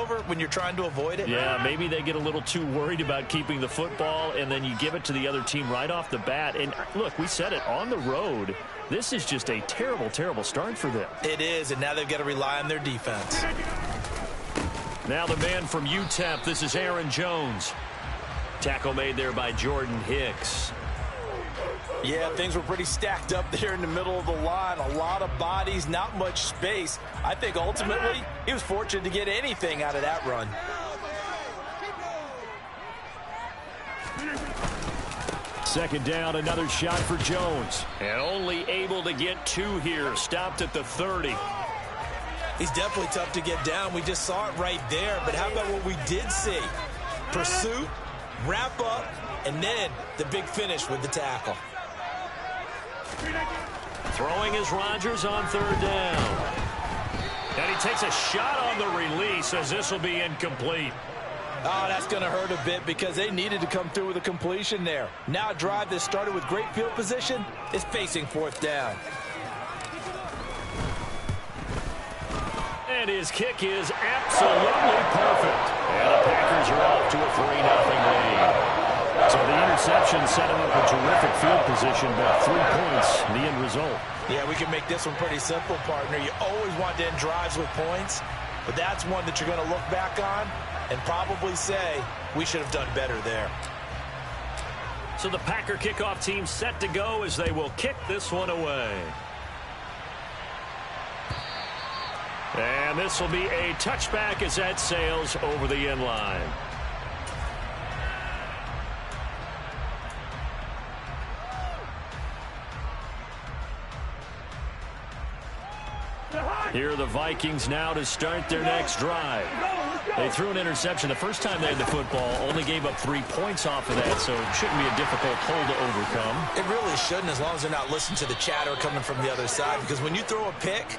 turnover when you're trying to avoid it? Yeah, maybe they get a little too worried about keeping the football, and then you give it to the other team right off the bat. And look, we said it, on the road, this is just a terrible, terrible start for them. It is, and now they've got to rely on their defense. Now the man from UTEP, this is Aaron Jones. Tackle made there by Jordan Hicks. Yeah, things were pretty stacked up there in the middle of the line. A lot of bodies, not much space. I think ultimately he was fortunate to get anything out of that run. Second down, another shot for Jones. And only able to get 2 here. Stopped at the 30. He's definitely tough to get down. We just saw it right there. But how about what we did see? Pursuit, wrap up, and then the big finish with the tackle. Throwing is Rodgers on 3rd down. And he takes a shot on the release as this will be incomplete. Oh, that's going to hurt a bit because they needed to come through with a completion there. Now a drive that started with great field position is facing 4th down. And his kick is absolutely perfect. And the Packers are off to a 3-0 lead. So the interception set him up a terrific field position, but 3 points, the end result. Yeah, we can make this one pretty simple, partner. You always want to end drives with points, but that's one that you're going to look back on and probably say, we should have done better there. So the Packer kickoff team set to go as they will kick this one away. And this will be a touchback as that sails over the end line. Here are the Vikings now to start their next drive. They threw an interception the first time they had the football, only gave up 3 points off of that, so it shouldn't be a difficult hole to overcome. It really shouldn't, as long as they're not listening to the chatter coming from the other side, because when you throw a pick,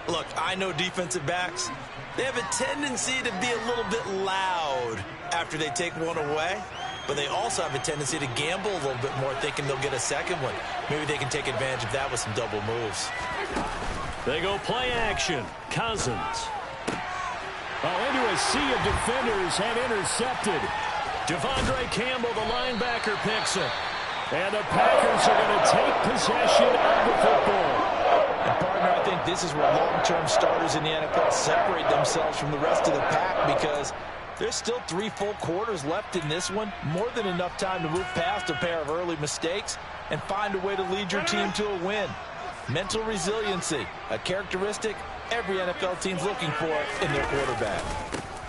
look, I know defensive backs, they have a tendency to be a little bit loud after they take one away, but they also have a tendency to gamble a little bit more, thinking they'll get a second one. Maybe they can take advantage of that with some double moves. They go play action. Cousins. Into a sea of defenders and intercepted. Devondre Campbell, the linebacker, picks it. And the Packers are going to take possession of the football. And partner, I think this is where long-term starters in the NFL separate themselves from the rest of the pack, because there's still 3 full quarters left in this one. More than enough time to move past a pair of early mistakes and find a way to lead your team to a win. Mental resiliency, a characteristic every NFL team's looking for in their quarterback.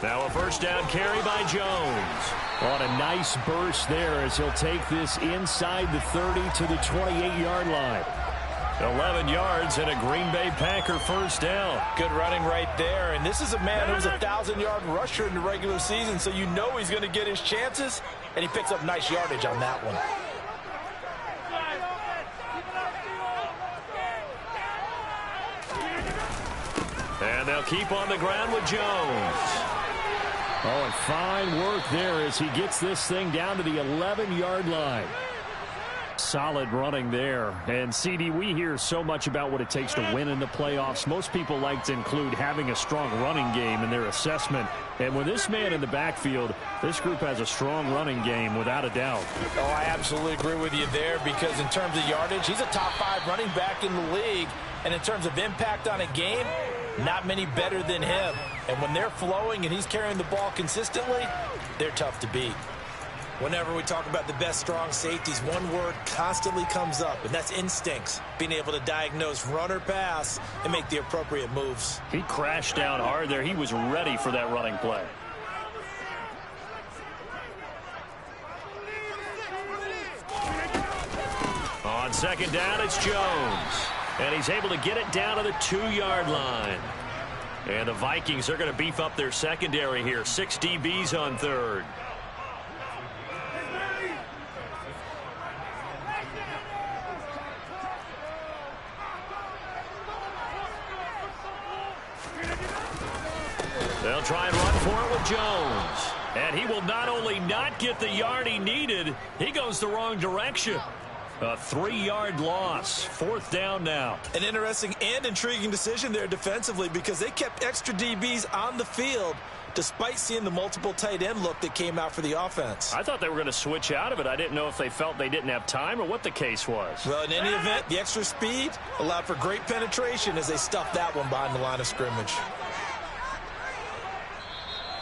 Now a first down carry by Jones. On a nice burst there as he'll take this inside the 30 to the 28-yard line. 11 yards and a Green Bay Packer first down. Good running right there. And this is a man who's a 1,000-yard rusher in the regular season, so you know he's going to get his chances, and he picks up nice yardage on that one. And they'll keep on the ground with Jones. Oh, and fine work there as he gets this thing down to the 11-yard line. Solid running there. And, CD, we hear so much about what it takes to win in the playoffs. Most people like to include having a strong running game in their assessment. And with this man in the backfield, this group has a strong running game without a doubt. Oh, I absolutely agree with you there, because in terms of yardage, he's a top 5 running back in the league. And in terms of impact on a game, not many better than him. And when they're flowing and he's carrying the ball consistently, they're tough to beat. Whenever we talk about the best strong safeties, one word constantly comes up, and that's instincts. Being able to diagnose run or pass and make the appropriate moves. He crashed down hard there. He was ready for that running play. On second down, it's Jones. And he's able to get it down to the 2-yard line. And the Vikings are going to beef up their secondary here. 6 DBs on third. They'll try and run for it with Jones. And he will not only not get the yard he needed, he goes the wrong direction. A 3-yard loss. 4th down now. An interesting and intriguing decision there defensively, because they kept extra DBs on the field despite seeing the multiple tight end look that came out for the offense. I thought they were going to switch out of it. I didn't know if they felt they didn't have time or what the case was. Well, in any event, the extra speed allowed for great penetration as they stuffed that one behind the line of scrimmage.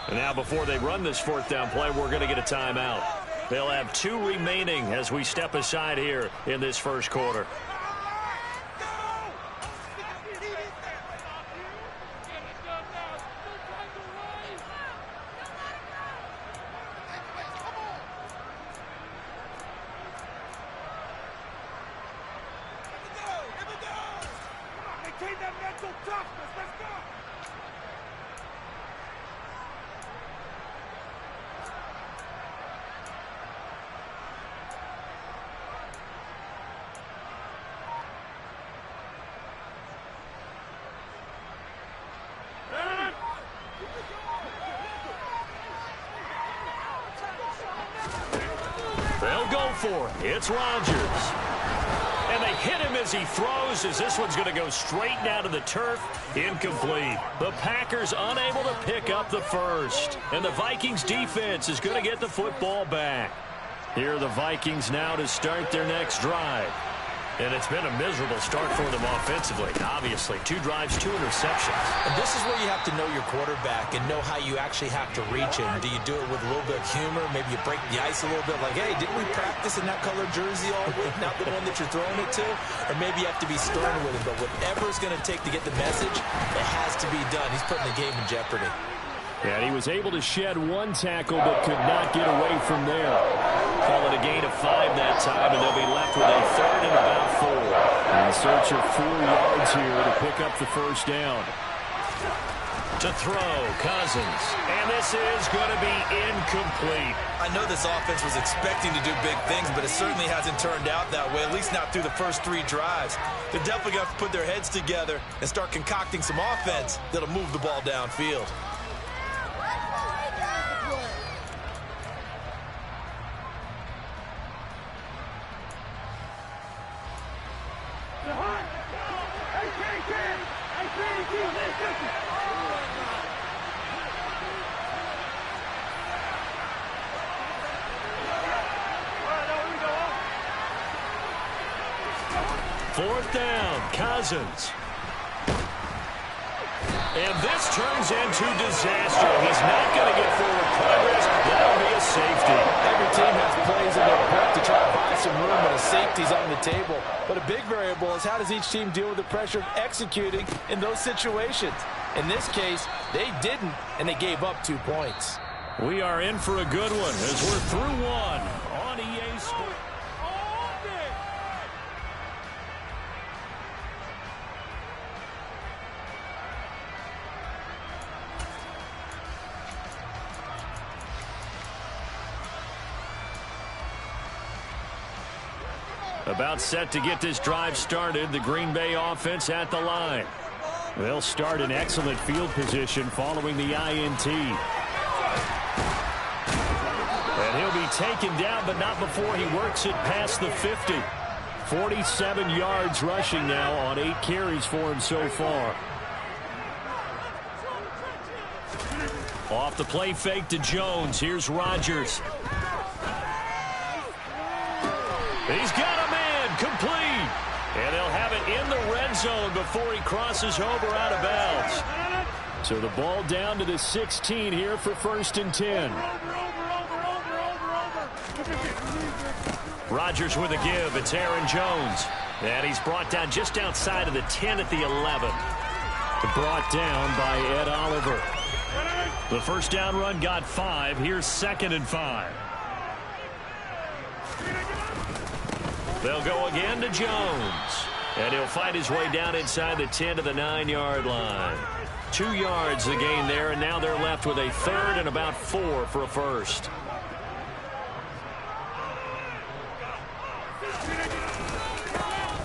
And now before they run this fourth down play, we're going to get a timeout. They'll have 2 remaining as we step aside here in this first quarter. They'll go for it. It's Rodgers. And they hit him as he throws, as this one's going to go straight down to the turf. Incomplete. The Packers unable to pick up the first. And the Vikings defense is going to get the football back. Here are the Vikings now to start their next drive. And it's been a miserable start for them offensively. Obviously, 2 drives, 2 interceptions. And this is where you have to know your quarterback and know how you actually have to reach him. Do you do it with a little bit of humor? Maybe you break the ice a little bit like, hey, didn't we practice in that color jersey all week? Not the one that you're throwing it to? Or maybe you have to be stern with him. But whatever it's going to take to get the message, it has to be done. He's putting the game in jeopardy. And he was able to shed 1 tackle but could not get away from there. Call it a gain of 5 that time, and they'll be left with a 3rd and about 4. In search of 4 yards here to pick up the first down. To throw, Cousins. And this is going to be incomplete. I know this offense was expecting to do big things, but it certainly hasn't turned out that way, at least not through the first 3 drives. They're definitely going to put their heads together and start concocting some offense that'll move the ball downfield. Fourth down, Cousins. And this turns into disaster. He's not going to get forward progress. That'll be a safety. Every team has plays in their book to try to buy some room, and a safety's on the table. But a big variable is how does each team deal with the pressure of executing in those situations. In this case, they didn't, and they gave up 2 points. We are in for a good one as we're through 1 on EA Sports. About set to get this drive started. The Green Bay offense at the line. They'll start in excellent field position following the INT. And he'll be taken down, but not before he works it past the 50. 47 yards rushing now on 8 carries for him so far. Off the play fake to Jones. Here's Rodgers. He's got a man complete. And they'll have it in the red zone before he crosses over out of bounds. So the ball down to the 16 here for 1st and 10. Rodgers with a give. It's Aaron Jones. And he's brought down just outside of the 10 at the 11. Brought down by Ed Oliver. The first down run got 5. Here's 2nd and 5. They'll go again to Jones. And he'll fight his way down inside the 10 to the 9-yard line. 2 yards the gain there, and now they're left with a 3rd and about 4 for a first.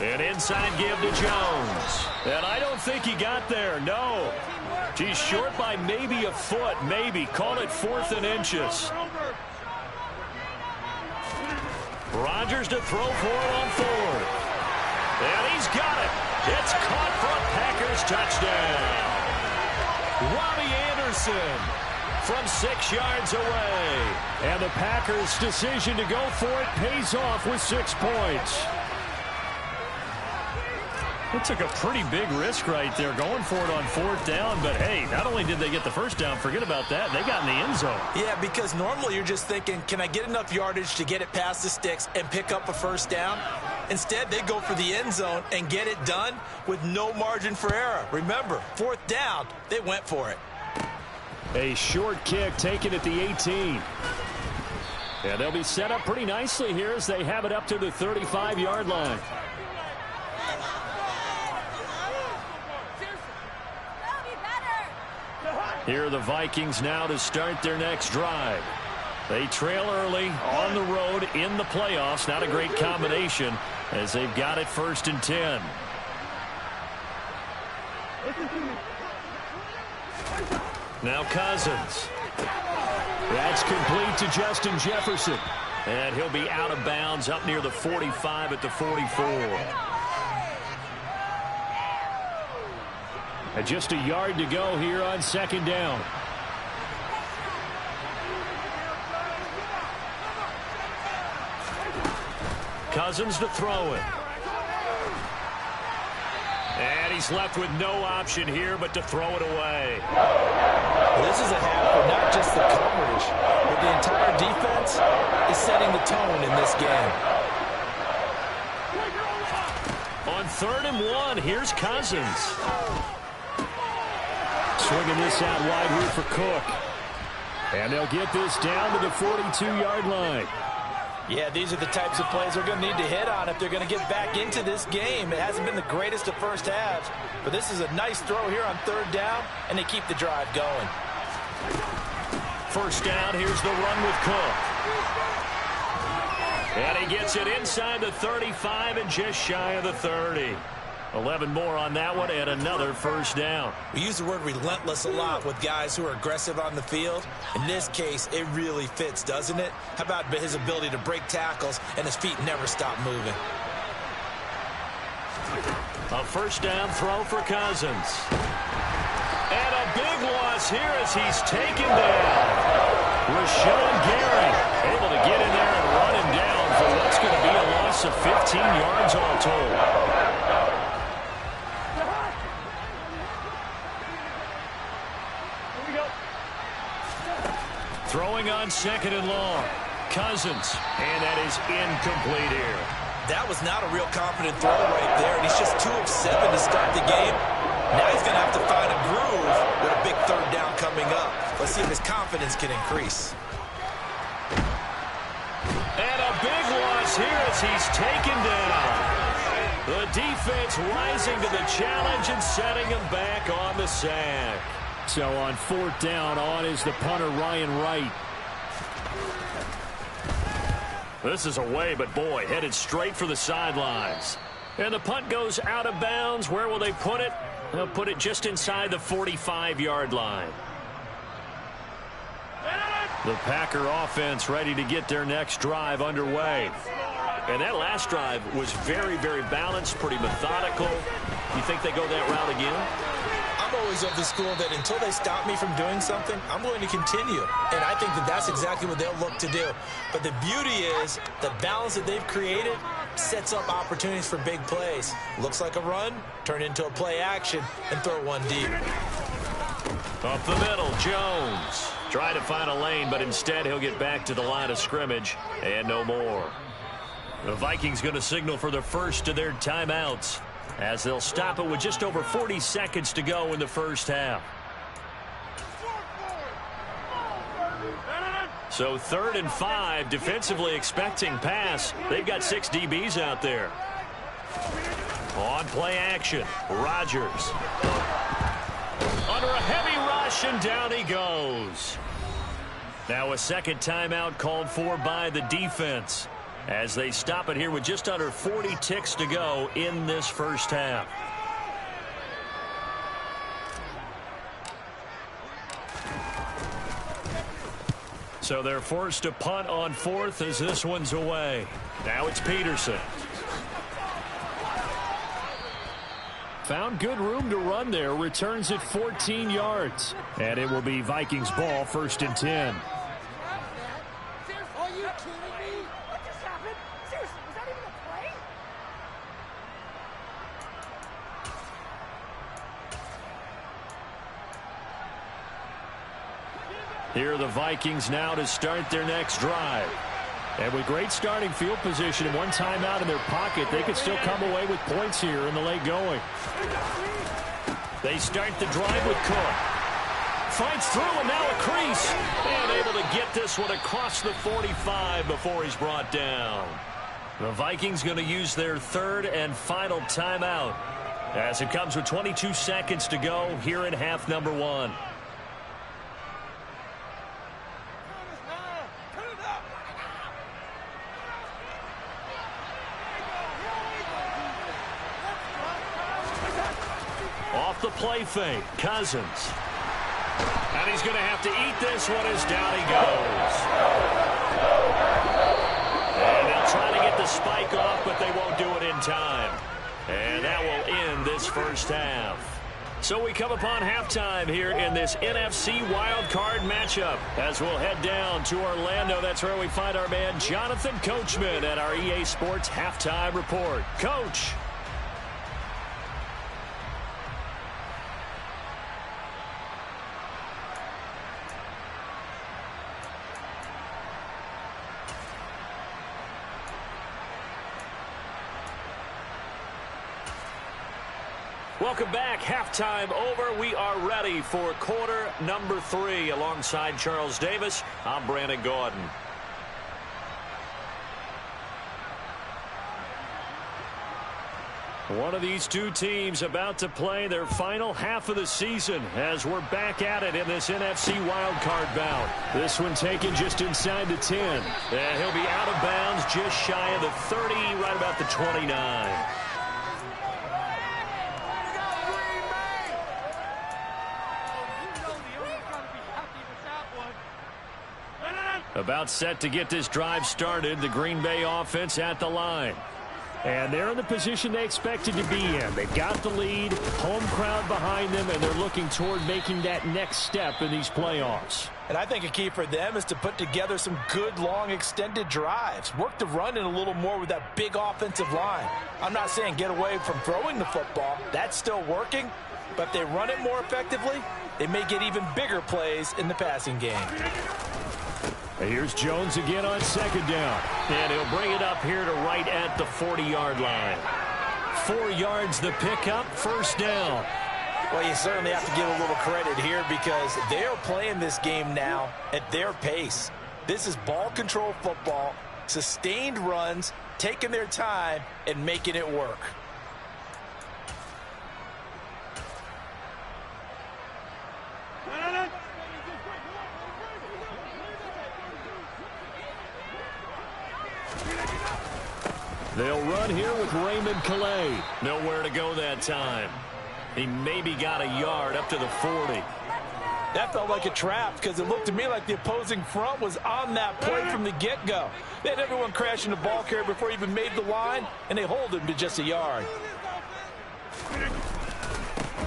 An inside give to Jones. And I don't think he got there, no. He's short by maybe a foot, maybe. Call it 4th and inches. Rodgers to throw for it on 4th. And he's got it. It's caught for a Packers touchdown. Robbie Anderson from 6 yards away. And the Packers' decision to go for it pays off with 6 points. It took a pretty big risk right there going for it on 4th down. But, hey, not only did they get the first down, forget about that, they got in the end zone. Yeah, because normally you're just thinking, can I get enough yardage to get it past the sticks and pick up a first down? Instead, they go for the end zone and get it done with no margin for error. Remember, 4th down, they went for it. A short kick taken at the 18. And they'll be set up pretty nicely here as they have it up to the 35-yard line. Here are the Vikings now to start their next drive. They trail early on the road in the playoffs. Not a great combination as they've got it 1st and 10. Now Cousins. That's complete to Justin Jefferson. And he'll be out of bounds up near the 45 at the 44. And just a yard to go here on 2nd down. Cousins to throw it. And he's left with no option here but to throw it away. This is a half where not just the coverage, but the entire defense is setting the tone in this game. On 3rd and 1, here's Cousins. Swinging this out wide here for Cook. And they'll get this down to the 42-yard line. Yeah, these are the types of plays they're going to need to hit on if they're going to get back into this game. It hasn't been the greatest of first halves, but this is a nice throw here on 3rd down, and they keep the drive going. 1st down, here's the run with Cook. And he gets it inside the 35 and just shy of the 30. 11 more on that one and another 1st down. We use the word relentless a lot with guys who are aggressive on the field. In this case, it really fits, doesn't it? How about his ability to break tackles and his feet never stop moving? A 1st down throw for Cousins. And a big loss here as he's taken down. Rashawn Gary able to get in there and run him down for what's going to be a loss of 15 yards all told. Throwing on 2nd and long. Cousins. And that is incomplete here. That was not a real confident throw right there, and he's just 2 of 7 to start the game. Now he's going to have to find a groove with a big 3rd down coming up. Let's see if his confidence can increase. And a big loss here as he's taken down. The defense rising to the challenge and setting him back on the sack. So on 4th down, on is the punter, Ryan Wright. This is away, but boy, headed straight for the sidelines. And the punt goes out of bounds. Where will they put it? They'll put it just inside the 45-yard line. The Packer offense ready to get their next drive underway. And that last drive was very, very balanced, pretty methodical. You think they go that route again? I'm always of the school that until they stop me from doing something, I'm going to continue. And I think that that's exactly what they'll look to do. But the beauty is the balance that they've created sets up opportunities for big plays. Looks like a run, turn into a play action, and throw one deep. Up the middle, Jones. Try to find a lane, but instead he'll get back to the line of scrimmage and no more. The Vikings going to signal for the first of their timeouts, as they'll stop it with just over 40 seconds to go in the first half. So 3rd and 5, defensively expecting pass. They've got 6 DBs out there. On play action, Rodgers. Under a heavy rush, and down he goes. Now a second timeout called for by the defense, as they stop it here with just under 40 ticks to go in this first half. So they're forced to punt on 4th as this one's away. Now it's Peterson. Found good room to run there. Returns it 14 yards. And it will be Vikings ball, 1st and 10. Are you kidding me? What just happened? Seriously, was that even a play? Here are the Vikings now to start their next drive. And with great starting field position and one timeout in their pocket, they could still come away with points here in the late going. They start the drive with Cook. Fights through and now a crease. And able to get this one across the 45 before he's brought down. The Vikings going to use their 3rd and final timeout as it comes with 22 seconds to go here in half number 1. Off the play fake, Cousins. And he's going to have to eat this one as down he goes. And they'll try to get the spike off, but they won't do it in time. And that will end this first half. So we come upon halftime here in this NFC wildcard matchup. As we'll head down to Orlando, that's where we find our man Jonathan Coachman at our EA Sports Halftime Report. Coach. Welcome back. Halftime over. We are ready for quarter number 3. Alongside Charles Davis, I'm Brandon Gordon. One of these two teams about to play their final half of the season as we're back at it in this NFC wildcard bout. This one taken just inside the 10. And he'll be out of bounds just shy of the 30, right about the 29. About set to get this drive started. The Green Bay offense at the line. And they're in the position they expected to be in. They've got the lead, home crowd behind them, and they're looking toward making that next step in these playoffs. And I think a key for them is to put together some good, long, extended drives. Work the run in a little more with that big offensive line. I'm not saying get away from throwing the football. That's still working. But if they run it more effectively, they may get even bigger plays in the passing game. Here's Jones again on 2nd down. And he'll bring it up here to right at the 40-yard line. 4 yards the pickup, 1st down. Well, you certainly have to give a little credit here because they're playing this game now at their pace. This is ball control football, sustained runs, taking their time, and making it work. They'll run here with Raymond Calais. Nowhere to go that time. He maybe got a yard up to the 40. That felt like a trap because it looked to me like the opposing front was on that play from the get-go. They had everyone crashing the ball carrier before he even made the line, and they hold him to just a yard.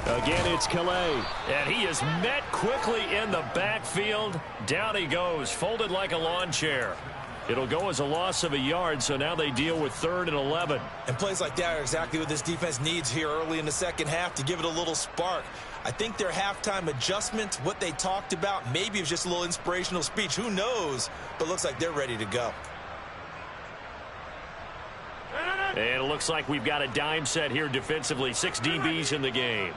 Again, it's Calais. And he is met quickly in the backfield. Down he goes, folded like a lawn chair. It'll go as a loss of a yard, so now they deal with 3rd and 11. And plays like that are exactly what this defense needs here early in the second half to give it a little spark. I think their halftime adjustment, what they talked about, maybe it was just a little inspirational speech. Who knows? But looks like they're ready to go. And it looks like we've got a dime set here defensively. 6 DBs in the game.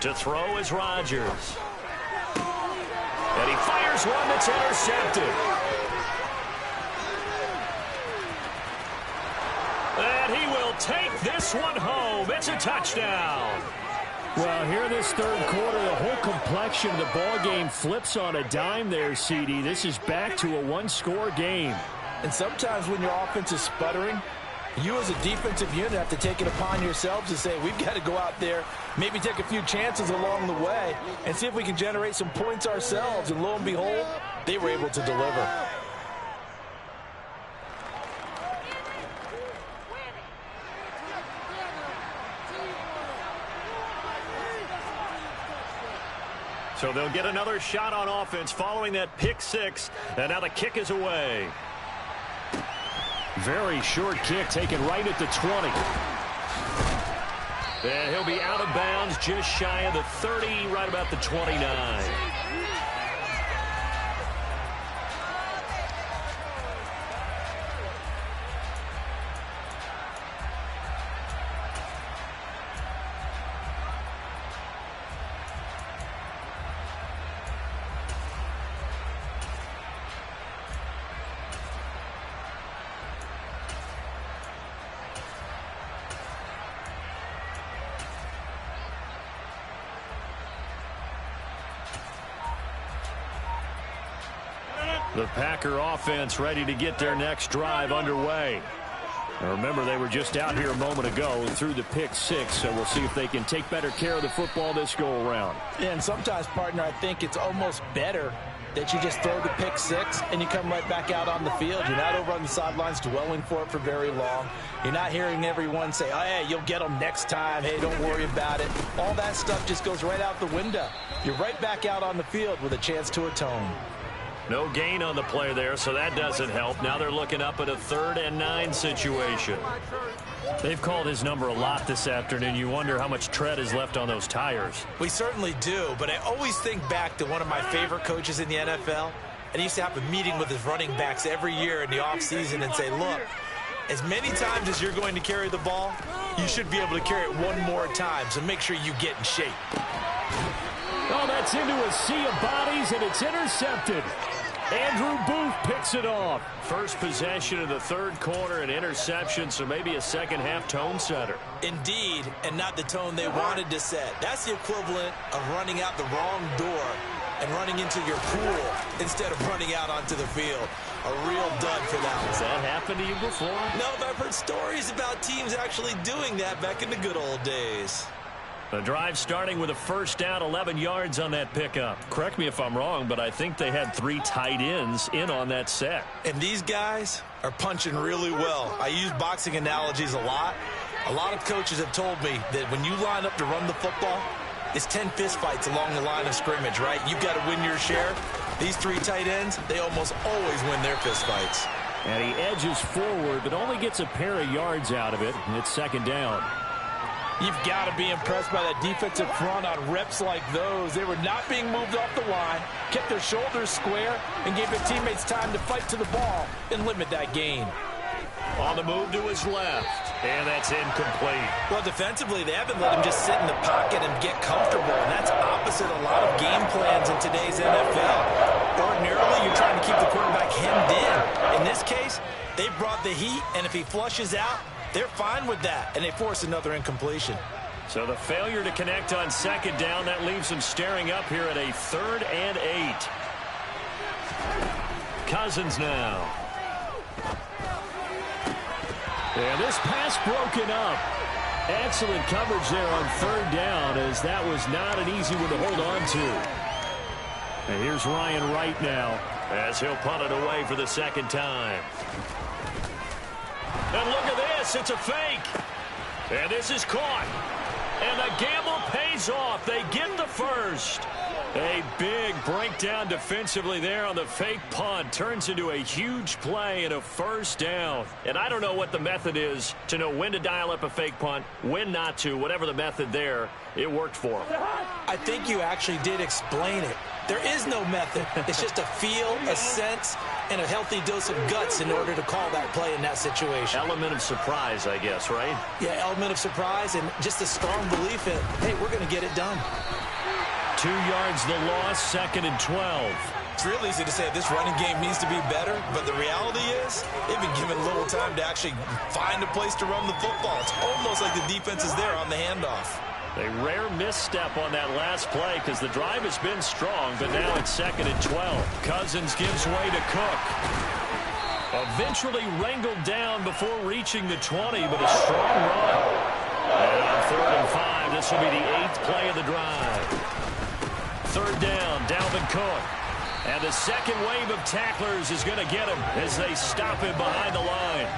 To throw is Rodgers. And he fires one that's intercepted. And he will take this one home. It's a touchdown. Well, here in this 3rd quarter, the whole complexion of the ball game flips on a dime there, CD. This is back to a 1-score game. And sometimes when your offense is sputtering, you as a defensive unit have to take it upon yourselves to say, we've got to go out there, maybe take a few chances along the way, and see if we can generate some points ourselves. And lo and behold, they were able to deliver. So they'll get another shot on offense following that pick six. And now the kick is away. Very short kick taken right at the 20. And he'll be out of bounds just shy of the 30, right about the 29. The Packer offense ready to get their next drive underway. Now remember, they were just out here a moment ago through the pick six, so we'll see if they can take better care of the football this go around. And sometimes, partner, I think it's almost better that you just throw the pick six and you come right back out on the field. You're not over on the sidelines dwelling for it for very long. You're not hearing everyone say, oh, hey, you'll get them next time. Hey, don't worry about it. All that stuff just goes right out the window. You're right back out on the field with a chance to atone. No gain on the play there, so that doesn't help. Now they're looking up at a 3rd and 9 situation. They've called his number a lot this afternoon. You wonder how much tread is left on those tires. We certainly do, but I always think back to one of my favorite coaches in the NFL. And he used to have a meeting with his running backs every year in the offseason and say, look, as many times as you're going to carry the ball, you should be able to carry it one more time, so make sure you get in shape. Oh, that's into a sea of bodies, and it's intercepted. Andrew Booth picks it off. First possession of the 3rd quarter, an interception, so maybe a second-half tone setter. Indeed, and not the tone they wanted to set. That's the equivalent of running out the wrong door and running into your pool instead of running out onto the field. A real dud for that one. Has that happened to you before? No, but I've heard stories about teams actually doing that back in the good old days. The drive starting with a first down, 11 yards on that pickup. Correct me if I'm wrong, but I think they had 3 tight ends in on that set. And these guys are punching really well. I use boxing analogies a lot. A lot of coaches have told me that when you line up to run the football, it's 10 fistfights along the line of scrimmage, right? You've got to win your share. These 3 tight ends, they almost always win their fistfights. And he edges forward, but only gets a pair of yards out of it, and it's 2nd down. You've got to be impressed by that defensive front on reps like those. They were not being moved off the line, kept their shoulders square, and gave their teammates time to fight to the ball and limit that gain. On the move to his left, and that's incomplete. Well, defensively, they haven't let him just sit in the pocket and get comfortable, and that's opposite a lot of game plans in today's NFL. Ordinarily, you're trying to keep the quarterback hemmed in. In this case, they brought the heat, and if he flushes out, they're fine with that, and they force another incompletion. So the failure to connect on 2nd down, that leaves them staring up here at a 3rd and 8. Cousins now. And this pass broken up. Excellent coverage there on 3rd down, as that was not an easy one to hold on to. And here's Ryan Wright now, as he'll punt it away for the 2nd time. And look at this, it's a fake. And this is caught. And the gamble pays off. They get the first. A big breakdown defensively there on the fake punt. Turns into a huge play and a 1st down. And I don't know what the method is to know when to dial up a fake punt, when not to. Whatever the method there, it worked for them. I think you actually did explain it. There is no method. It's just a feel, a sense, and a healthy dose of guts in order to call that play in that situation. Element of surprise, I guess, right? Yeah, element of surprise and just a strong belief in, hey, we're going to get it done. 2 yards the loss, 2nd and 12. It's real easy to say this running game needs to be better, but the reality is they've been given little time to actually find a place to run the football. It's almost like the defense is there on the handoff. A rare misstep on that last play because the drive has been strong, but now it's 2nd and 12. Cousins gives way to Cook. Eventually wrangled down before reaching the 20, but a strong run. And on 3rd and 5, this will be the 8th play of the drive. 3rd down, Dalvin Cook. And the second wave of tacklers is going to get him as they stop him behind the line.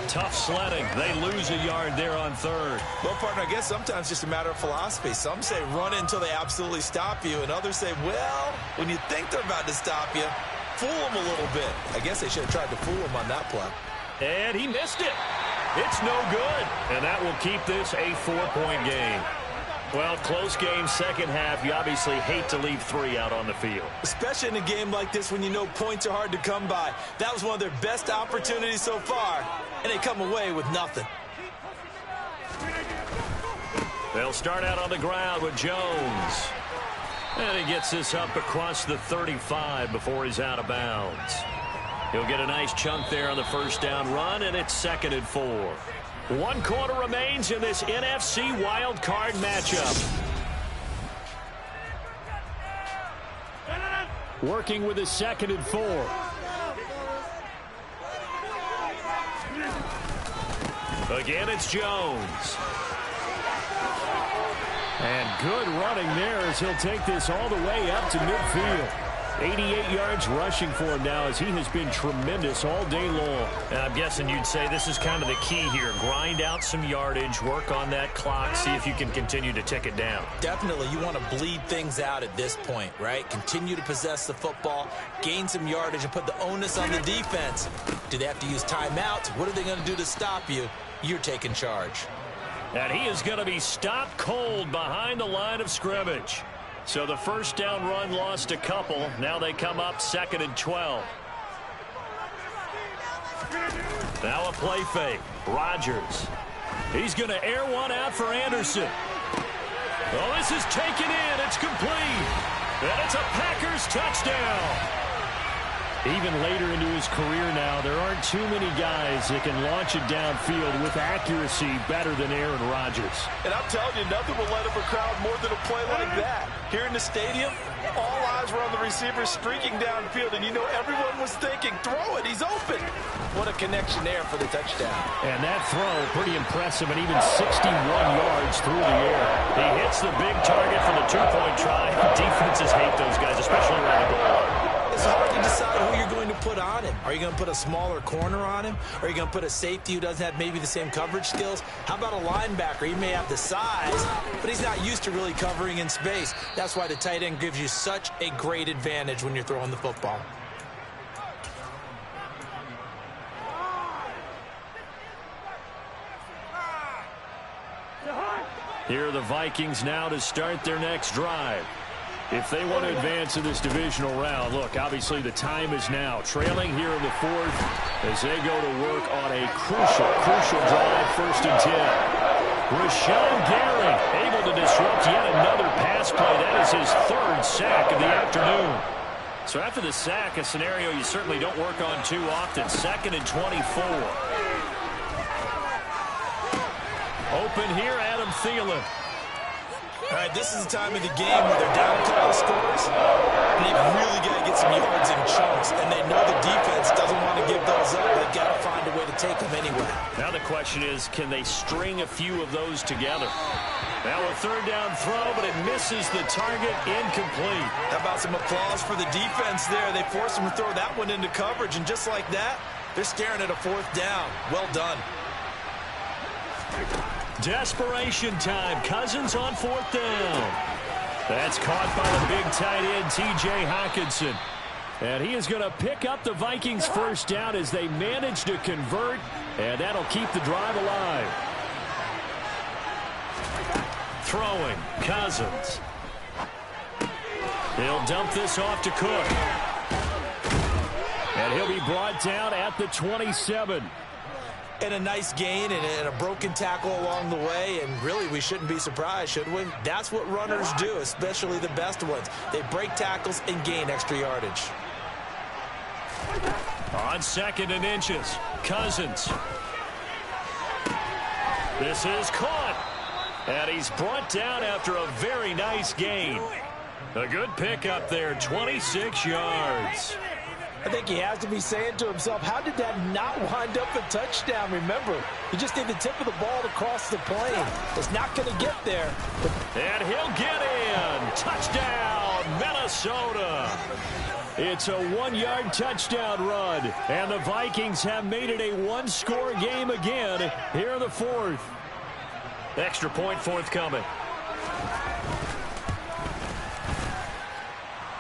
Tough sledding. They lose a yard there on third. Well, partner, I guess sometimes it's just a matter of philosophy. Some say run until they absolutely stop you, and others say, well, when you think they're about to stop you, fool them a little bit. I guess they should have tried to fool them on that play. And he missed it. It's no good. And that will keep this a 4-point game. Well, close game, second half. You obviously hate to leave 3 out on the field. Especially in a game like this when you know points are hard to come by. That was one of their best opportunities so far, and they come away with nothing. They'll start out on the ground with Jones. And he gets this up across the 35 before he's out of bounds. He'll get a nice chunk there on the first down run, and it's 2nd and 4. 1 quarter remains in this NFC wild card matchup. Working with his 2nd and 4. Again, it's Jones. And good running there as he'll take this all the way up to midfield. 88 yards rushing for him now as he has been tremendous all day long. And I'm guessing you'd say this is kind of the key here. Grind out some yardage, work on that clock, see if you can continue to tick it down. Definitely, you want to bleed things out at this point, right? Continue to possess the football, gain some yardage, and put the onus on the defense. Do they have to use timeouts? What are they going to do to stop you? You're taking charge. And he is going to be stopped cold behind the line of scrimmage. So the first down run lost a couple. Now they come up 2nd and 12. Now a play fake. Rodgers. He's going to air one out for Anderson. Oh, this is taken in. It's complete. And it's a Packers touchdown. Even later into his career now, there aren't too many guys that can launch it downfield with accuracy better than Aaron Rodgers. And I'm telling you, nothing will light up a crowd more than a play like that. Here in the stadium, all eyes were on the receiver streaking downfield, and you know everyone was thinking, throw it, he's open. What a connection there for the touchdown. And that throw, pretty impressive, and even 61 yards through the air. He hits the big target for the 2-point try. Defenses hate those guys, especially around the goal line. It's hard to decide who you're going to put on him. Are you going to put a smaller corner on him? Or are you going to put a safety who doesn't have maybe the same coverage skills? How about a linebacker? He may have the size, but he's not used to really covering in space. That's why the tight end gives you such a great advantage when you're throwing the football. Here are the Vikings now to start their next drive. If they want to advance in this divisional round, look, obviously the time is now. Trailing here in the 4th as they go to work on a crucial drive, 1st and 10. Rashawn Gary able to disrupt yet another pass play. That is his 3rd sack of the afternoon. So after the sack, a scenario you certainly don't work on too often. 2nd and 24. Open here, Adam Thielen. All right, this is the time of the game where they're down a couple of scores, and they've really got to get some yards in chunks, and they know the defense doesn't want to give those up. They've got to find a way to take them anyway. Now the question is, can they string a few of those together? Now a 3rd down throw, but it misses the target, incomplete. How about some applause for the defense there? They forced them to throw that one into coverage, and just like that, they're staring at a 4th down. Well done. Desperation time. Cousins on 4th down. That's caught by the big tight end, T.J. Hockenson. And he is going to pick up the Vikings' 1st down as they manage to convert, and that'll keep the drive alive. Throwing, Cousins. He'll dump this off to Cook. And he'll be brought down at the 27. And a nice gain and a broken tackle along the way, and really we shouldn't be surprised, should we? That's what runners do, especially the best ones. They break tackles and gain extra yardage. On 2nd and inches, Cousins. This is caught. And he's brought down after a very nice gain. A good pickup there, 26 yards. I think he has to be saying to himself, how did that not wind up a touchdown? Remember, you just need the tip of the ball to cross the plane. It's not going to get there. And he'll get in. Touchdown, Minnesota. It's a 1-yard touchdown run, and the Vikings have made it a one-score game again here in the fourth. Extra point forthcoming.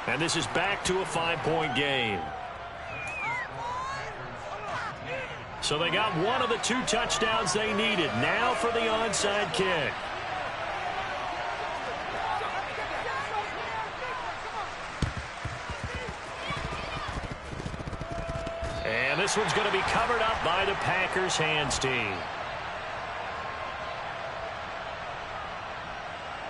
And this is back to a 5-point game. So they got one of the 2 touchdowns they needed. Now for the onside kick. And this one's going to be covered up by the Packers hands team.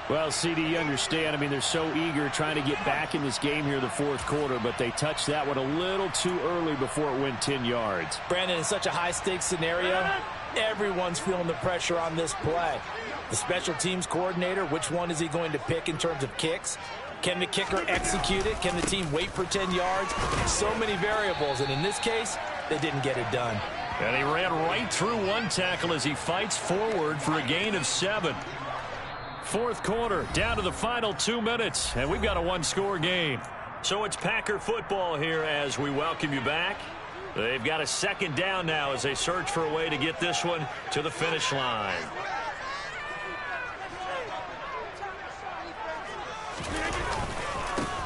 Well, CD, you understand. I mean, they're so eager trying to get back in this game here in the fourth quarter, but they touched that one a little too early before it went 10 yards. Brandon, in such a high-stakes scenario, everyone's feeling the pressure on this play. The special teams coordinator, which one is he going to pick in terms of kicks? Can the kicker execute it? Can the team wait for 10 yards? So many variables, and in this case, they didn't get it done. And he ran right through one tackle as he fights forward for a gain of 7. Fourth quarter, down to the final 2 minutes, and we've got a one-score game. So it's Packer football here as we welcome you back. They've got a second down now as they search for a way to get this one to the finish line.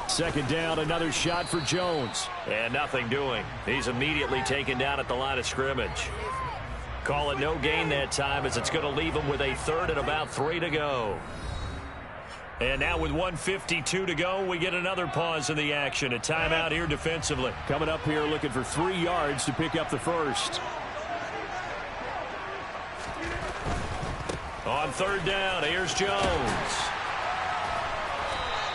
Second down, another shot for Jones. And nothing doing. He's immediately taken down at the line of scrimmage. Call it no gain that time as it's going to leave him with a third and about 3 to go. And now with 1:52 to go, we get another pause in the action. A timeout here defensively. Coming up here looking for 3 yards to pick up the first. On third down, here's Jones.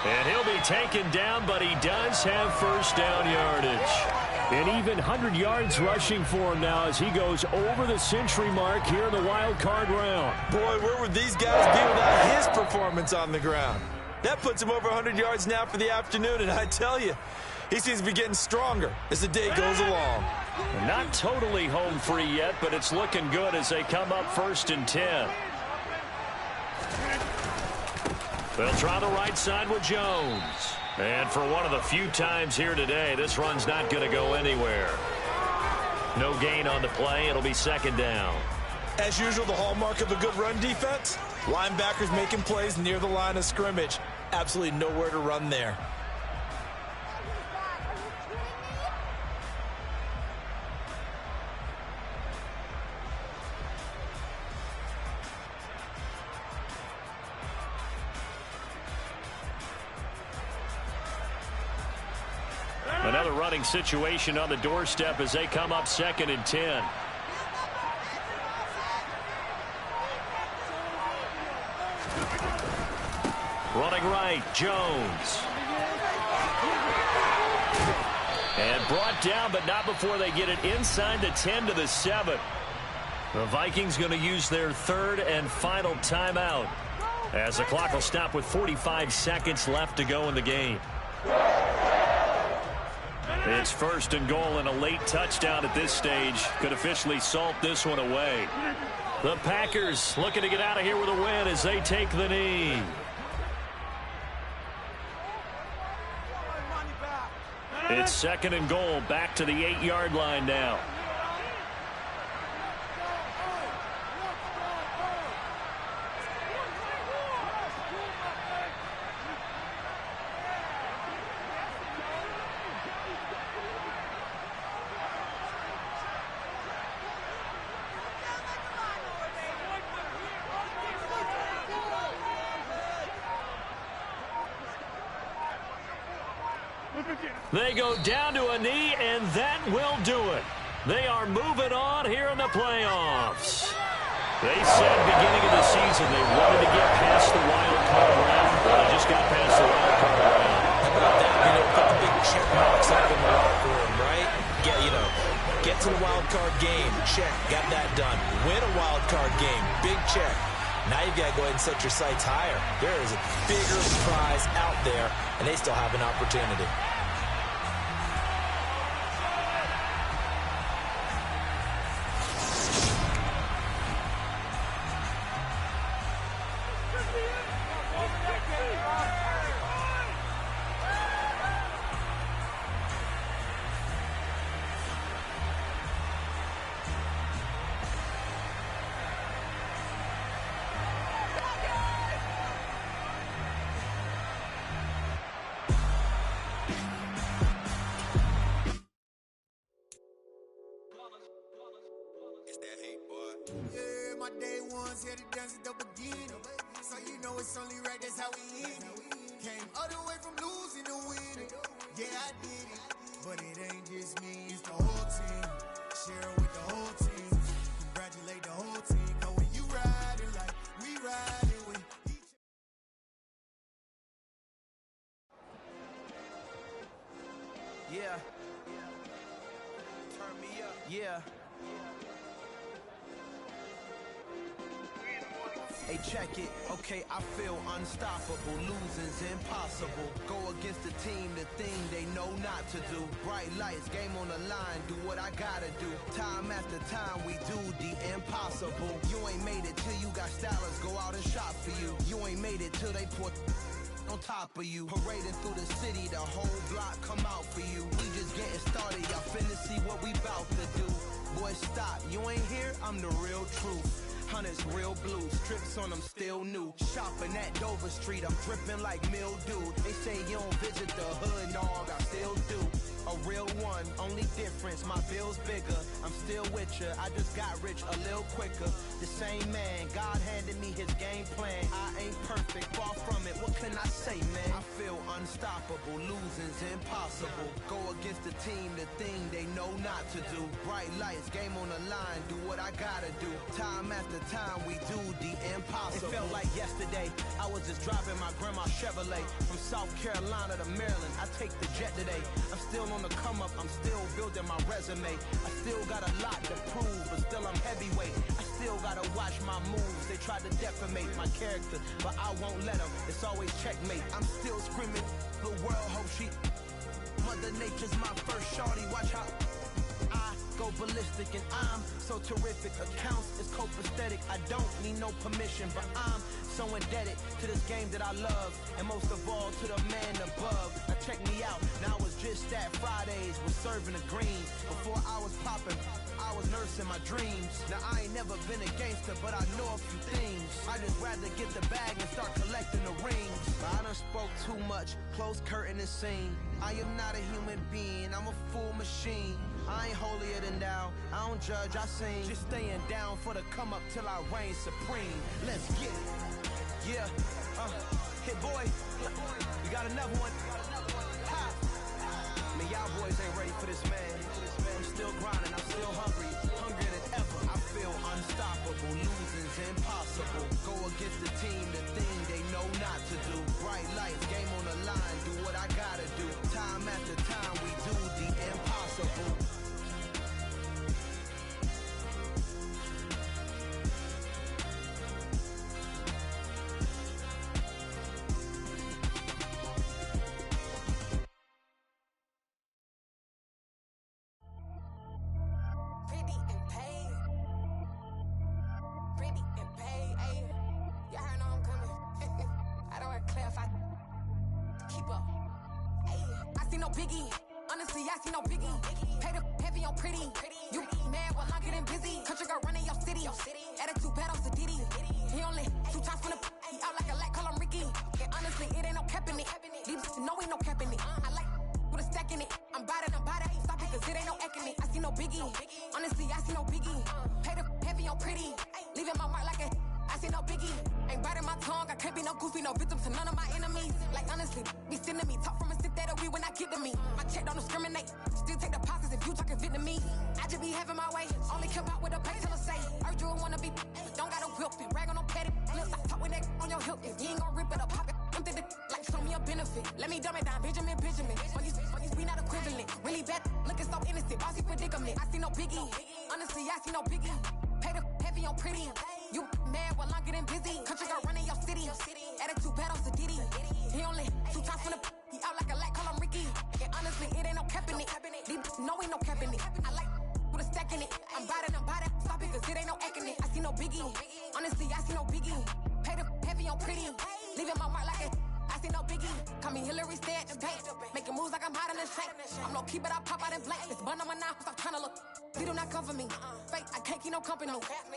And he'll be taken down, but he does have first down yardage. And even 100 yards rushing for him now as he goes over the century mark here in the wild card round. Boy, where would these guys be without his performance on the ground? That puts him over 100 yards now for the afternoon, and I tell you, he seems to be getting stronger as the day goes along. Not totally home free yet, but it's looking good as they come up 1st and 10. They'll try the right side with Jones. And for one of the few times here today, this run's not going to go anywhere. No gain on the play. It'll be second down. As usual, the hallmark of a good run defense, linebackers making plays near the line of scrimmage. Absolutely nowhere to run there. Another running situation on the doorstep as they come up 2nd and 10. Running right, Jones. And brought down, but not before they get it inside the 10 to the 7. The Vikings going to use their third and final timeout as the clock will stop with 45 seconds left to go in the game. It's 1st and goal, and a late touchdown at this stage could officially salt this one away. The Packers looking to get out of here with a win as they take the knee. It's 2nd and goal, back to the 8-yard line now. They go down to a knee, and that will do it. They are moving on here in the playoffs. They said beginning of the season they wanted to get past the wild card round. Well, they just got past the wild card round. How about that? Put the big check marks up in the locker room, right? Get to the wild card game. Check. Got that done. Win a wild card game. Big check. Now you've got to go ahead and set your sights higher. There is a bigger prize out there, and they still have an opportunity. tell the dance at the beginning. So you know it's only right, that's how we end it. Came all the way from losing to winning. Yeah, I did it. But it ain't just me, it's the whole team. Share it with the whole team. Congratulate the whole team. Cause when you riding like we riding with each. Yeah. Turn me up. Yeah. Hey, check it. Okay, I feel unstoppable. Losing's impossible. Go against the team, the thing they know not to do. Bright lights, game on the line. Do what I gotta do. Time after time, we do the impossible. You ain't made it till you got stylers. Go out and shop for you. You ain't made it till they put on top of you. Parading through the city, the whole block come out for you. We just getting started. Y'all finna see what we bout to do. Boy, stop. You ain't here? I'm the real truth. Hunters real blue, strips on them still new. Shopping at Dover Street, I'm dripping like mildew. They say you don't visit the hood, dog, I still do. A real one, only difference, my bill's bigger. I'm still with ya, I just got rich a little quicker. The same man, God handed me his game plan. I ain't perfect, far from it, what can I say, man? I feel unstoppable, losing's impossible. Go against the team, the thing they know not to do. Bright lights, game on the line, do what I gotta do. Time after time, we do the impossible. It felt like yesterday, I was just driving my grandma's Chevrolet. From South Carolina to Maryland, I take the jet today. I'm still on the come up, I'm still building my resume. I still got a lot to prove, but still I'm heavyweight. I still gotta watch my moves. They tried to defamate my character, but I won't let them. It's always checkmate. I'm still screaming, the world hope she. Mother Nature's my first shorty, watch how I go ballistic and I'm so terrific. Accounts is copacetic. I don't need no permission, but I'm so indebted to this game that I love, and most of all to the man above. Now check me out, now I was just at Fridays, was serving the greens. Before I was popping, I was nursing my dreams. Now I ain't never been a gangster, but I know a few things. I just rather get the bag and start collecting the rings. But I done spoke too much, close curtain and scene. I am not a human being, I'm a full machine. I ain't holier than thou, I don't judge, I sing. Just staying down for the come up till I reign supreme. Let's get it. Yeah, hit boy, we got another one. Ha! Man, y'all boys ain't ready for this, man. I'm still grinding, I'm still hungry, hungrier than ever. I feel unstoppable, losing's impossible. Go against the team, the thing they know not to do. Bright lights, game on the line, do what I gotta do. Time after time, we do the impossible.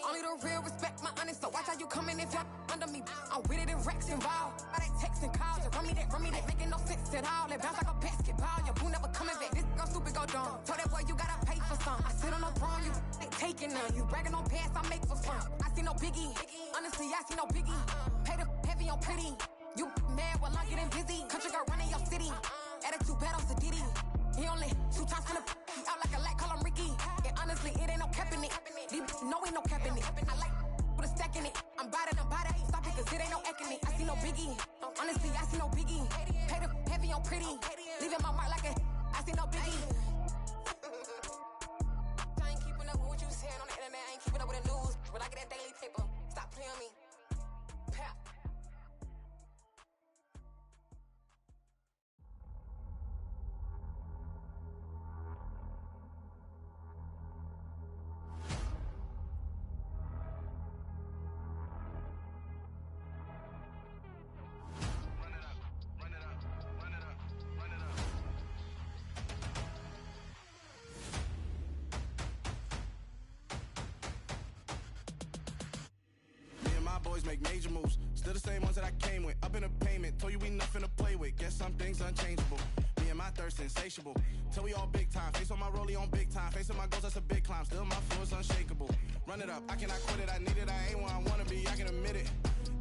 Only the real respect my honest, so watch how you coming if y'all under me. I'm with it in Rex involved. I they texting calls, run me that, making no sense at all. It bounce like a basketball, your boo never coming back. This go stupid, go dumb. Told that boy you gotta pay for some. I sit on no throne, you they take faking none. You bragging on pants, I make for fun. I see no biggie. Honestly, I see no biggie. Pay the heavy on pretty. You mad while I'm getting busy. Country girl running your city. Attitude bad on Sadiddy. He only 2 times from the he out like a light, call him Ricky. And honestly, it ain't no cap in it. No, ain't no cap in it. I like with a stack in it. I'm about it. Stop it, cause it ain't no acting it. I see no biggie. Honestly, I see no biggie. Pay the heavy on pretty. Leaving my mark like a I see no biggie. I ain't keeping up with what you saying on the internet. I ain't keeping up with the news. But I get that daily paper. Stop playing me. Pap. Boys make major moves, still the same ones that I came with. Up in the payment, told you we nothing to play with. Guess some things unchangeable. Me and my thirst insatiable. Till we all big time. Face on my rollie on big time. Facing my goals, that's a big climb. Still my flow is unshakable. Run it up, I cannot quit it. I need it, I ain't where I wanna be. I can admit it.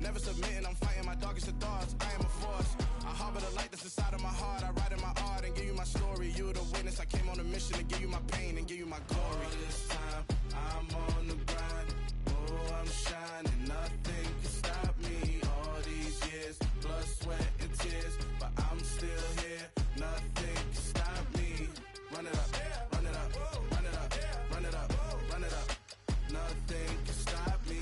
Never submitting, I'm fighting my darkest of thoughts. I am a force. I harbor the light that's inside of my heart. I write in my art and give you my story. You the witness. I came on a mission to give you my pain and give you my glory. All this time, I'm on the grind. Oh, I'm shining. Nothing can stop me. All these years, blood, sweat, and tears. But I'm still here. Nothing can stop me. Run it up, run it up, run it up, run it up, run it up. Nothing can stop me.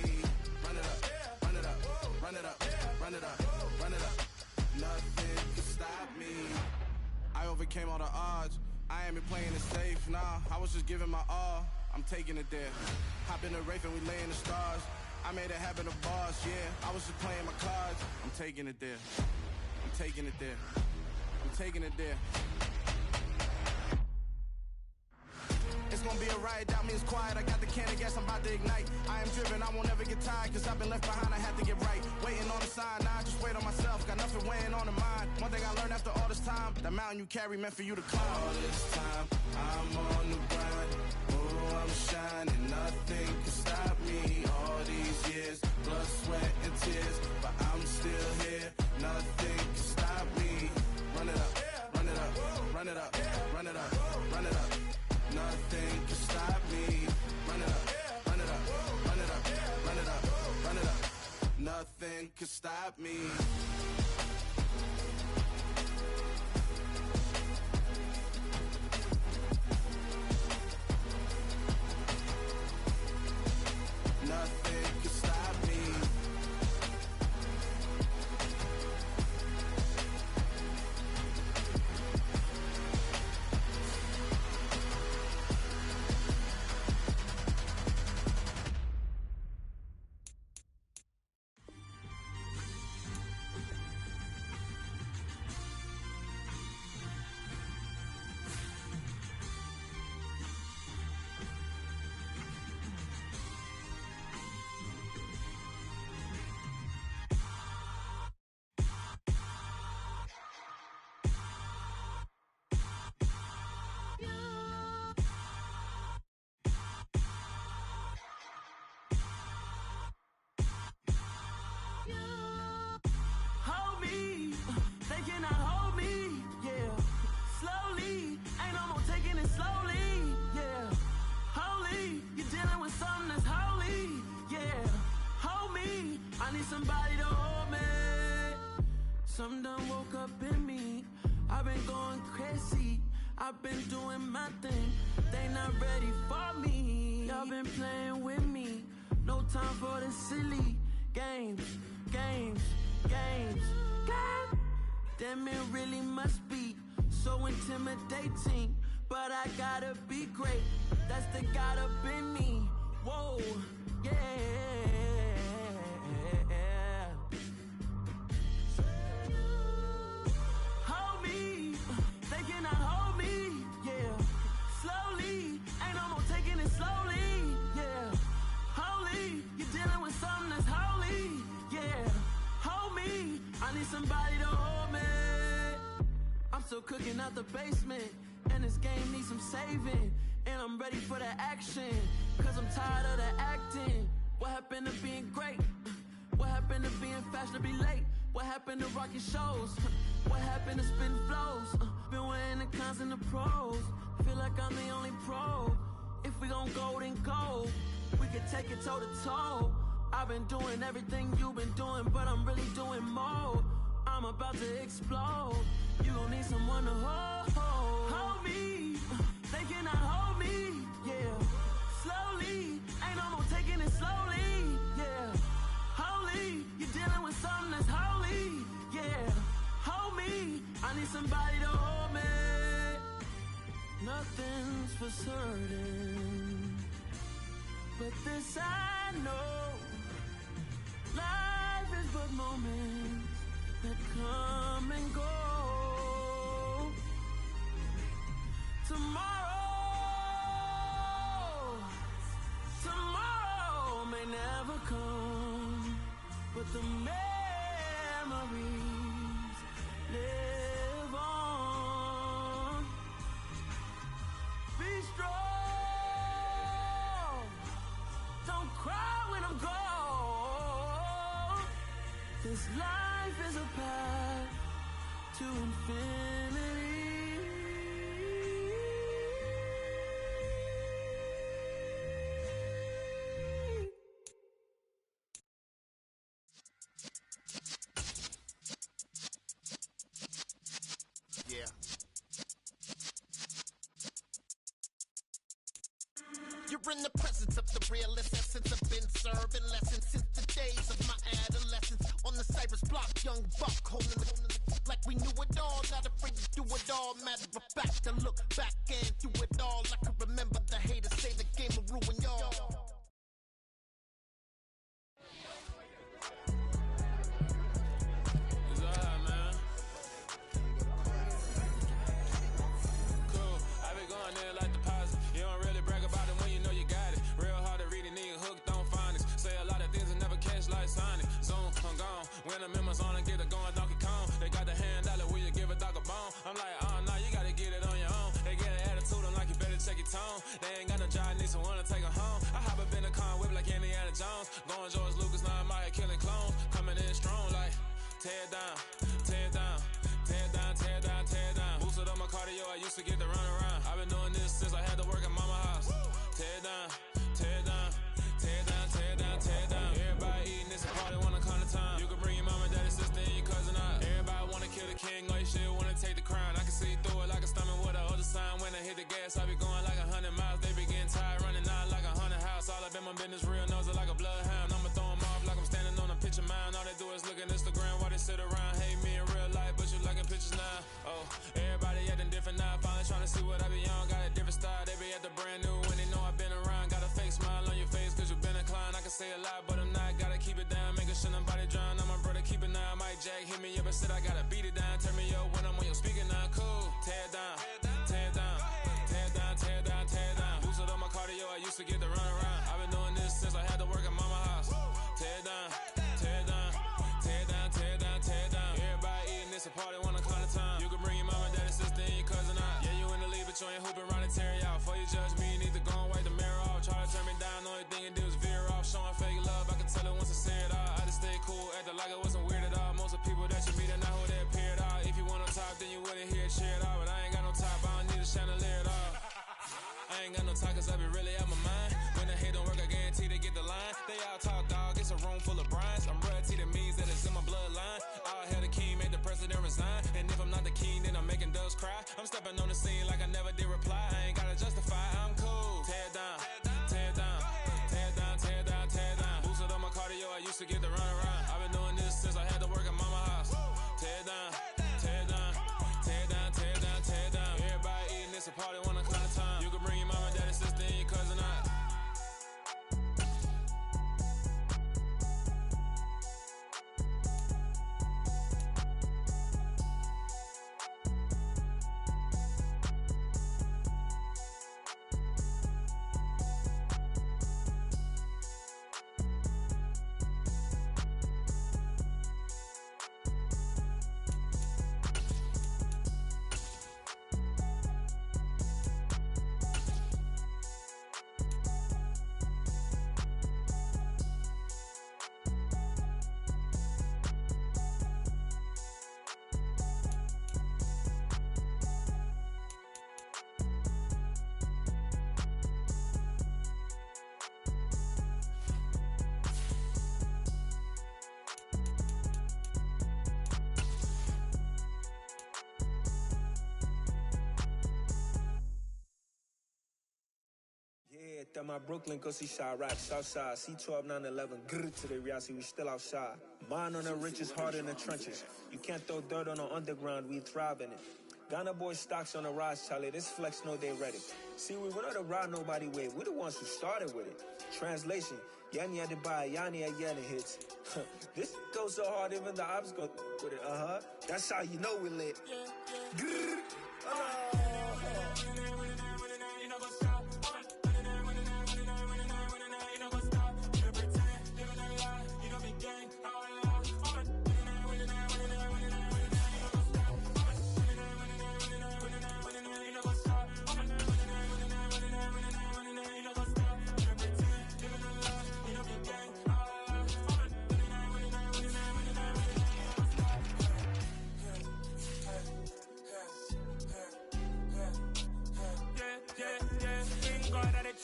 Run it up, run it up, run it up, run it up, run it up. Nothing can stop me. I overcame all the odds. I ain't been playing it safe, nah. I was just giving my all. I'm taking it there. Hop in the Wraith and we lay in the stars. I made it happen to boss, yeah. I was just playing my cards. I'm taking it there. I'm taking it there. I'm taking it there. It's gonna be a riot, doubt me it's quiet. I got the can of gas, I'm about to ignite. I am driven, I won't ever get tired. Cause I've been left behind, I had to get right. Waiting on the sign, now I just wait on myself. Got nothing weighing on the mind. One thing I learned after all this time, the mountain you carry meant for you to climb. All this time, I'm on the grind. Oh, I'm shining, nothing can stop me. All these years, blood, sweat, and tears. But I'm still here, nothing can stop me. Run it up, run it up, run it up, run it up, run it up. Nothing can stop me. Run it up, run it up, run it up, run it up, run it up. Nothing can stop me. Nothing can stop me. Something done woke up in me. I've been going crazy. I've been doing my thing. They not ready for me. Y'all been playing with me. No time for the silly games, games, games, games. Damn, it really must be so intimidating. But I gotta be great. That's the God up in me. Whoa, yeah. Somebody to hold me. I'm still cooking out the basement, and this game needs some saving. And I'm ready for the action. Cause I'm tired of the acting. What happened to being great? What happened to being fashionably late? What happened to rocking shows? What happened to spitting flows? Been weighing the cons and the pros. Feel like I'm the only pro. If we gon' go, then go. We can take it toe to toe. I've been doing everything you've been doing, but I'm really doing more. I'm about to explode. You gon' need someone to hold me. They cannot hold me, yeah. Slowly, ain't no more taking it slowly, yeah. Holy, you're dealing with something that's holy, yeah. Hold me, I need somebody to hold me. Nothing's for certain, but this I know. Life is but moments that come and go. Tomorrow may never come, but the memories live on. Be strong, don't cry when I'm gone. This life is a path to infinity. Yeah. You're in the presence of the realest essence. I've been serving lessons since the days of my adolescence. On the Cypress block, young buck holding the like we knew it all, not afraid to do it all. Matter of fact, to look back and do it all. I can remember the haters say the game will ruin y'all. When I'm in my zone and get it going Donkey Kong, they got the hand dollar, will you give a dog a bone? I'm like, oh no, you gotta get it on your own. They get an attitude, I'm like, you better check your tone. They ain't got no job, need someone to take her home. I hop up in the car, whip like Indiana Jones. Going George Lucas, now I'm out here killing clones. Coming in strong like, tear down, tear down, tear down, tear down, tear down. Boosted up my cardio, I used to get to run around. I've been doing this since I had to work at mama house. Tear down, tear down, tear down, tear down, tear down. Everybody eating this party, wanna come to time. You can bring your mama, daddy, sister, and your cousin out. Everybody wanna kill the king, or you shit wanna take the crown. I can see through it like a stomach with a other sign. When I hit the gas, I be going like 100 miles. They be getting tired, running out like 100 house. All up in my business, real nose like a bloodhound. I'ma throw them off like I'm standing on a picture mound. All they do is look at Instagram while they sit around. Hate me in real life, but you liking pictures now. Oh, everybody acting different now. Finally trying to see what I be on. Got a different style, they be at the brand new when they know I've been around. Got a fake smile on your face, cause you been inclined. I can say a lot, but I'm not. Gotta keep it down, making sure nobody drown. I'm my brother, keep it now. Mike Jack hit me up and said I gotta beat it down. Turn me up when I'm on your speaker now. Cool, tear down, tear down, tear down, tear down, tear down. Boosted up my cardio, I used to get to run around. I've been doing this since I had to work at mama house. Tear down, tear down, tear down, tear down, tear down. Everybody eating this a party, wanna come to time. You can bring your mama, daddy, sister, and your cousin out. Yeah, you in the league, but you ain't hooping around and tear out. Before you judge me, you need to go and wipe the mirror off. Try to turn me down, the only thing you do is veer off. Showing fake love, I can tell it once I say it all. I just stay cool, acting like it wasn't weird at all. Most of the people that you meet are not who they appear at all. If you want on top, then you wouldn't hear it cheer at all. But I ain't got no top, I don't need a chandelier at all. I ain't got no talk, cause I be really out my mind. When the hate don't work, I guarantee they get the line. They all talk, dog, it's a room full of brines. I'm royalty, that means that it's in my bloodline. All hell the king, made the president resign. And if I'm not the king, then I'm making doves cry. I'm stepping on the scene like I never did reply. I ain't gotta justify, I'm cool. Tear down, tear down, tear down, tear down, tear down. Boosted up my cardio, I used to get to run around. I've been doing this since I had to work at mama house. Tear down, tear down, tear down, tear down, tear down. Everybody eating this a party, wanna come to time. You can bring your mama, daddy, sister, and your cousin out. That my Brooklyn, go see Shy Rock, Southside, C12, 911, grr to the Riasi, we still outside. Mine on the riches, hard in the trenches. You can't throw dirt on the underground, we thrive in it. Ghana boys stocks on the rise, Charlie, this flex know they ready. See, we not to ride nobody wave, we the ones who started with it. Translation, Yanni had to buy, Yanni at Yanni hits. This goes so hard, even the ops go with it, That's how you know we lit. Grr.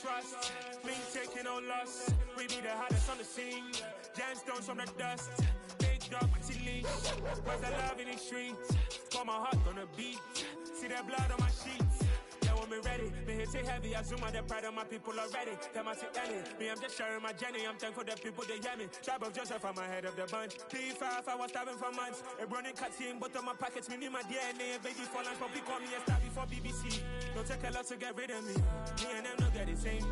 Trust me, taking no loss. We be the hottest on the scene. Gemstones from the dust. Big dog, pretty leash. Where's the love in the streets? Got my heart on the beat. See that blood on my sheets. Yeah, when me ready, me hit it heavy. I zoom on the pride of my people already. Them I see Ellie. Me, I'm just sharing my journey. I'm thankful the people they hear me. Tribe of Joseph, I'm ahead of the bunch. P5, I was starving for months. A running cut team, but on my pockets, me need my DNA. Baby for lunch, but call me a star before BBC. Don't take a lot to get rid of me. Me and them don't get the same.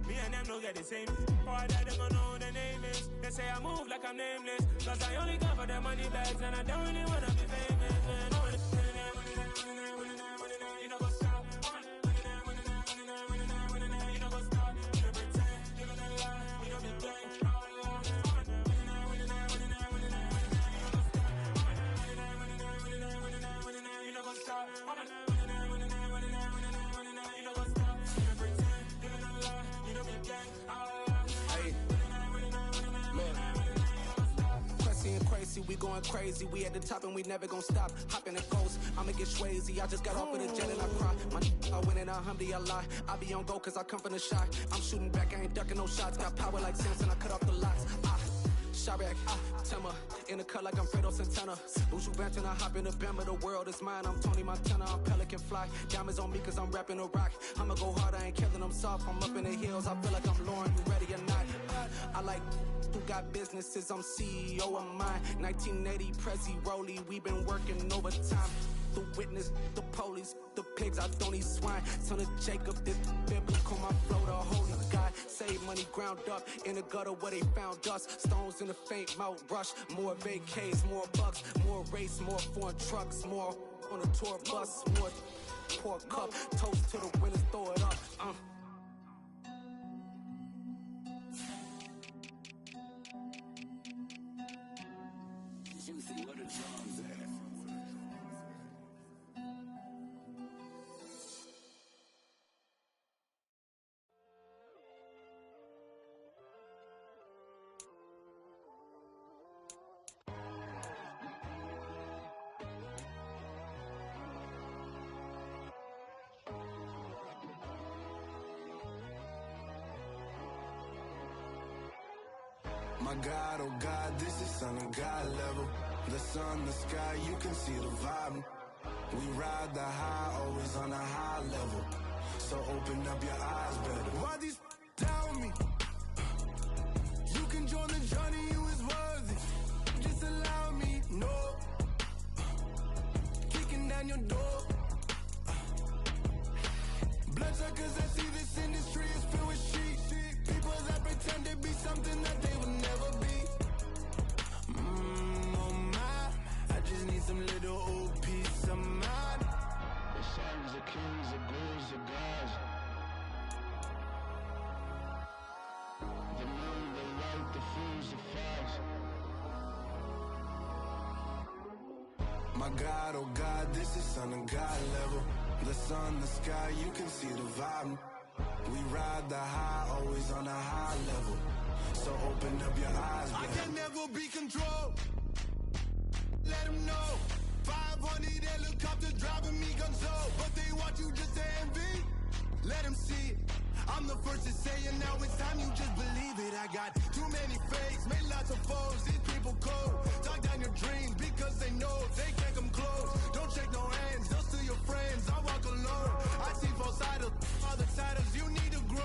Me and them don't get the same. All that them don't know who the name is. They say I move like I'm nameless. Cause I only come for the money bags and I don't really wanna be famous, man. You know what's up? You know what's up? You pretend, living a lie. We don't be gang. You know what's up? We going crazy, we at the top and we never gonna stop. Hop in the ghost, I'ma get swayzy. I just got off of the jet and I cry. I win in a Humvee, I lie. I be on go cause I come from the shot. I'm shooting back, I ain't ducking no shots. Got power like Samson, I cut off the locks. Shabak, Timmer, in the cut like I'm Fredo Santana. Buju Banton, I hop in the Bama, the world is mine. I'm Tony Montana, I'm Pelican Fly. Diamonds on me cause I'm rapping a rock. I'ma go hard, I ain't killing them soft. I'm up in the hills, I feel like I'm Lauren, you ready or not? I like who got businesses, I'm CEO of mine. 1980, Prezi Rolly, we been working overtime. The witness, the police, the pigs, I don't eat swine. Son of Jacob, this biblical, my flow, the holy God. Save money ground up in the gutter where they found us. Stones in the faint mouth rush. More vacays, more bucks, more race, more foreign trucks, more on a tour bus, more pour cup. Toast to the winners, throw it up. Juicy, what are the drums at? My God, oh God, this is Son of God level. The sun, the sky, you can see the vibe. We ride the high, always on a high level. So open up your eyes better. Why these tell me? You can join the journey, you is worthy. Just allow me, no. Kicking down your door. Bloodsuckers, I see this industry is filled with sheep. People that pretend to be something that they will never be. Oh my, I just need some little old peace of mind. The sons of kings, the gurus, the gods. The moon, the light, the fools, the facts. My God, oh God, this is Son of God level. The sun, the sky, you can see the vibe. We ride the high, always on a high level. So open up your eyes, baby. I can never be controlled. Let them know. 500 helicopters driving me gonzo. But they want you just to envy. Let them see it. I'm the first to say it, now it's time you just believe it. I got too many fakes, made lots of foes. These people cold. Talk down your dreams because they know they can't come close. Don't shake no hands, those to your friends. I walk alone. I see both sides, other siders, you need to grow.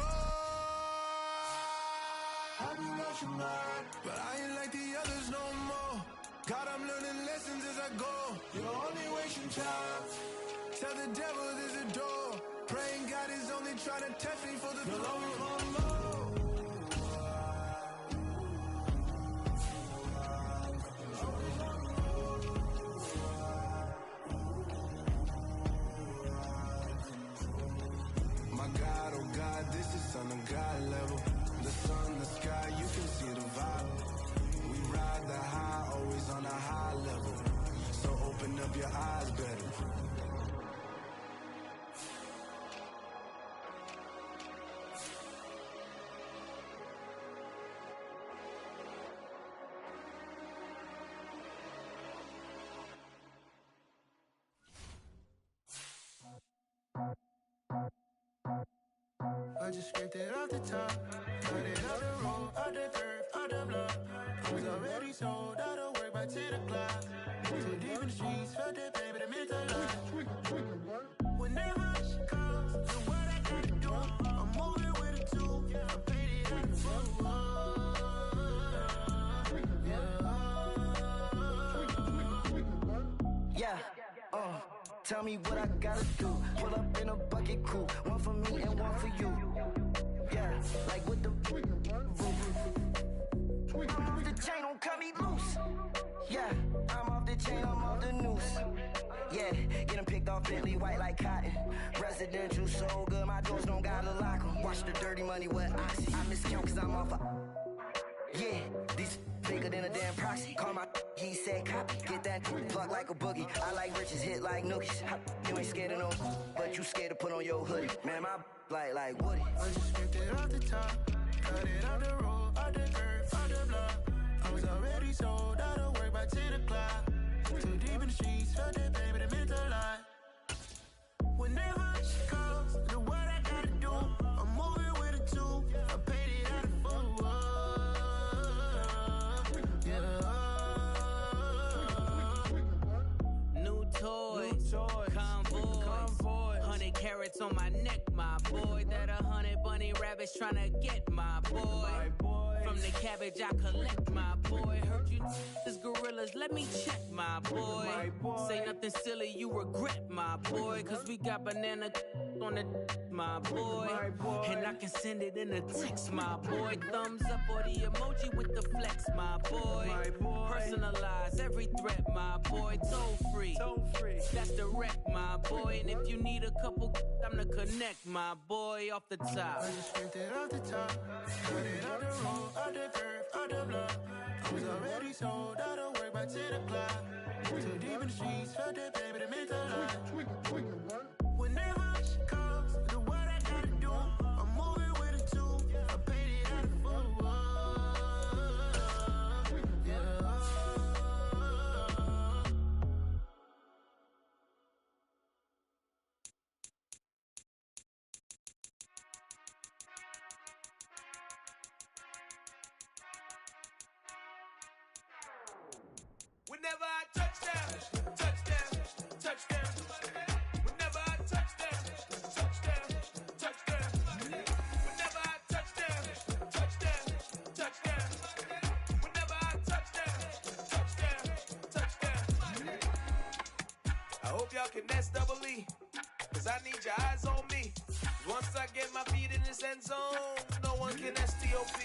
really trying to test me for the glory. God, oh God, this is on a God level. The sun, the sky, you can see the vibe. We ride the high, always on a high level. So open up your eyes better. I just scraped it off the top, cut it off the road, off the turf, off the block. I was already sold out of work by 10 o'clock. Too deep in the streets, felt that pain, but it meant a lot. Whenever she calls, do what I gotta do. I'm moving with a two, I paid it out the full. Yeah, tell me what I gotta do. Pull up in a bucket crew, one for me and one for you. Yeah, like with the I'm off the chain, don't cut me loose. Yeah, I'm off the chain, I'm off the noose. Yeah, getting picked off Bentley, white like cotton. Residential so good, my doors don't gotta lock 'em. Watch the dirty money with oxy. I miscount cause I'm off yeah, these bigger than a damn proxy. Call my he said copy. Get that plug like a boogie. I like riches, hit like nookies. You ain't scared of no, but you scared to put on your hoodie. Man, my like Woody. I just scraped it off the top, cut it off the road, off the turf, off the block. I was already sold out of work by 10 o'clock. Too deep in the streets, felt that pain, but it meant a lot. Whenever she calls, do what I gotta do. I'm moving with a two, I paid it out of full. New toys, convoy, 100 carats on my neck, my boy. That 100 bunny rabbits tryna get my boy. From the cabbage I collect, my boy. Heard you this gorillas, let me check, my boy. Say nothing silly, you regret, my boy. Cause we got banana on the my boy. And I can send it in a text, my boy. Thumbs up or the emoji with the flex, my boy. Personalize every threat, my boy. Toll free. That's direct, my boy. And if you need a couple, I'm the connect, my boy. Off the top. I just scraped it off the top, cut it off the road, off the turf, off the block. I was already sold out of work by 10 o'clock. Too deep in the streets, felt that pain, but it meant a lot. Whenever she calls, do what I gotta do. I'm moving with a two, I paid it out of full. Whenever I touchdown, touchdown, touchdown. Whenever I touchdown, touchdown, touchdown. Whenever I touchdown, touchdown, touchdown. Whenever I touchdown, touchdown, touchdown. I hope y'all can SEE, cause I need your eyes on me. Once I get my feet in this end zone, no one can STOP.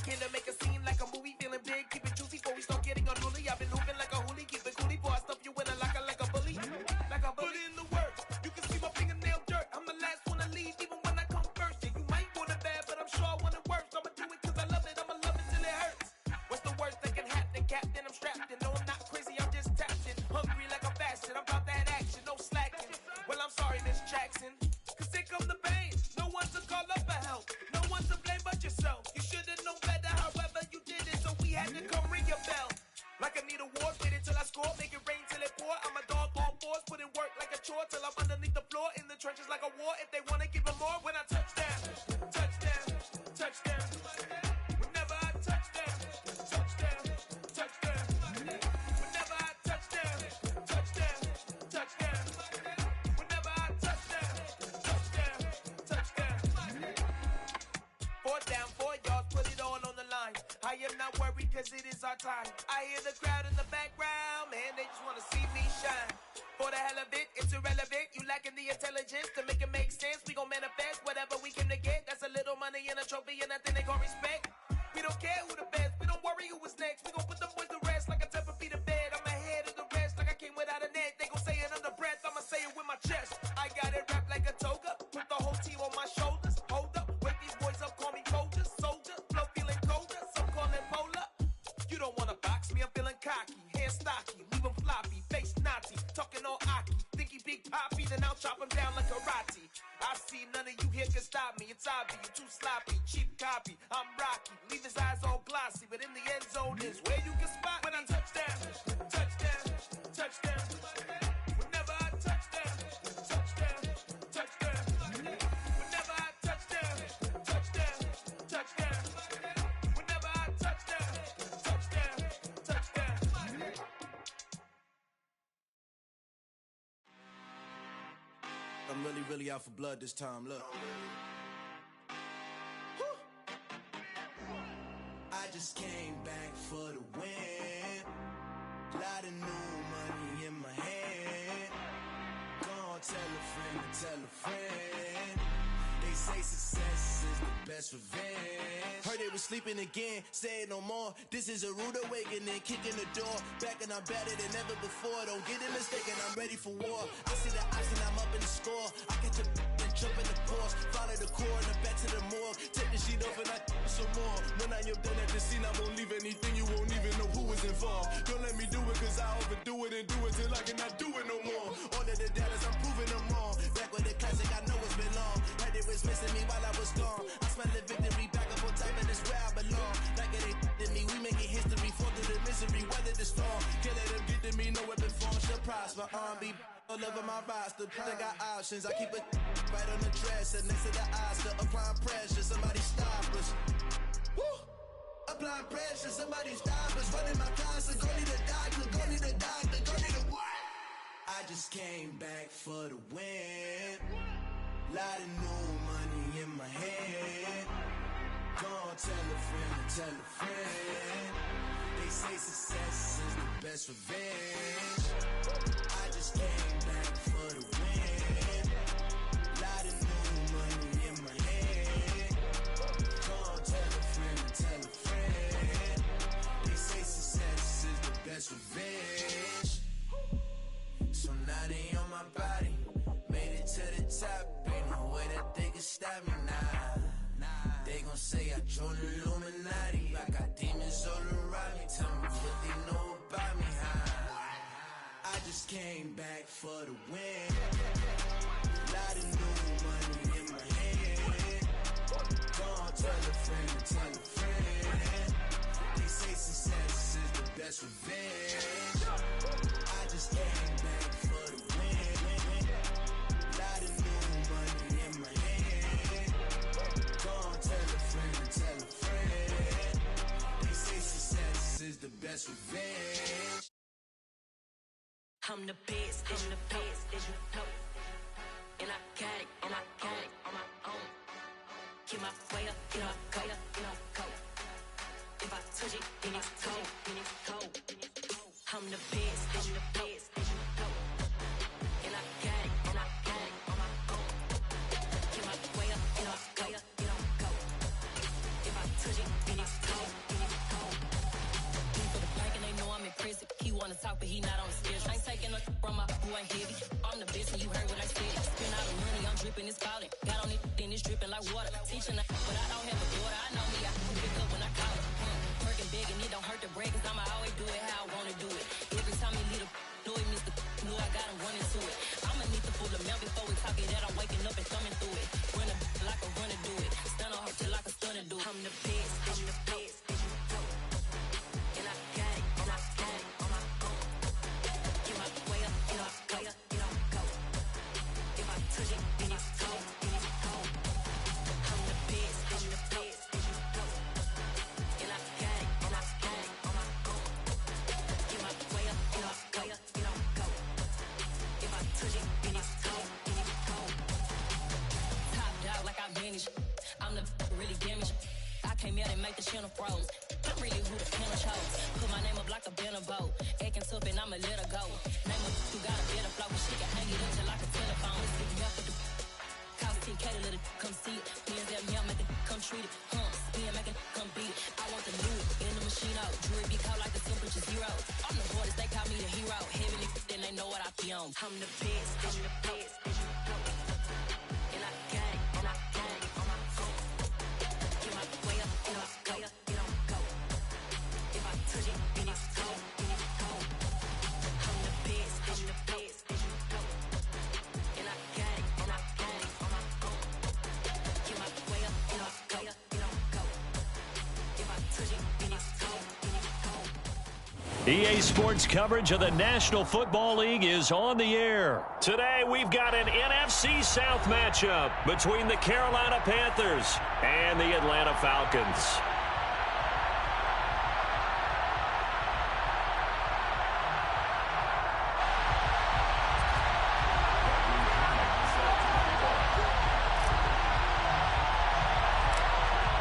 Can to make a scene like a movie, feeling big, keep it juicy before we start getting unruly. I've been hooping like a hoolie, keep it coolie before I stuff you in a locker like a bully. Like a bully. Put in the work, you can see my fingernail dirt. I'm the last one to leave, even when I come first. Yeah, you might want it bad, but I'm sure I want it worse. I'ma do it cause I love it, I'ma love it till it hurts. What's the worst that can happen, Captain? I'm strapped in, no I'm not crazy, I'm just tapped in. Hungry like I'm fasting, I'm about that action, no slacking. Well, I'm sorry, Miss Jackson, cause here come the pain. No one to call up for help, no one to blame but yourself. You should've known better, however you did it, so we had to come ring your bell. Like I need a war, wait until I score, make it rain till it pour. I'm a dog, all fours, put in work like a chore till I'm underneath the floor, in the trenches like a war. If they wanna give them more, when I touch down, touchdown, touchdown. Whenever I touchdown, touchdown, touchdown. Whenever I touchdown, touchdown, touchdown. Whenever I touchdown, touchdown, touchdown. 4th down, 4 yards, put it all on the line. I am not worried cause it is our time. I hear the crowd in the background, man, they just wanna see me shine. For the hell of it, it's irrelevant. You lacking the intelligence to make it make sense. We gon' manifest Maserati. I see none of you here can stop me. It's obvious, you're too sloppy, cheap copy. I'm Rocky, leave his eyes all glossy, but in the end zone is where you can spot when I touchdown, touchdown, touchdown. Whenever I touchdown, touchdown, touchdown. Whenever I touchdown, touchdown, touchdown. Whenever I touchdown, touchdown, touchdown. I'm really out for blood this time, look. I just came back for the win. Lot of new money in my hand. Gonna tell a friend to tell a friend. They say success is the best revenge. Heard they was sleeping again, say it no more. This is a rude awakening, kicking the door. Back and I'm better than ever before. Don't get it mistaken, I'm ready for war. I see the option, I'm up in the score. I catch a and jump in the course. Follow the core and the back to the morgue. Take the sheet off and I some more. When I am done at the scene, I won't leave anything. You won't even know who is involved. Don't let me do it cause I overdo it and do it till I cannot do it no more. All of the doubters, I'm proving them wrong. Back with the classic, I know it's been long. Heard it was missing me while I was gone. I smell the victory back up on top and it's where I belong. Like it ain't to me, we making history. Fall through the misery, weather the storm. Can't let them get to me, no weapon form shall prosper. Be all over my roster, I got options. I keep it right on the dresser, next to the Oscar. Applying pressure, somebody stop us. Woo! Applying pressure, somebody stop us. Running my closet, go need a doctor, go need a doctor, go need a what? I just came back for the win. Lot of new money in my hand. Gonna tell a friend to tell a friend. They say success is the best revenge. I just came back for the win. Lot of new money in my hand. Gonna tell a friend to tell a friend. They say success is the best revenge. So now they on my body. Made it to the top. Ain't no way that they can stop me now. They gon' say I joined the Illuminati. I got demons all around me. Tell me what they know about me, huh? I just came back for the win. Lot of new money in my hand. Gonna tell a friend to tell a friend. They say success is the best revenge. I just came back for the win. Lot of new money in my hand. Gonna tell a friend to tell a friend. They say success is the best revenge. I'm the best, I'm the best, as you know. And I got it, and I got it on my own. Get my way up, get my go, get my go. If I touch it, then it's cold, then it's cold. I'm the best, I'm the best, as you know. And I got it, and I got it on my own. Get my way up, get my go, get my go. If I touch it, then it's cold, then it's cold. People the bank and they know I'm in prison. He wanna talk, but he not on the schedule. I ain't taking no from my boy heavy. I'm the best and you heard what I said. Spend all the money, I'm dripping, it's falling. Got on it, then it's dripping like water. Teaching but I don't have a daughter. I know me, I can pick up when I call her. Working big and it don't hurt to break, cause I'ma always do it how I wanna do it. Every time he leave the know it, Mr. Know I got him running to it. I'ma need to pull the mouth before we talk it that I'm waking up and thumbing through it. Run a like a runner do it. Stun on her till like a stunner do it. I'm the best, I'm the best. And I got it, and I got it on my own. Get my way up, get my go, get my go. If I touch it, then it's cold, then it's cold. I'm the best, I'm the best. And I got it, and I got it on my own. Get my way up, get my go, get my go. If I touch it, then it's cold, then it's cold. Top dog like I vanished. I'm the really damaged. I came out and make the channel froze. I'm really who the panel chose. Put my name up like a banner boat. Acting tough and I'ma let her go. Name her who got a better flow. She can hang it up till like a telephone. Let's get me up with the cost 10K to let it come see it. Me and them, make it come treat it. Spin, make it come beat it. I want the new in the machine out. Jewelry be cold like the temperature zero. I'm the hardest, they call me the hero. Heavy then they know what I be on. I'm the best, I'm the best. And I got it, and I got it on my phone. Get my way up, get my go, get my go. If I touch it, then it's cold, then it's cold. I'm the best, I'm the best. And I got it, and I got EA Sports coverage of the National Football League is on the air. Today, we've got an NFC South matchup between the Carolina Panthers and the Atlanta Falcons.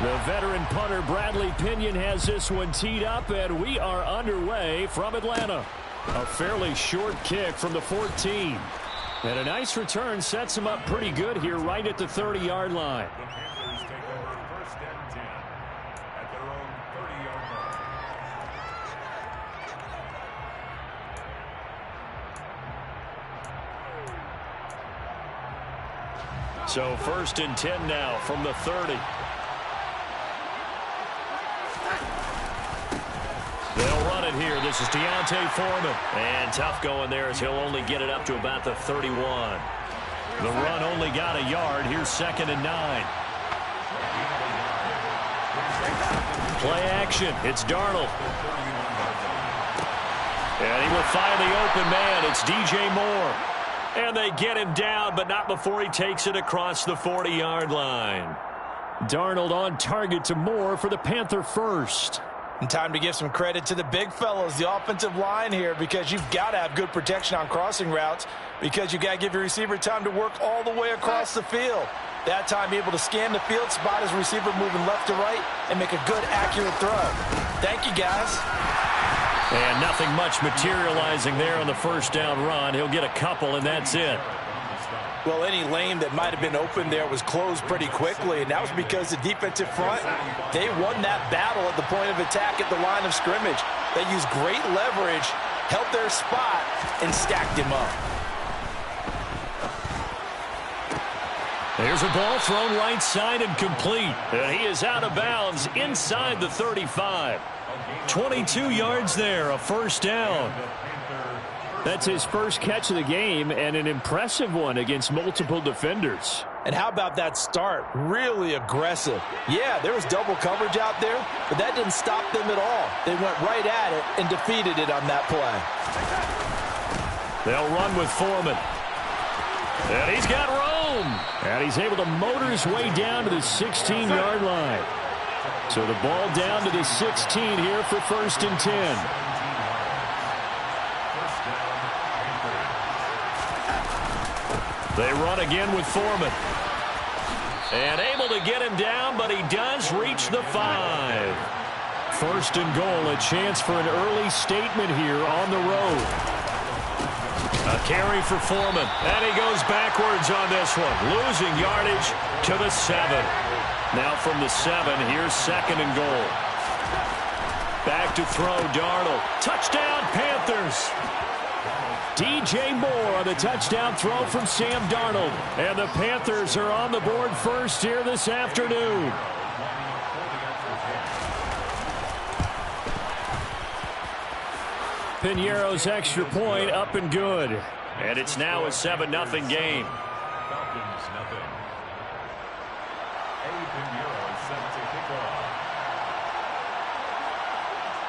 The veteran punter Bradley Pinion has this one teed up, and we are underway from Atlanta. A fairly short kick from the 14. And a nice return sets him up pretty good here right at the 30-yard line. The Panthers take over first and 10 at their own 30-yard line. So first and 10 now from the 30. They'll run it here. This is D'Onta Foreman. And tough going there as he'll only get it up to about the 31. The run only got a yard. Here's 2nd and 9. Play action. It's Darnold. And he will find the open man. It's DJ Moore. And they get him down, but not before he takes it across the 40-yard line. Darnold on target to Moore for the Panther first. And time to give some credit to the big fellows, the offensive line here, because you've got to have good protection on crossing routes because you've got to give your receiver time to work all the way across the field. That time, be able to scan the field, spot his receiver moving left to right, and make a good, accurate throw. Thank you, guys. And nothing much materializing there on the first down run. He'll get a couple, and that's it. Well, any lane that might have been open there was closed pretty quickly, and that was because the defensive front, they won that battle at the point of attack at the line of scrimmage. They used great leverage, held their spot, and stacked him up. There's a ball thrown right side and complete. And he is out of bounds inside the 35. 22 yards there, a first down. That's his first catch of the game, and an impressive one against multiple defenders. And how about that start? Really aggressive. Yeah, there was double coverage out there, but that didn't stop them at all. They went right at it and defeated it on that play. They'll run with Foreman. And he's got room. And he's able to motor his way down to the 16-yard line. So the ball down to the 16 here for first and 10. They run again with Foreman. And able to get him down, but he does reach the 5. First and goal, a chance for an early statement here on the road. A carry for Foreman, and he goes backwards on this one, losing yardage to the 7. Now from the 7, here's 2nd and goal. Back to throw, Darnold. Touchdown, Panthers! DJ Moore on the touchdown throw from Sam Darnold. And the Panthers are on the board first here this afternoon. Pinheiro's extra point up and good. And it's now a 7-0 game. Falcons, nothing. Eddie Pinheiro set to kick off.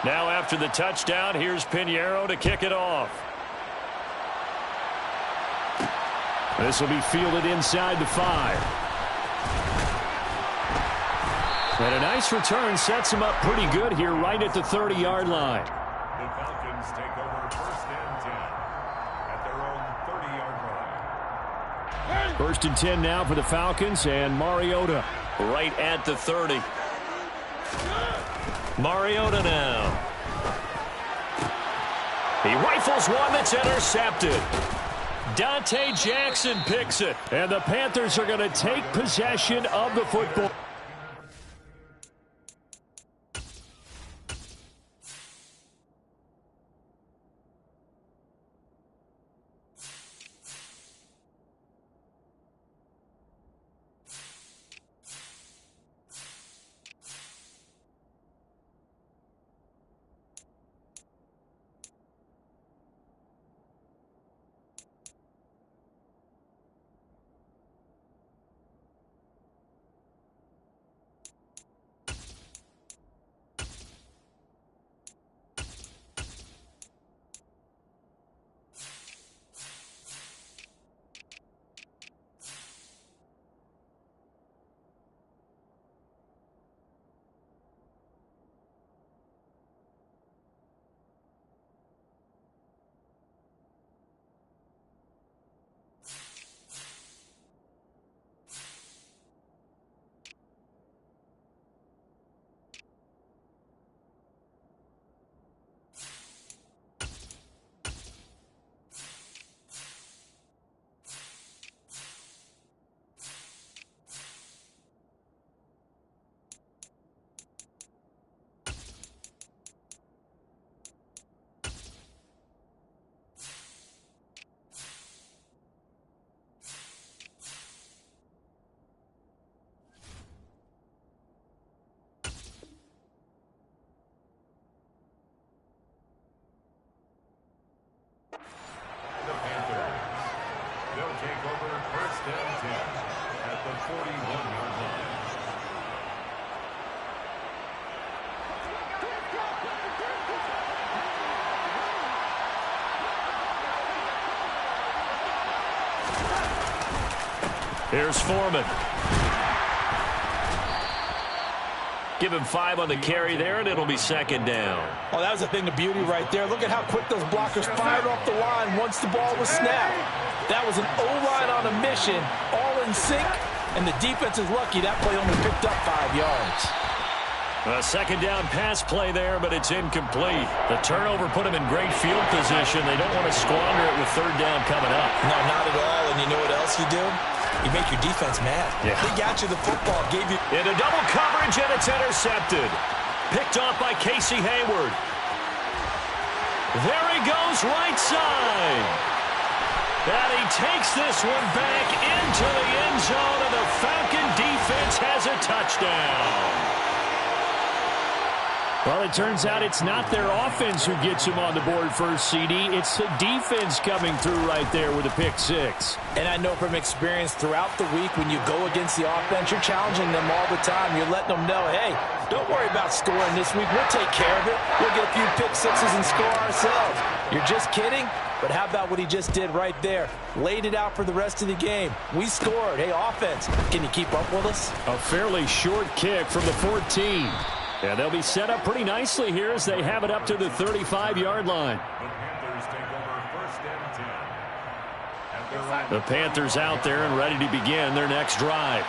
Now after the touchdown, here's Pinheiro to kick it off. This will be fielded inside the 5. And a nice return sets him up pretty good here right at the 30-yard line. The Falcons take over first and 10 at their own 30-yard line. First and 10 now for the Falcons, and Mariota right at the 30. Mariota now. He rifles one that's intercepted. Dante Jackson picks it. And the Panthers are going to take possession of the football. 41-yard line. Here's Foreman. Give him 5 on the carry there, and it'll be second down. Oh, that was a thing of beauty right there. Look at how quick those blockers fired off the line once the ball was snapped. That was an O-line on a mission, all in sync, and the defense is lucky that play only picked up 5 yards. A second down pass play there, but it's incomplete. The turnover put them in great field position. They don't want to squander it with third down coming up. No, not at all. And you know what else you do? You make your defense mad. Yeah. They got you the football, gave you... Into double coverage, and it's intercepted. Picked off by Casey Hayward. There he goes, right side. And he takes this one back into the end zone, and the Falcon defense has a touchdown. Well, it turns out it's not their offense who gets him on the board first, CD. It's the defense coming through right there with a pick 6. And I know from experience throughout the week when you go against the offense, you're challenging them all the time. You're letting them know, hey, don't worry about scoring this week. We'll take care of it. We'll get a few pick 6s and score ourselves. You're just kidding? But how about what he just did right there? Laid it out for the rest of the game. We scored. Hey, offense, can you keep up with us? A fairly short kick from the 14. And they'll be set up pretty nicely here as they have it up to the 35-yard line. The Panthers out there and ready to begin their next drive.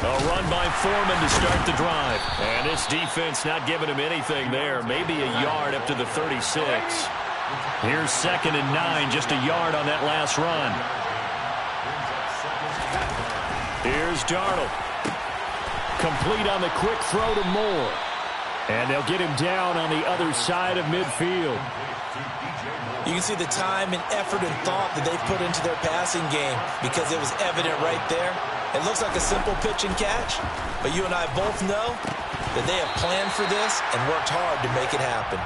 A run by Foreman to start the drive. And this defense not giving him anything there. Maybe a yard up to the 36. Here's 2nd and 9, just a yard on that last run. Here's Darnold. Complete on the quick throw to Moore. And they'll get him down on the other side of midfield. You can see the time and effort and thought that they've put into their passing game because it was evident right there. It looks like a simple pitch and catch, but you and I both know that they have planned for this and worked hard to make it happen.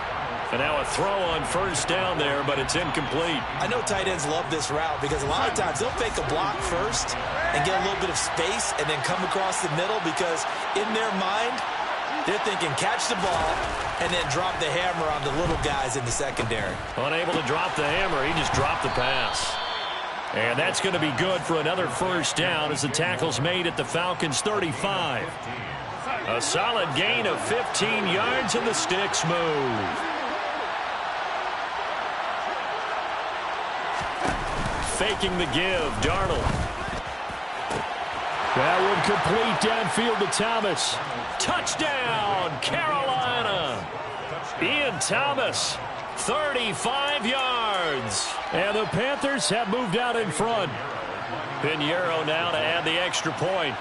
And now a throw on first down there, but it's incomplete. I know tight ends love this route because a lot of times they'll fake a block first and get a little bit of space and then come across the middle because in their mind, they're thinking catch the ball and then drop the hammer on the little guys in the secondary. Unable to drop the hammer, he just dropped the pass. And that's going to be good for another first down as the tackle's made at the Falcons' 35. A solid gain of 15 yards and the sticks move. Faking the give, Darnold. That one complete downfield to Thomas. Touchdown, Carolina. Ian Thomas, 35 yards. And the Panthers have moved out in front. Pinheiro now to add the extra point.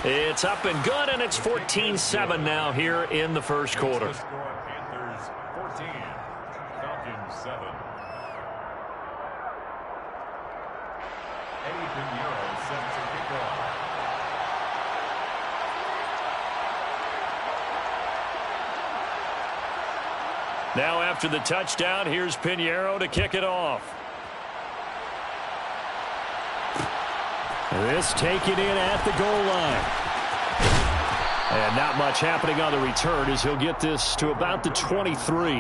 It's up and good, and it's 14-7 now here in the first quarter. Panthers 14, Falcons 7. Eddie Pinheiro set to kick off. Now after the touchdown, here's Pinheiro to kick it off. This taken in at the goal line. And not much happening on the return as he'll get this to about the 23. The Falcons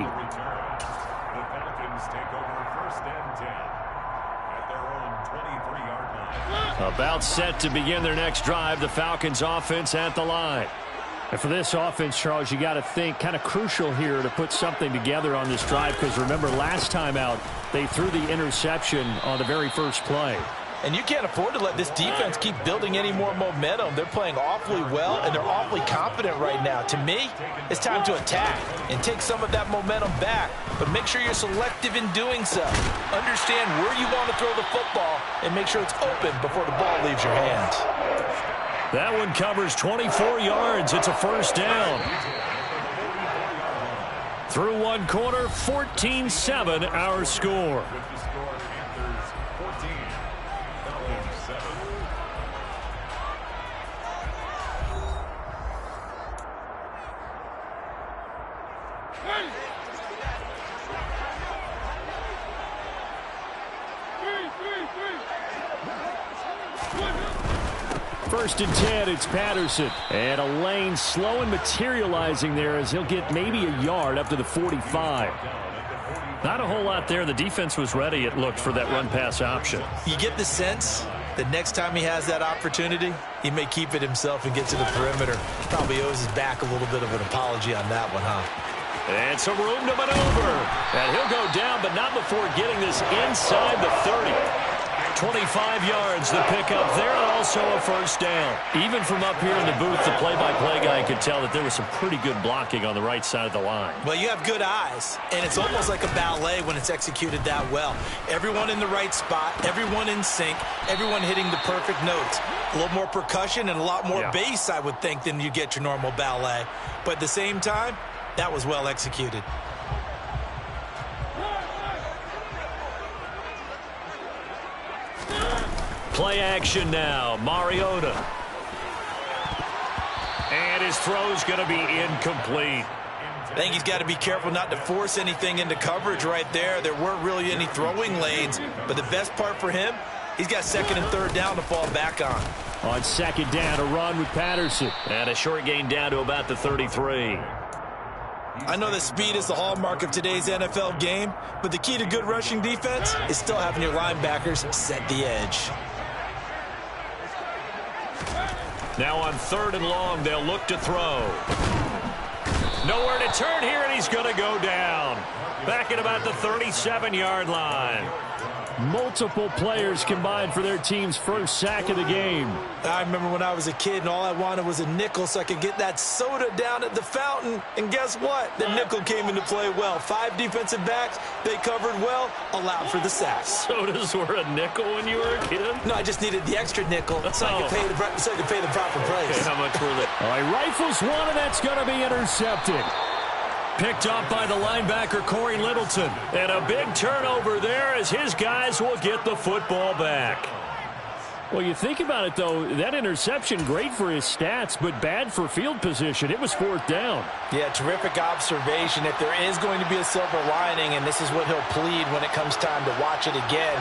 take over first and 10 at their own 23-yard line. About set to begin their next drive, the Falcons offense at the line. And for this offense, Charles, you got to think kind of crucial here to put something together on this drive because remember last time out they threw the interception on the very first play. And you can't afford to let this defense keep building any more momentum. They're playing awfully well, and they're awfully confident right now. To me, it's time to attack and take some of that momentum back. But make sure you're selective in doing so. Understand where you want to throw the football and make sure it's open before the ball leaves your hands. That one covers 24 yards. It's a first down. Through one quarter, 14-7 our score. 1st and 10, it's Patterson. And a lane slow and materializing there as he'll get maybe a yard up to the 45. Not a whole lot there. The defense was ready, it looked, for that run-pass option. You get the sense that next time he has that opportunity, he may keep it himself and get to the perimeter. Probably owes his back a little bit of an apology on that one, huh? And some room to maneuver. And he'll go down, but not before getting this inside the 30. 25 yards, the pickup there, and also a 1st down. Even from up here in the booth, the play-by-play guy could tell that there was some pretty good blocking on the right side of the line. Well, you have good eyes, and it's almost like a ballet when it's executed that well. Everyone in the right spot, everyone in sync, everyone hitting the perfect notes. A little more percussion and a lot more bass, I would think, than you get your normal ballet. But at the same time, that was well executed. Play action now. Mariota. And his throw's going to be incomplete. I think he's got to be careful not to force anything into coverage right there. There weren't really any throwing lanes, but the best part for him, he's got 2nd and 3rd down to fall back on. On 2nd down, a run with Patterson. And a short gain down to about the 33. I know that speed is the hallmark of today's NFL game, but the key to good rushing defense is still having your linebackers set the edge. Now on 3rd and long, they'll look to throw. Nowhere to turn here, and he's going to go down. Back at about the 37-yard line. Multiple players combined for their team's 1st sack of the game. I remember when I was a kid and all I wanted was a nickel so I could get that soda down at the fountain. And guess what? The nickel came into play well. 5 defensive backs, they covered well, allowed for the sack. Sodas were a nickel when you were a kid? No, I just needed the extra nickel so I could pay the proper price. Okay, how much were they? All right, rifles one, and that's going to be intercepted. Picked up by the linebacker, Corey Littleton. And a big turnover there as his guys will get the football back. Well, you think about it, though, that interception, great for his stats, but bad for field position. It was 4th down. Yeah, terrific observation. If there is going to be a silver lining, and this is what he'll plead when it comes time to watch it again,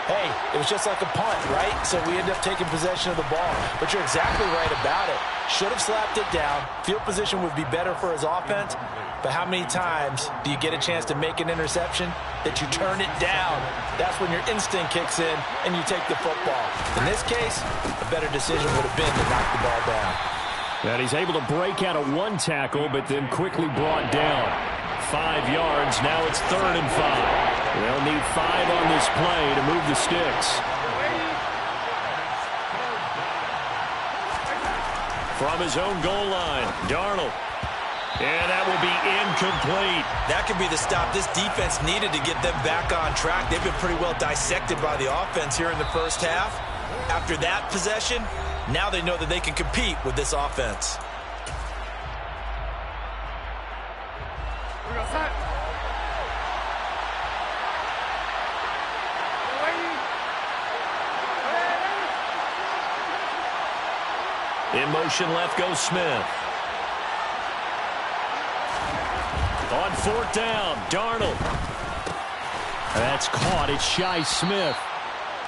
hey, it was just like a punt, right? So we end up taking possession of the ball. But you're exactly right about it. Should have slapped it down. Field position would be better for his offense. But how many times do you get a chance to make an interception that you turn it down? That's when your instinct kicks in and you take the football. In this case, a better decision would have been to knock the ball down. And he's able to break out of 1 tackle, but then quickly brought down. 5 yards. Now it's 3rd and 5. They'll need 5 on this play to move the sticks. From his own goal line, Darnold. And that will be incomplete. That could be the stop this defense needed to get them back on track. They've been pretty well dissected by the offense here in the 1st half. After that possession, now they know that they can compete with this offense. In motion left goes Smith. On 4th down, Darnold. That's caught. It's Shi Smith.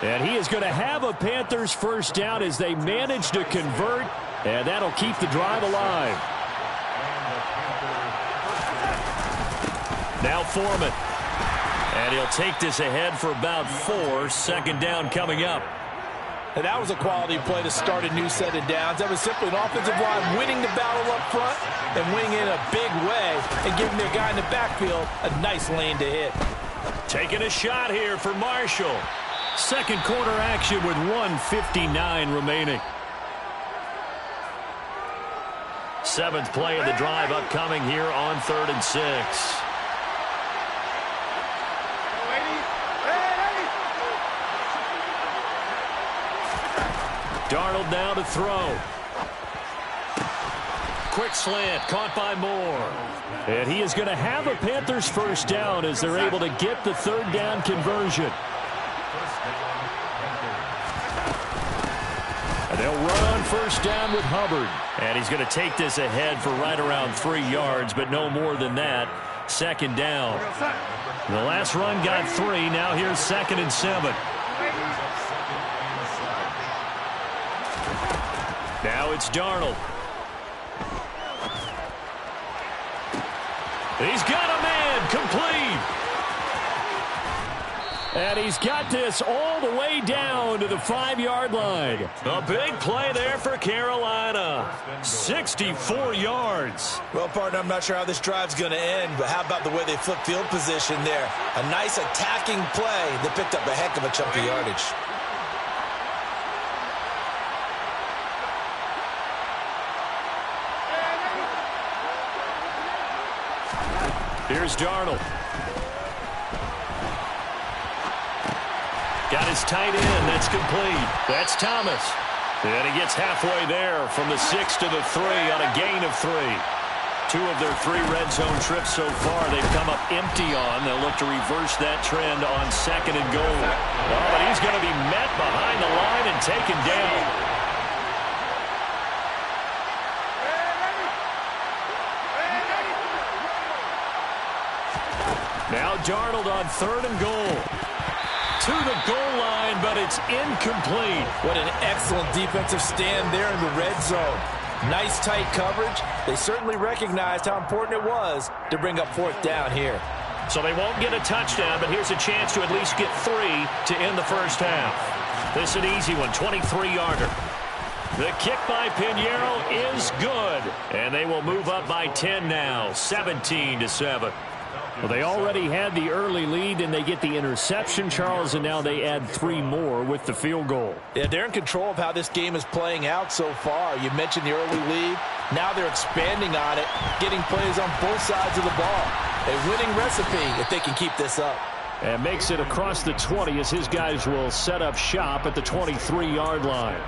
And he is going to have a Panthers 1st down as they manage to convert. And that'll keep the drive alive. Now Foreman. And he'll take this ahead for about 4. 2nd down coming up. And that was a quality play to start a new set of downs. That was simply an offensive line winning the battle up front and winning in a big way and giving their guy in the backfield a nice lane to hit. Taking a shot here for Marshall. 2nd quarter action with 1:59 remaining. 7th play of the drive upcoming here on 3rd and 6. Darnold now to throw. Quick slant, caught by Moore. And he is going to have a Panthers 1st down as they're able to get the 3rd down conversion. And they'll run on 1st down with Hubbard. And he's going to take this ahead for right around 3 yards, but no more than that. 2nd down. The last run got 3. Now here's 2nd and 7. Now it's Darnold. He's got a man, complete. And he's got this all the way down to the 5-yard line. A big play there for Carolina. 64 yards. Well, partner, I'm not sure how this drive's going to end, but how about the way they flip field position there? A nice attacking play that picked up a heck of a chunk of yardage. Here's Darnold. Got his tight end. That's complete. That's Thomas. And he gets halfway there from the 6 to the 3 on a gain of 3. 2 of their 3 red zone trips so far they've come up empty on. They'll look to reverse that trend on 2nd and goal. Oh, but he's going to be met behind the line and taken down. Now Darnold on 3rd and goal. To the goal line, but it's incomplete. What an excellent defensive stand there in the red zone. Nice tight coverage. They certainly recognized how important it was to bring up 4th down here. So they won't get a touchdown, but here's a chance to at least get 3 to end the first half. This is an easy one, 23-yarder. The kick by Pinheiro is good, and they will move up by 10 now, 17-7. Well, they already had the early lead, and they get the interception, Charles, and now they add 3 more with the field goal. Yeah, they're in control of how this game is playing out so far. You mentioned the early lead. Now they're expanding on it, getting plays on both sides of the ball. A winning recipe if they can keep this up. And makes it across the 20 as his guys will set up shop at the 23-yard line.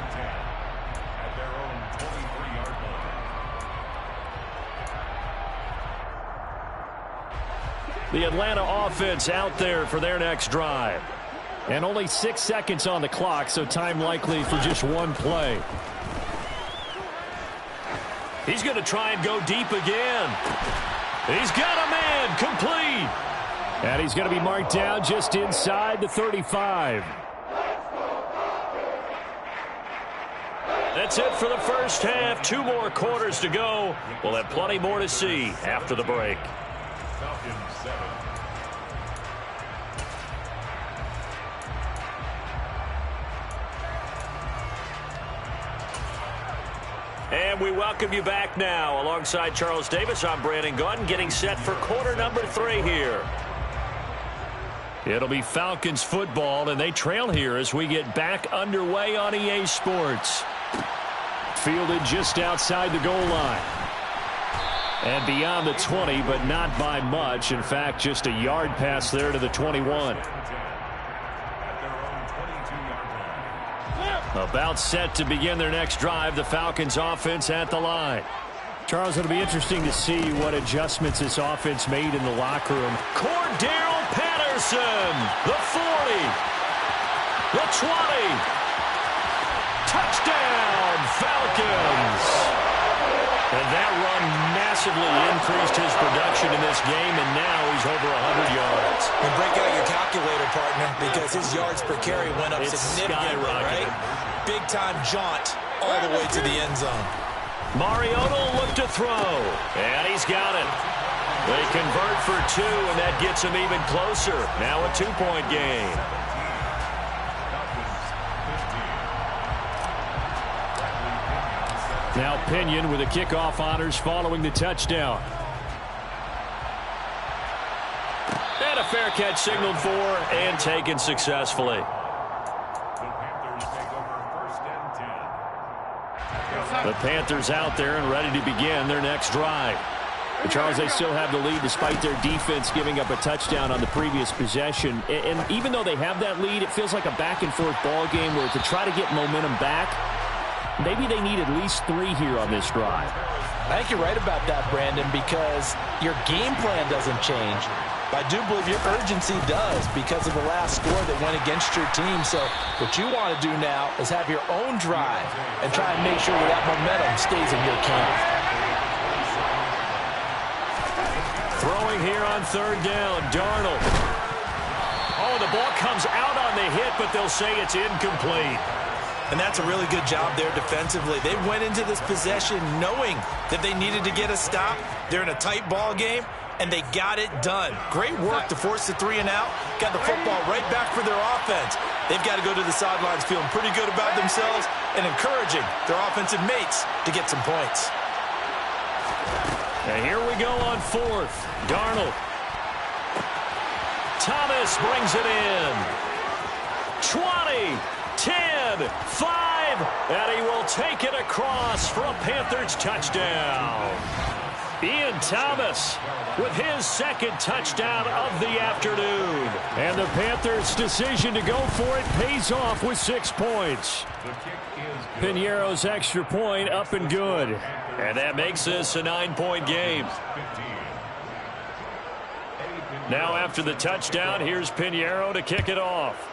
The Atlanta offense out there for their next drive. And only 6 seconds on the clock, so time likely for just 1 play. He's going to try and go deep again. He's got a man, complete. And he's going to be marked down just inside the 35. That's it for the first half. 2 more quarters to go. We'll have plenty more to see after the break. And we welcome you back now. Alongside Charles Davis, I'm Brandon Gaudin, getting set for quarter number 3 here. It'll be Falcons football, and they trail here as we get back underway on EA Sports. Fielded just outside the goal line. And beyond the 20, but not by much. In fact, just a yard pass there to the 21. About set to begin their next drive. The Falcons offense at the line. Charles, it'll be interesting to see what adjustments this offense made in the locker room. Cordero Patterson, the 40, the 20. Touchdown, Falcons. And that run massively increased his production in this game, and now he's over 100 yards. And break out your calculator, partner, because his yards per carry went up significantly, right? Big-time jaunt all the way to the end zone. Mariota looked to throw, and he's got it. They convert for 2, and that gets him even closer. Now a 2-point game. Now Pinion with the kickoff honors following the touchdown. And a fair catch signaled for and taken successfully. The Panthers out there and ready to begin their next drive. But Charles, they still have the lead despite their defense giving up a touchdown on the previous possession. And even though they have that lead, it feels like a back-and-forth ball game where to try to get momentum back, maybe they need at least 3 here on this drive. I think you're right about that, Brandon, because your game plan doesn't change. But I do believe your urgency does because of the last score that went against your team. So what you want to do now is have your own drive and try and make sure that momentum stays in your camp. Throwing here on 3rd down, Darnold. Oh, the ball comes out on the hit, but they'll say it's incomplete. And that's a really good job there defensively. They went into this possession knowing that they needed to get a stop. They're in a tight ball game, and they got it done. Great work to force the 3 and out. Got the football right back for their offense. They've got to go to the sidelines feeling pretty good about themselves and encouraging their offensive mates to get some points. And here we go on 4th. Darnold. Thomas brings it in. 20, 10, 5, and he will take it across for a Panthers touchdown. Ian Thomas with his second touchdown of the afternoon. And the Panthers' decision to go for it pays off with 6 points. Piñeiro's extra point up and good. And that makes this a 9-point game. Now after the touchdown, here's Piñeiro to kick it off.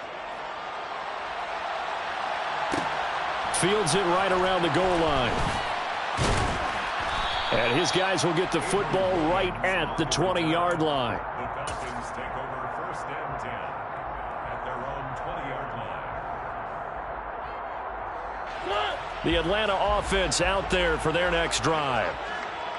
Fields it right around the goal line. And his guys will get the football right at the 20-yard line. The Falcons take over 1st and 10 at their own 20-yard line. The Atlanta offense out there for their next drive.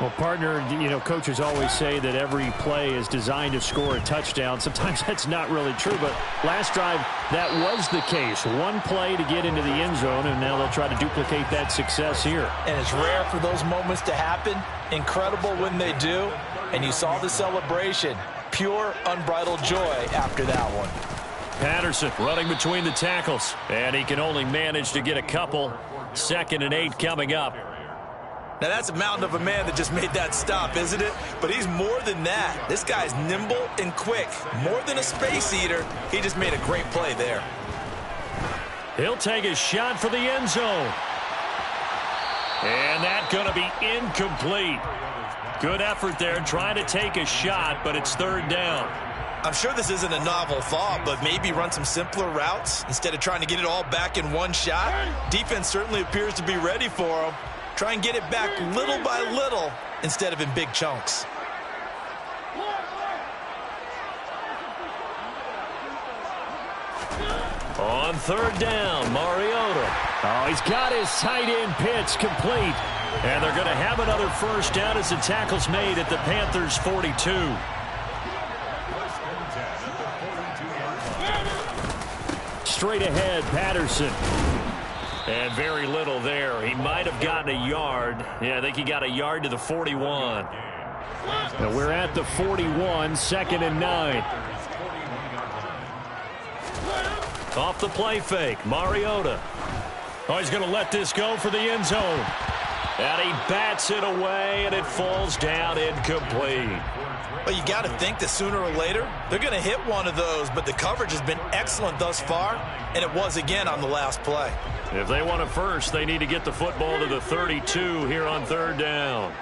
Well, partner, coaches always say that every play is designed to score a touchdown. Sometimes that's not really true, but last drive, that was the case. One play to get into the end zone, and now they'll try to duplicate that success here. And it's rare for those moments to happen. Incredible when they do. And you saw the celebration. Pure, unbridled joy after that one. Patterson running between the tackles, and he can only manage to get a couple. 2nd and 8 coming up. Now, that's a mountain of a man that just made that stop, isn't it? But he's more than that. This guy's nimble and quick. More than a space eater, he just made a great play there. He'll take a shot for the end zone. And that's going to be incomplete. Good effort there trying to take a shot, but it's 3rd down. I'm sure this isn't a novel thought, but maybe run some simpler routes instead of trying to get it all back in one shot. Defense certainly appears to be ready for him. Try and get it back little by little instead of in big chunks. On 3rd down, Mariota. Oh, he's got his tight end pitch complete. And they're going to have another 1st down as the tackle's made at the Panthers' 42. Straight ahead, Patterson. And very little there. He might have gotten a yard. Yeah, I think he got a yard to the 41. Now we're at the 41, 2nd and 9. Off the play fake, Mariota. Oh, he's going to let this go for the end zone. And he bats it away, and it falls down incomplete. Well, you got to think that sooner or later, they're going to hit one of those, but the coverage has been excellent thus far, and it was again on the last play. If they want it first, they need to get the football to the 32 here on 3rd down.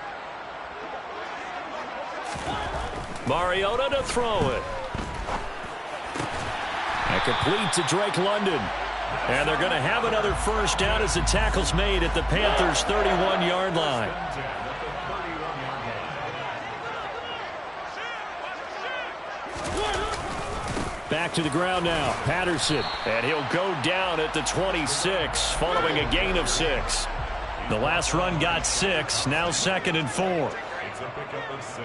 Mariota to throw it. And complete to Drake London. And they're going to have another 1st down as the tackle's made at the Panthers' 31-yard line. Back to the ground now, Patterson. And he'll go down at the 26 following a gain of 6. The last run got 6, now 2nd and 4. It's a pickup of 6.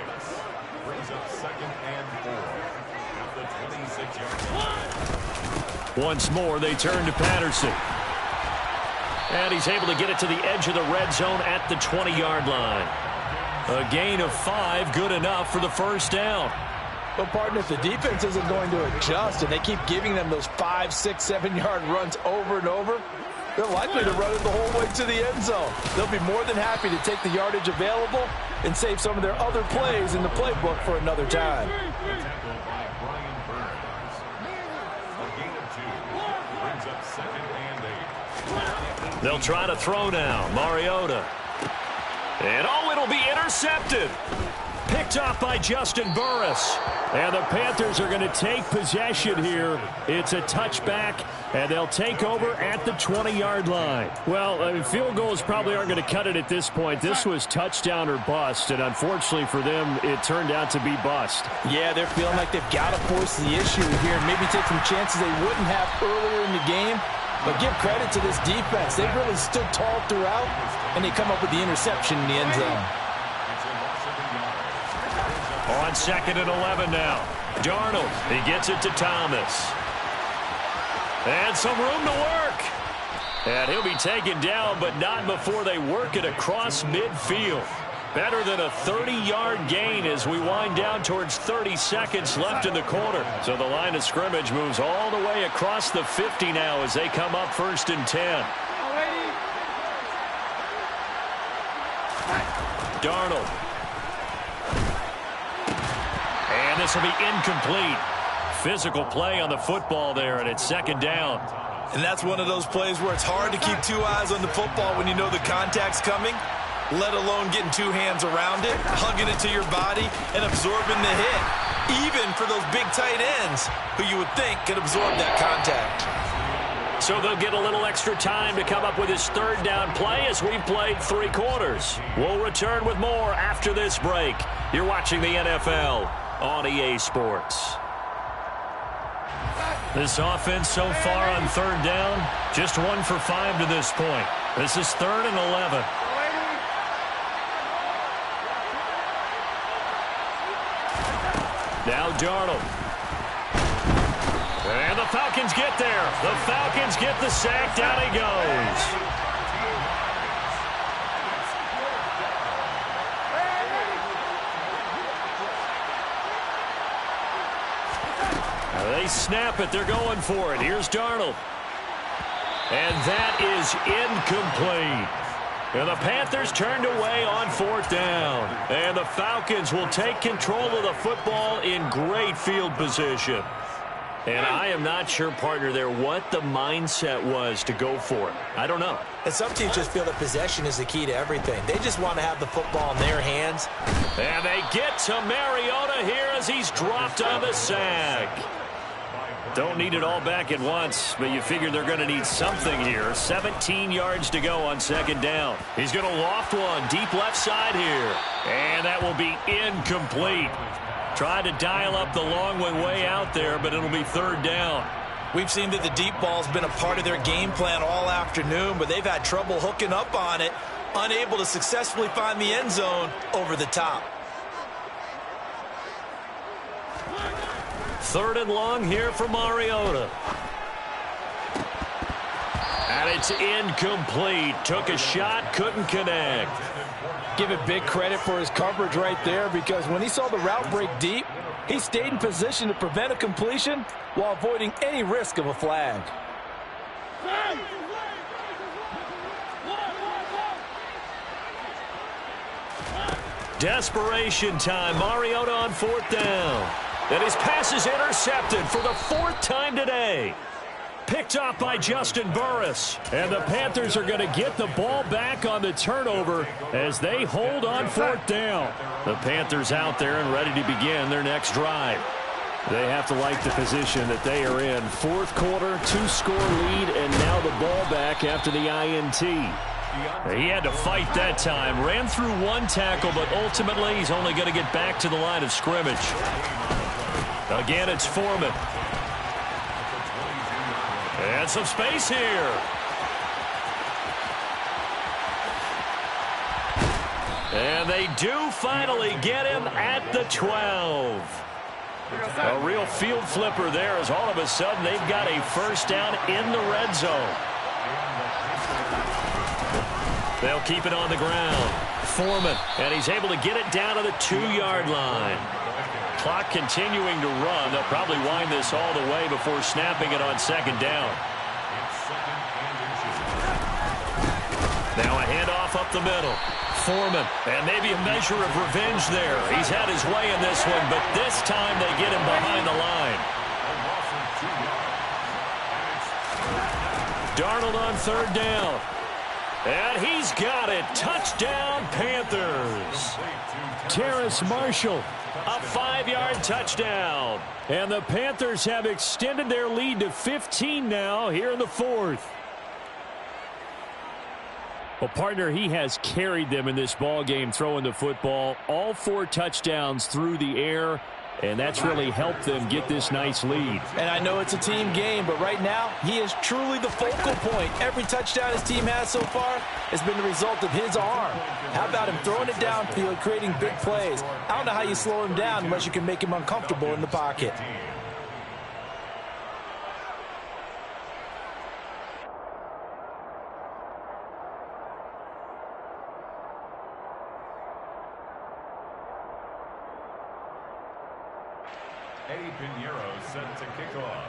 Brings up 2nd and 4 at the 26-yard line. Once more, they turn to Patterson. And he's able to get it to the edge of the red zone at the 20-yard line. A gain of 5, good enough for the 1st down. But, partner, if the defense isn't going to adjust and they keep giving them those 5, 6, 7-yard runs over and over, they're likely to run it the whole way to the end zone. They'll be more than happy to take the yardage available and save some of their other plays in the playbook for another time. They'll try to throw now. Mariota. And, oh, it'll be intercepted. Picked off by Justin Burris. And the Panthers are going to take possession here. It's a touchback, and they'll take over at the 20-yard line. Well, field goals probably aren't going to cut it at this point. This was touchdown or bust, and unfortunately for them, it turned out to be bust. Yeah, they're feeling like they've got to force the issue here and maybe take some chances they wouldn't have earlier in the game. But give credit to this defense. They've really stood tall throughout, and they come up with the interception in the end zone. On 2nd and 11 now. Darnold, he gets it to Thomas. And some room to work. And he'll be taken down, but not before they work it across midfield. Better than a 30-yard gain as we wind down towards 30 seconds left in the quarter. So the line of scrimmage moves all the way across the 50 now as they come up 1st and 10. Darnold. And this will be incomplete. Physical play on the football there, and it's 2nd down. And that's one of those plays where it's hard to keep 2 eyes on the football when you know the contact's coming, let alone getting 2 hands around it, hugging it to your body, and absorbing the hit, even for those big tight ends who you would think could absorb that contact. So they'll get a little extra time to come up with his 3rd down play as we've played 3 quarters. We'll return with more after this break. You're watching the NFL on EA Sports. This offense so far on 3rd down, just 1 for 5 to this point. This is 3rd and 11. Now Darnold. And the Falcons get there. The Falcons get the sack. Down he goes. They snap it. They're going for it. Here's Darnold. And that is incomplete. And the Panthers turned away on 4th down. And the Falcons will take control of the football in great field position. And I am not sure, partner, there what the mindset was to go for it. I don't know. And some teams just feel that possession is the key to everything. They just want to have the football in their hands. And they get to Mariota here as he's dropped on the sack. Don't need it all back at once, but you figure they're going to need something here. 17 yards to go on 2nd down. He's going to loft one deep left side here. And that will be incomplete. Tried to dial up the long one way out there, but it'll be 3rd down. We've seen that the deep ball's been a part of their game plan all afternoon, but they've had trouble hooking up on it, unable to successfully find the end zone over the top. 3rd and long here for Mariota. And it's incomplete. Took a shot, couldn't connect. Give it big credit for his coverage right there, because when he saw the route break deep, he stayed in position to prevent a completion while avoiding any risk of a flag. Desperation time. Mariota on 4th down. And his pass is intercepted for the 4th time today. Picked off by Justin Burris. And the Panthers are going to get the ball back on the turnover as they hold on 4th down. The Panthers out there and ready to begin their next drive. They have to like the position that they are in. 4th quarter, 2-score lead, and now the ball back after the INT. He had to fight that time. Ran through 1 tackle, but ultimately he's only going to get back to the line of scrimmage. Again, it's Foreman. And some space here. And they do finally get him at the 12. A real field flipper there as all of a sudden they've got a 1st down in the red zone. They'll keep it on the ground. Foreman, and he's able to get it down to the 2-yard line. Clock continuing to run. They'll probably wind this all the way before snapping it on 2nd down. Now a handoff up the middle. Foreman, and maybe a measure of revenge there. He's had his way in this one, but this time they get him behind the line. Darnold on 3rd down. And he's got it. Touchdown, Panthers. Terrace Marshall, a 5-yard touchdown. And the Panthers have extended their lead to 15 now here in the 4th. Well, partner, he has carried them in this ball game throwing the football. All 4 touchdowns through the air. And that's really helped them get this nice lead. And I know it's a team game, but right now, he is truly the focal point. Every touchdown his team has so far has been the result of his arm. How about him throwing it downfield, creating big plays? I don't know how you slow him down unless you can make him uncomfortable in the pocket. Eddie Pinheiro set to kick off.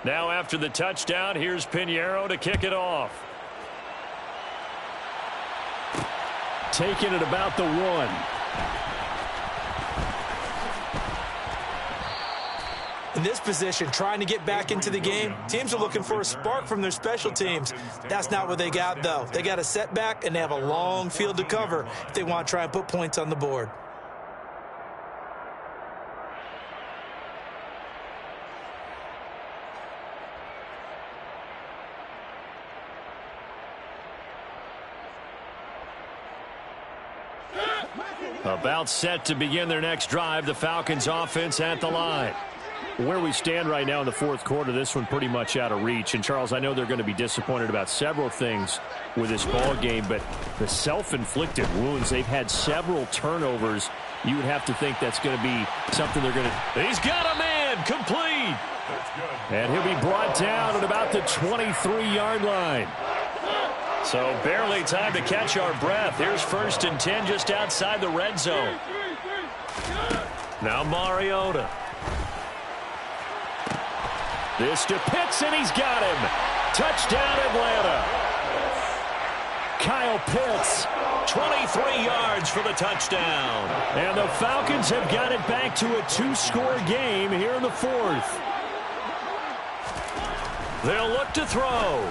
Now after the touchdown, here's Pinheiro to kick it off. Taking it about the 1. In this position, trying to get back into the game, teams are looking for a spark from their special teams. That's not what they got, though. They got a setback, and they have a long field to cover if they want to try and put points on the board. About set to begin their next drive, the Falcons offense at the line. Where we stand right now in the fourth quarter, this one pretty much out of reach. And, Charles, I know they're going to be disappointed about several things with this ball game, but the self-inflicted wounds, they've had several turnovers. You would have to think that's going to be something they're going to... He's got a man, complete! And he'll be brought down at about the 23-yard line. So barely time to catch our breath. Here's 1st and 10 just outside the red zone. Now Mariota. This to Pitts, and he's got him. Touchdown, Atlanta. Kyle Pitts, 23 yards for the touchdown. And the Falcons have got it back to a 2-score game here in the 4th. They'll look to throw.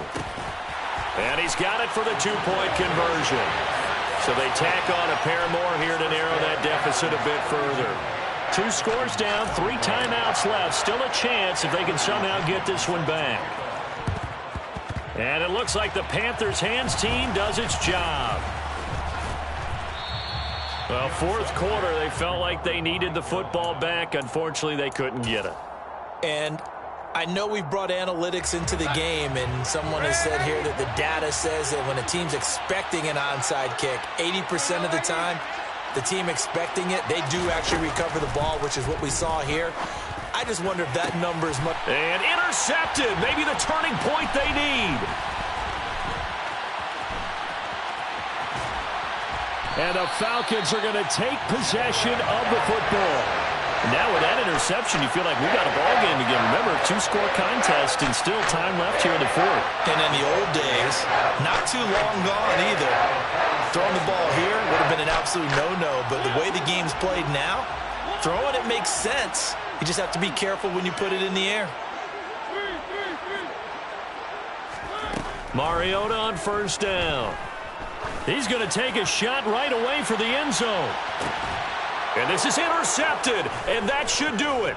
And he's got it for the 2-point conversion. So they tack on a pair more here to narrow that deficit a bit further. 2 scores down, 3 timeouts left. Still a chance if they can somehow get this one back. And it looks like the Panthers' hands team does its job. Well, 4th quarter, they felt like they needed the football back. Unfortunately, they couldn't get it. And I know we've brought analytics into the game, and someone has said here that the data says that when a team's expecting an onside kick, 80% of the time, the team expecting it, they do actually recover the ball, which is what we saw here. I just wonder if that number is much... And intercepted, maybe the turning point they need. And the Falcons are going to take possession of the football. Now with that interception, you feel like we got a ball game again. Remember, 2-score contest and still time left here in the 4th. And in the old days, not too long gone either. Throwing the ball here would have been an absolute no-no, but the way the game's played now, throwing it makes sense. You just have to be careful when you put it in the air. Mariota on 1st down. He's going to take a shot right away for the end zone. And this is intercepted, and that should do it.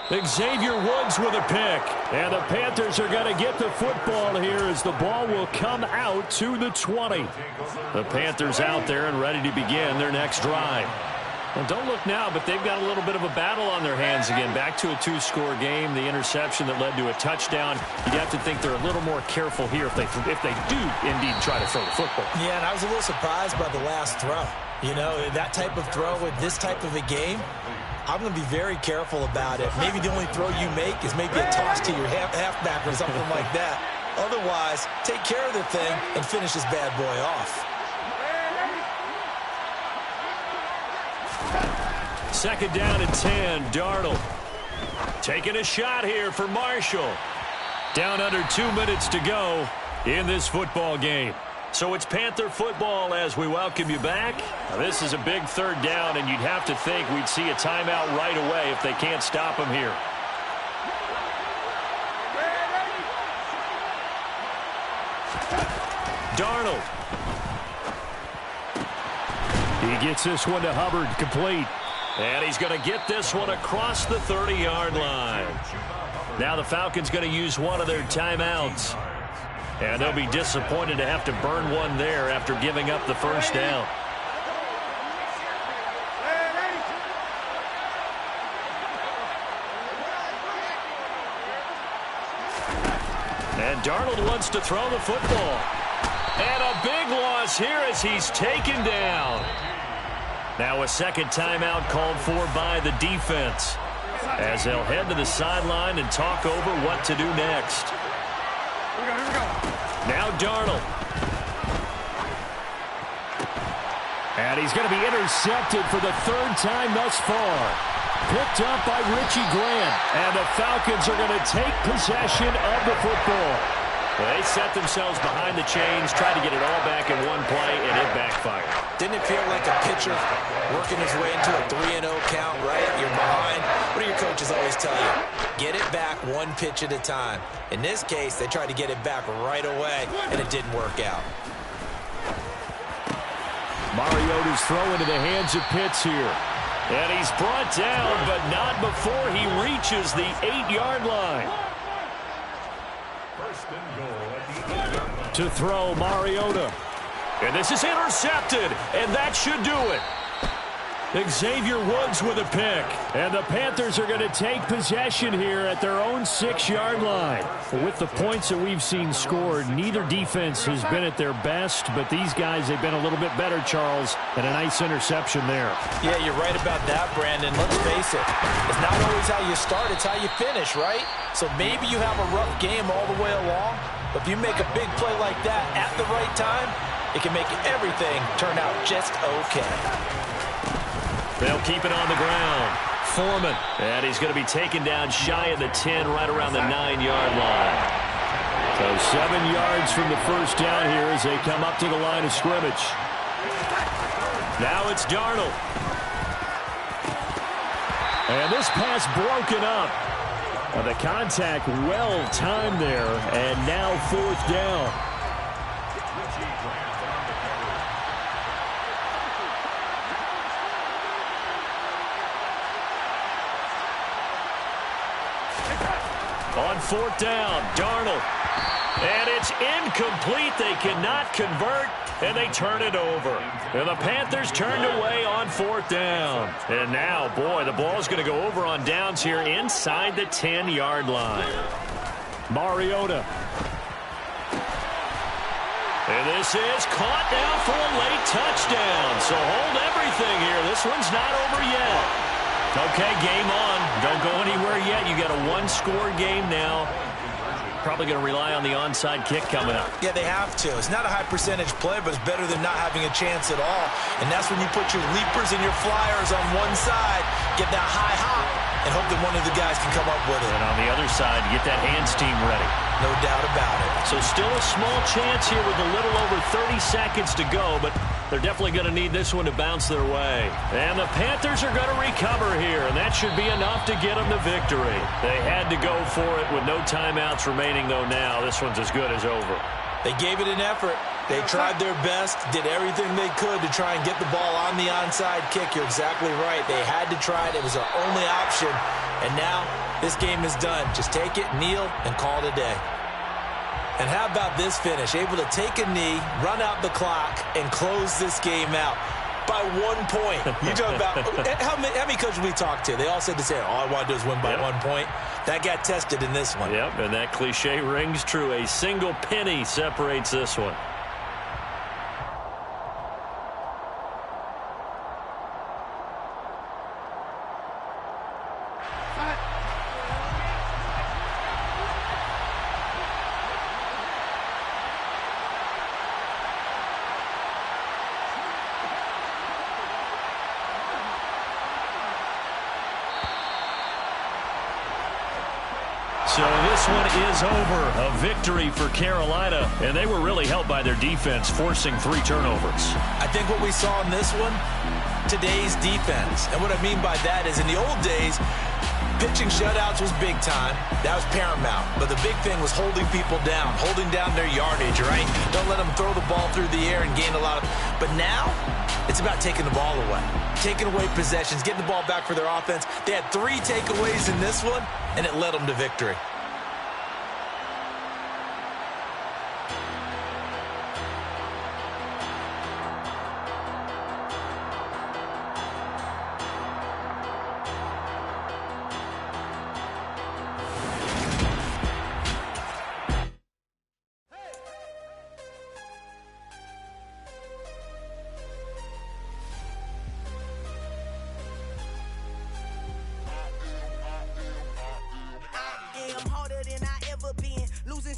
Xavier Woods with a pick. And the Panthers are going to get the football here as the ball will come out to the 20. The Panthers out there and ready to begin their next drive. Well, don't look now, but they've got a little bit of a battle on their hands again. Back to a 2-score game. The interception that led to a touchdown. You'd have to think they're a little more careful here if they do indeed try to throw the football. Yeah, and I was a little surprised by the last throw. You know, that type of throw with this type of a game, I'm going to be very careful about it. Maybe the only throw you make is maybe a toss to your halfback or something like that. Otherwise, take care of the thing and finish this bad boy off. 2nd down and 10, Darnold. Taking a shot here for Marshall. Down under 2 minutes to go in this football game. So it's Panther football as we welcome you back. Now, this is a big 3rd down, and you'd have to think we'd see a timeout right away if they can't stop him here. Darnold. He gets this one to Hubbard, complete. And he's going to get this one across the 30-yard line. Now the Falcons going to use one of their timeouts. And they'll be disappointed to have to burn one there after giving up the 1st down. And Darnold wants to throw the football. And a big loss here as he's taken down. Now a second timeout called for by the defense, as they'll head to the sideline and talk over what to do next. Here we go. Now Darnold. And he's going to be intercepted for the third time thus far. Picked up by Richie Grant. And the Falcons are going to take possession of the football. Well, they set themselves behind the chains, tried to get it all back in one play, and it backfired. Didn't it feel like a pitcher working his way into a 3-0 count, right? You're behind. What do your coaches always tell you? Get it back one pitch at a time. In this case, they tried to get it back right away, and it didn't work out. Mariota's throw into the hands of Pitts here. And he's brought down, but not before he reaches the 8-yard line. To throw, Mariota. And this is intercepted, and that should do it. Xavier Woods with a pick. And the Panthers are going to take possession here at their own 6-yard line. With the points that we've seen scored, neither defense has been at their best, but these guys, they've been a little bit better, Charles, and a nice interception there. Yeah, you're right about that, Brandon. Let's face it. It's not always how you start, it's how you finish, right? So maybe you have a rough game all the way along, but if you make a big play like that at the right time, it can make everything turn out just okay. They'll keep it on the ground. Foreman. And he's going to be taken down shy of the 10, right around the 9-yard line. So 7 yards from the first down here as they come up to the line of scrimmage. Now it's Darnold. And this pass broken up. The contact well timed there. And now 4th down. On 4th down, Darnold. And it's incomplete. They cannot convert, and they turn it over. And the Panthers turned away on 4th down. And now, boy, the ball's going to go over on downs here inside the 10-yard line. Mariota. And this is caught now for a late touchdown. So hold everything here. This one's not over yet. Okay, game on. Don't go anywhere yet. You got a one-score game now. Probably going to rely on the onside kick coming up. Yeah, they have to. It's not a high-percentage play, but it's better than not having a chance at all. And that's when you put your leapers and your flyers on one side, get that high hop, and hope that one of the guys can come up with it. And on the other side, get that hands team ready. No doubt about it. So still a small chance here with a little over 30 seconds to go, but they're definitely going to need this one to bounce their way. And the Panthers are going to recover here, and that should be enough to get them the victory. They had to go for it with no timeouts remaining, though now this one's as good as over. They gave it an effort. They tried their best, did everything they could to try and get the ball on the onside kick. You're exactly right. They had to try it. It was their only option. And now this game is done. Just take it, kneel, and call it a day. And how about this finish? Able to take a knee, run out the clock, and close this game out by 1 point. You talk about how many coaches we talked to? They all said the same. All I want to do is win by 1 point. That got tested in this one. Yep, and that cliche rings true. A single penny separates this one. So this one is over. A victory for Carolina, and they were really helped by their defense, forcing 3 turnovers. I think what we saw in this one, today's defense. And what I mean by that is in the old days, pitching shutouts was big time. That was paramount. But the big thing was holding people down, holding down their yardage, right? Don't let them throw the ball through the air and gain a lot of... But now, it's about taking the ball away. Taking away possessions, getting the ball back for their offense. They had 3 takeaways in this one, and it led them to victory.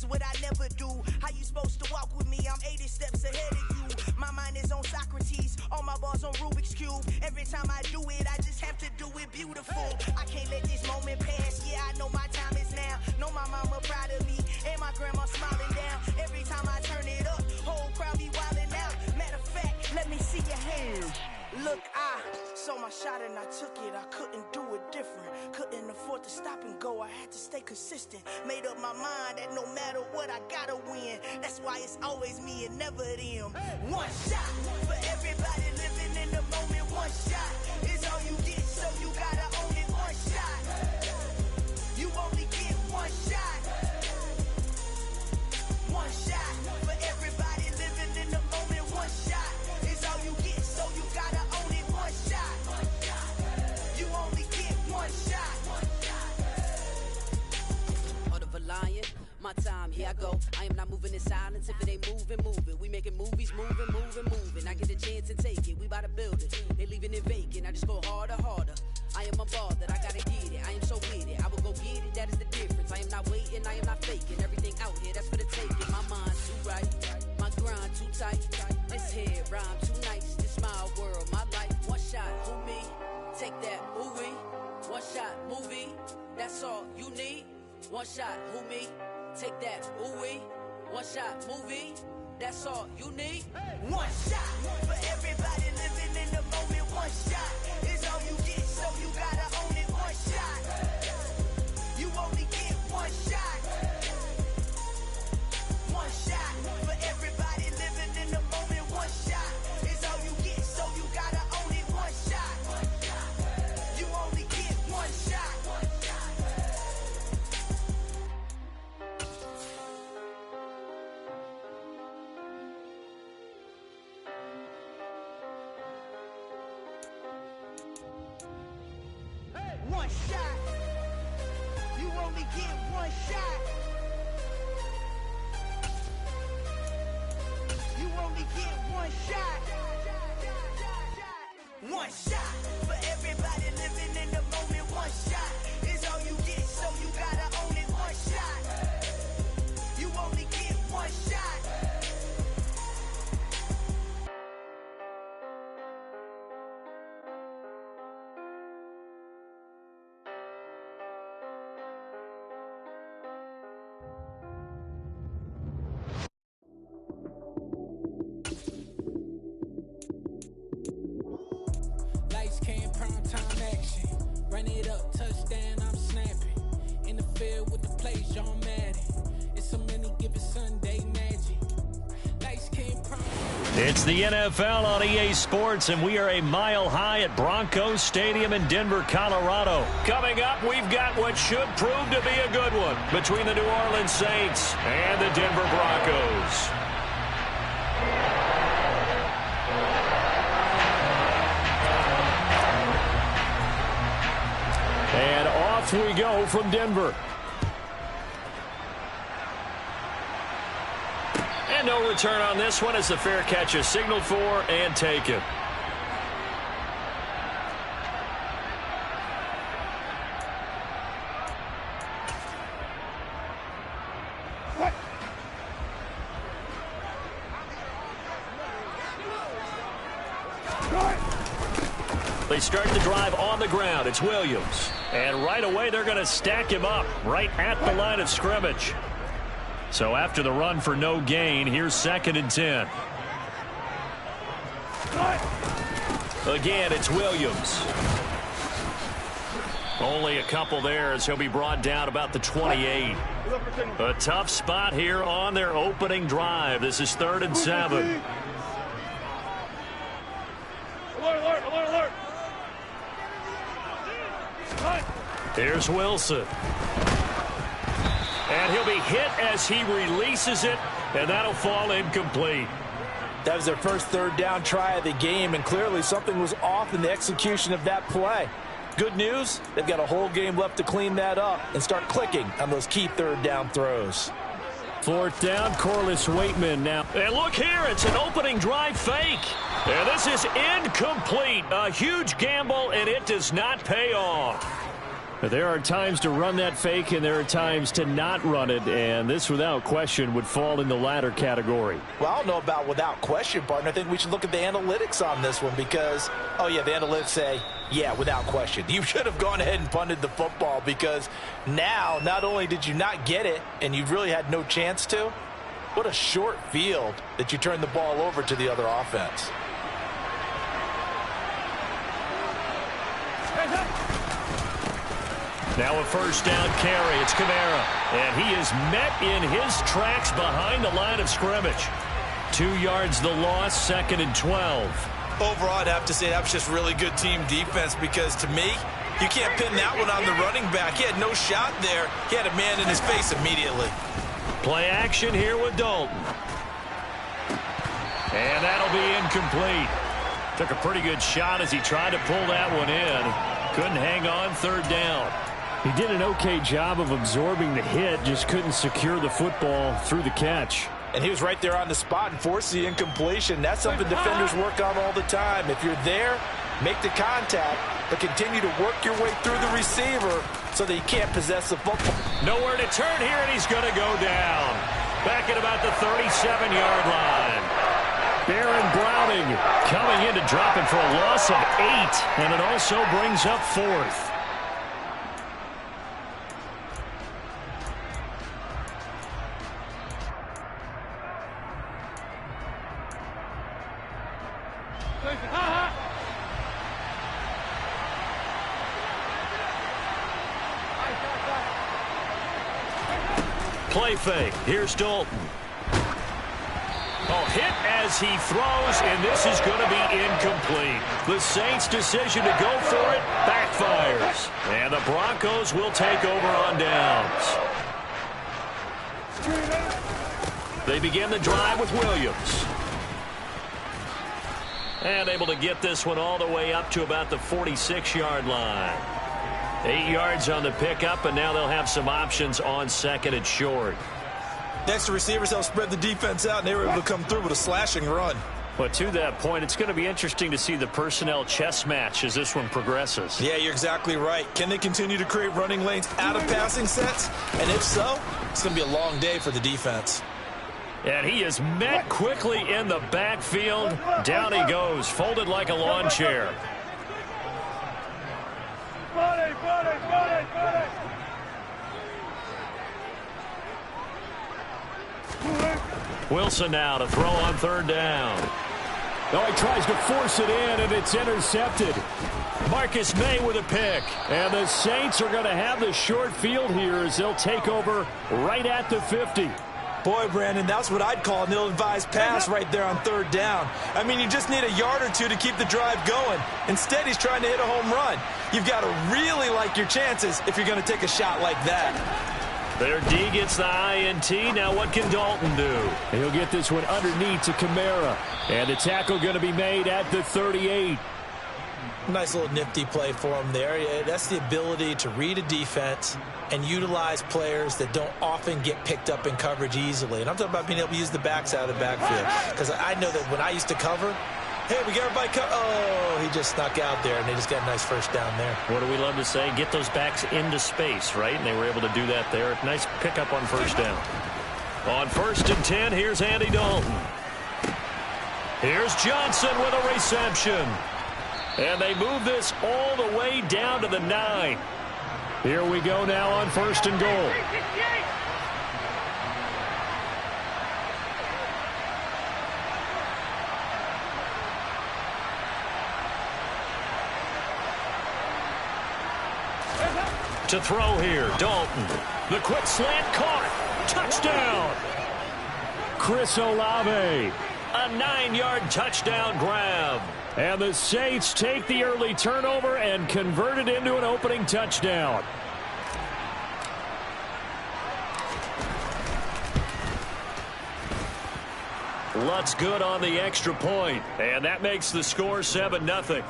is what I never do. How you supposed to walk with me? I'm 80 steps ahead of you. My mind is on Socrates, all my balls on Rubik's Cube. Every time I do it, I just have to do it beautiful. I can't let this moment pass. Yeah, I know my time is now. Know my mama proud of me, and my grandma smiling down. Every time I turn it up, whole crowd be wildin' out. Matter of fact, let me see your hands. Look, I saw my shot and I took it. I couldn't do it different. Couldn't afford to stop and go. I had to stay consistent. Made up my mind that no matter what, I gotta win. That's why it's always me and never them. One shot for everybody living in the moment. One shot is all you get, so you gotta own it. One shot. You only get one shot. One shot for everybody living in the moment. One shot is all you get, so you gotta own it. One shot. You only get one shot. Heart of a lion, my time, here I go. I am not moving in silence. If it ain't moving. We making movies, moving. I get a chance and take it. We bout to build it. They leaving it vacant. I just go harder. I am a ball that I gotta get it. I am so with it. I will go get it. That is the difference. I am not waiting. I am not faking. Everything out here, that's for the taking. My mind too right. My grind too tight. This head rhyme too nice. This my world, my life. One shot, who me? Take that, movie. One shot, movie. That's all you need. One shot, who me? Take that, ooh-wee. One shot, movie. That's all you need. One shot for everybody living in the moment. One shot is all you get, so you gotta own it. One shot. You only get one shot. One shot for everybody living in the moment. One shot is all you get, so you gotta own it. One shot. You only get one shot. One shot. You only get one shot. You only get one shot. One shot for everybody living in the moment. One shot is all you get, so you gotta own it. One shot. You only get one shot. Lights came, prime time action. Run it up, touchdown, I'm snapping. In the field with the plays, John Madden. It's so many given Sunday magic. Lights came, prime. It's the NFL on EA Sports, and we are a mile high at Broncos Stadium in Denver, Colorado. Coming up, we've got what should prove to be a good one between the New Orleans Saints and the Denver Broncos. And off we go from Denver. And no return on this one as the fair catch is signaled for and taken. They start the drive on the ground. It's Williams. And right away, they're going to stack him up right at the line of scrimmage. So after the run for no gain, here's 2nd and 10. Again, it's Williams. Only a couple there as he'll be brought down about the 28. A tough spot here on their opening drive. This is 3rd and 7. Alert. Here's Wilson. And he'll be hit as he releases it, and that'll fall incomplete. That was their first 3rd down try of the game, and clearly something was off in the execution of that play. Good news, they've got a whole game left to clean that up and start clicking on those key 3rd down throws. 4th down, Corliss Waitman now. And look here, it's an opening drive fake. And this is incomplete. A huge gamble, and it does not pay off. There are times to run that fake, and there are times to not run it, and this, without question, would fall in the latter category. Well, I don't know about without question, partner. I think we should look at the analytics on this one because, oh, yeah, the analytics say, yeah, without question. You should have gone ahead and punted the football because now not only did you not get it and you really had no chance to, what a short field that you turned the ball over to the other offense. Now a first down carry. It's Kamara. And he is met in his tracks behind the line of scrimmage. 2 yards the loss, 2nd and 12. Overall, I'd have to say that was just really good team defense because to me, you can't pin that one on the running back. He had no shot there. He had a man in his face immediately. Play action here with Dalton. And that'll be incomplete. Took a pretty good shot as he tried to pull that one in. Couldn't hang on, 3rd down. He did an okay job of absorbing the hit, just couldn't secure the football through the catch. And he was right there on the spot and forced the incompletion. That's something defenders work on all the time. If you're there, make the contact, but continue to work your way through the receiver so that he can't possess the football. Nowhere to turn here, and he's going to go down. Back at about the 37-yard line. Baron Browning coming in to drop it for a loss of 8, and it also brings up 4th. Play fake. Here's Dalton. Oh, hit as he throws, and this is going to be incomplete. The Saints' decision to go for it backfires. And the Broncos will take over on downs. They begin the drive with Williams. And able to get this one all the way up to about the 46-yard line. 8 yards on the pickup, and now they'll have some options on 2nd and short. Next to receivers, they'll spread the defense out, and they were able to come through with a slashing run. But to that point, it's going to be interesting to see the personnel chess match as this one progresses. Yeah, you're exactly right. Can they continue to create running lanes out of passing sets? And if so, it's going to be a long day for the defense. And he is met quickly in the backfield. Down he goes, folded like a lawn chair. Wilson now to throw on 3rd down. Oh, he tries to force it in, and it's intercepted. Marcus May with a pick. And the Saints are going to have the short field here as they'll take over right at the 50. Boy, Brandon, that's what I'd call an ill-advised pass right there on 3rd down. I mean, you just need a yard or two to keep the drive going. Instead, he's trying to hit a home run. You've got to really like your chances if you're going to take a shot like that. Their D gets the INT. Now what can Dalton do? He'll get this one underneath to Kamara. And the tackle going to be made at the 38. Nice little nifty play for him there. That's the ability to read a defense and utilize players that don't often get picked up in coverage easily. And I'm talking about being able to use the backs out of the backfield. Because I know that when I used to cover, hey, we got everybody covered. Oh, he just snuck out there, and they just got a nice first down there. What do we love to say? Get those backs into space, right? And they were able to do that there. Nice pickup on 1st down. On 1st and 10, here's Andy Dalton. Here's Johnson with a reception. And they move this all the way down to the 9. Here we go now on 1st and goal. To throw here, Dalton. The quick slant caught. Touchdown. Chris Olave. A 9-yard touchdown grab. And the Saints take the early turnover and convert it into an opening touchdown. Lutz good on the extra point, and that makes the score 7-0.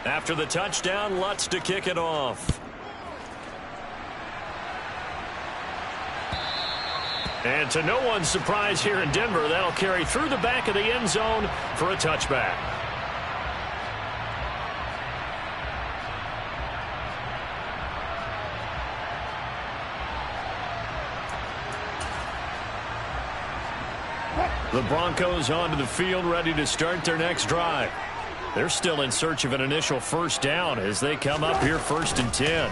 After the touchdown, Lutz to kick it off. And to no one's surprise here in Denver, that'll carry through the back of the end zone for a touchback. The Broncos onto the field, ready to start their next drive. They're still in search of an initial first down as they come up here 1st and 10.